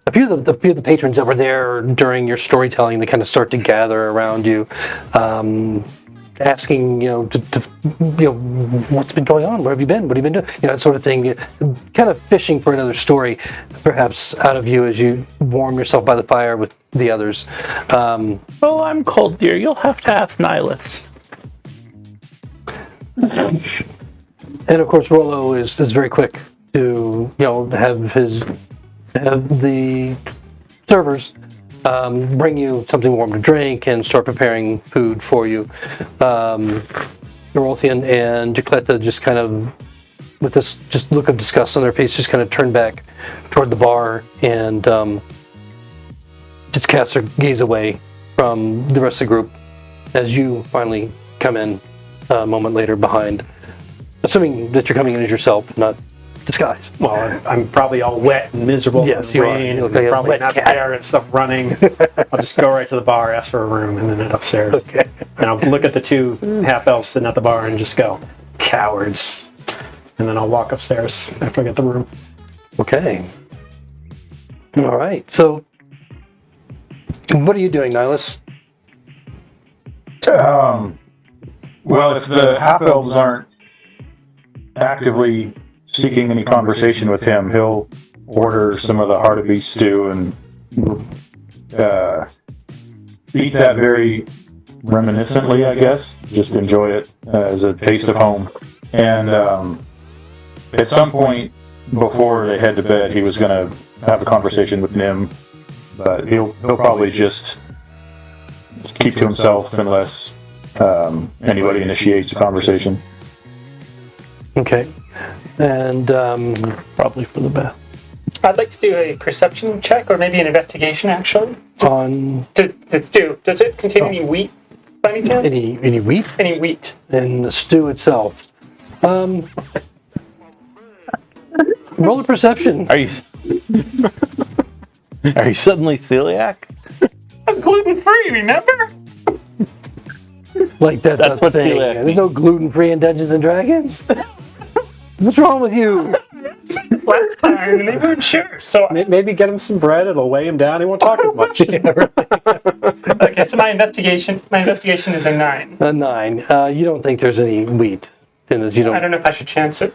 A few of the patrons that were there during your storytelling, they kind of start to gather around you, asking, what's been going on? Where have you been? What have you been doing? That sort of thing. Kind of fishing for another story, perhaps, out of you as you warm yourself by the fire with the others. Well, I'm cold, dear. You'll have to ask Nihilus. And of course, Rolo is very quick to have the servers bring you something warm to drink and start preparing food for you. Erolthian and Jacletta just kind of, with this just look of disgust on their face, just kind of turn back toward the bar and just cast their gaze away from the rest of the group as you finally come in a moment later behind, assuming that you're coming in as yourself, not disguised. Well, I'm probably all wet and miserable Yes, from you the are. rain, You look and like a probably wet not cat. spare and stuff running. I'll just go right to the bar, ask for a room, and then head upstairs. Okay. And I'll look at the two half-elves sitting at the bar and just go, cowards. And then I'll walk upstairs after I get the room. Okay. All right. So, what are you doing, Nihilus? Well, if the half-elves aren't actively seeking any conversation with him, he'll order some of the heart of beast stew and eat that very reminiscently, I guess. Just enjoy it as a taste of home. And at some point before they head to bed, he was going to have a conversation with Nim, but he'll probably just keep to himself unless anybody initiates a conversation. Okay. And Probably for the best. I'd like to do a perception check or maybe an investigation, actually. on Does it contain any wheat by any chance? any wheat Any wheat? and the stew itself. Roll a perception. Are you suddenly celiac? I'm gluten free, remember? Like that's That's a what thing. celiac There's no gluten-free in Dungeons and Dragons. What's wrong with you? Last time, and they weren't sure. So, Maybe get him some bread, it'll weigh him down, he won't talk as much. okay, so my investigation is a 9. A 9. You don't think there's any wheat in this? You I don't. don't know if I should chance it.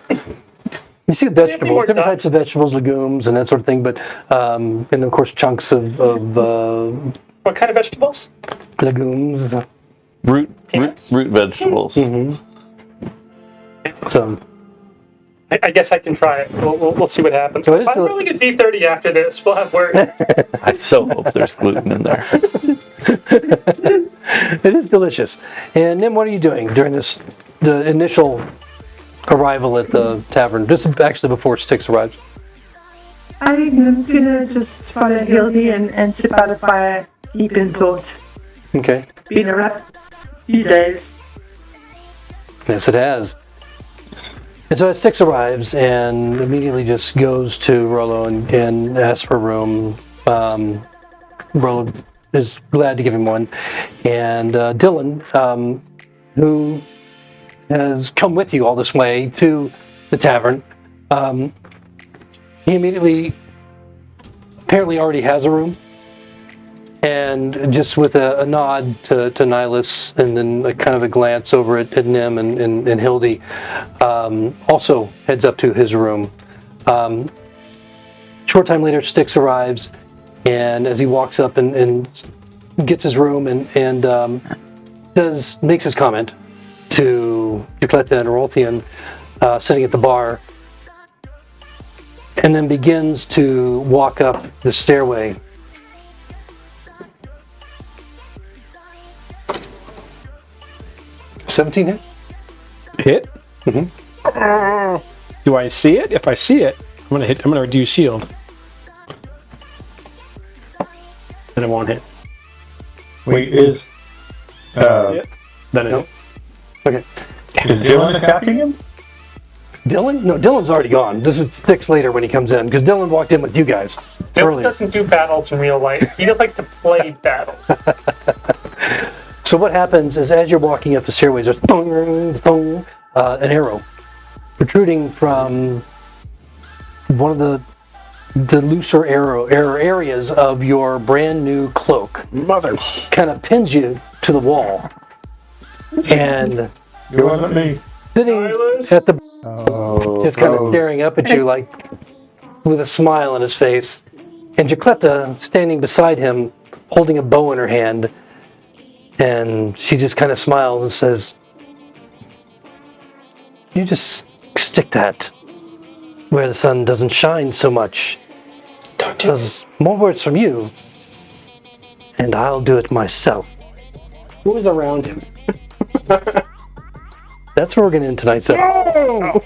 You see more vegetables, different dot- types of vegetables, legumes, and that sort of thing. But and of course chunks of What kind of vegetables? legumes. Root Peanuts? vegetables. So I guess I can try it. We'll see what happens. So it is If I'm rolling a D30 after this, we'll have word. I so hope there's gluten in there. it is delicious. And Nim, what are you doing during the initial arrival at the tavern? This is actually before Styx arrives. I think Nim's gonna just follow Hildy and sit by the fire, deep in thought. Okay. Been a rough few days. Yes, it has. And so as Styx arrives and immediately just goes to Rolo and asks for a room, Rolo is glad to give him one. And Dylan, who has come with you all this way to the tavern, he immediately apparently already has a room. And just with a nod to Nihilus and then a kind of a glance over at Nim and Hildy, also heads up to his room. Short time later, Styx arrives, and as he walks up and gets his room and makes his comment to Jacletta and Orolthian sitting at the bar, and then begins to walk up the stairway. $17 hit? Hit? Do I see it? If I see it, I'm gonna reduce shield. And it won't hit. Wait, is Then it Nope. Okay. is Dylan attacking him? Dylan? No, Dylan's already gone. This is Styx later when he comes in, because Dylan walked in with you guys Dylan earlier. doesn't do battles in real life. He doesn't like to play battles. So what happens is as you're walking up the stairways, there's thong, thong, an arrow protruding from one of the looser arrow areas of your brand new cloak. Mother. Kind of pins you to the wall. And It wasn't me. sitting Nihilus? at the Oh, just kind of gross. staring up at you like with a smile on his face. And Jacletta standing beside him holding a bow in her hand. And she just kind of smiles and says, "You just stick that where the sun doesn't shine so much. Don't do it. Because more words from you, and I'll do it myself." Who was around him? That's where we're going to end tonight's episode.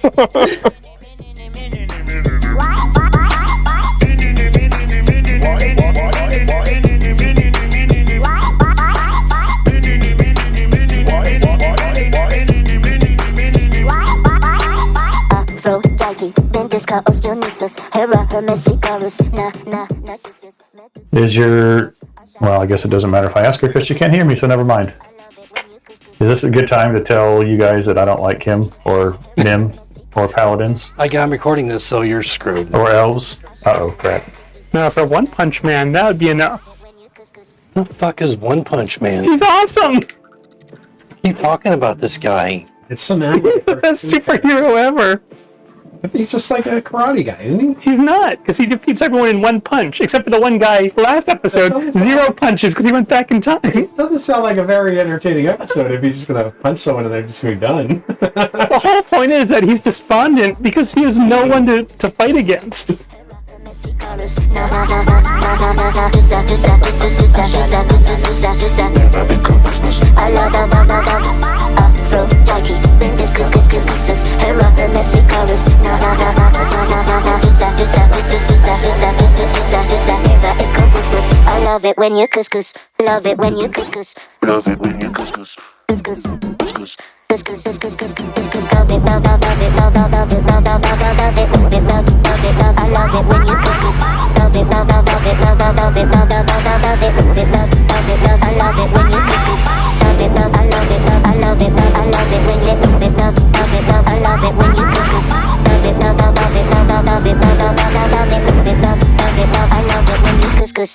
Is your... Well, I guess it doesn't matter if I ask her because she can't hear me, so never mind. Is this a good time to tell you guys that I don't like him, or Nim, or paladins, I'm recording this, so you're screwed. or elves? Uh-oh, crap. No, for One Punch Man, that would be enough. What the fuck is One Punch Man? He's awesome! Keep talking about this guy. It's some anime. The best superhero ever. He's just like a karate guy, isn't he? He's not, because he defeats everyone in one punch, except for the one guy last episode, That doesn't 0 punches because he went back in time. Doesn't sound like a very entertaining episode if he's just gonna punch someone and they're just gonna be done. The whole point is that he's despondent because he has no one to fight against. I love it when you couscous. Love it when you couscous. Love it when you couscous. Couscous. Couscous. Couscous. Couscous. Couscous. Love it. Love it. Love it. Love it. Love it. Love it. Love it. Love it. Love it. Love it. Love. I love it when you couscous. Love it. Love it. Love it. Love it. Love it. Love it. Love it. Love it. Love it. Love it. Love. I love it when you couscous. Love it. Love. I love it. Love. I love it. Love. I love it when you love it. Love. Love it. Love. I love it when you couscous. Love it. Love. I love it. Love. I love it. Love. Love it. Love it. Love it. Love. Love it. Love. I love it when you couscous.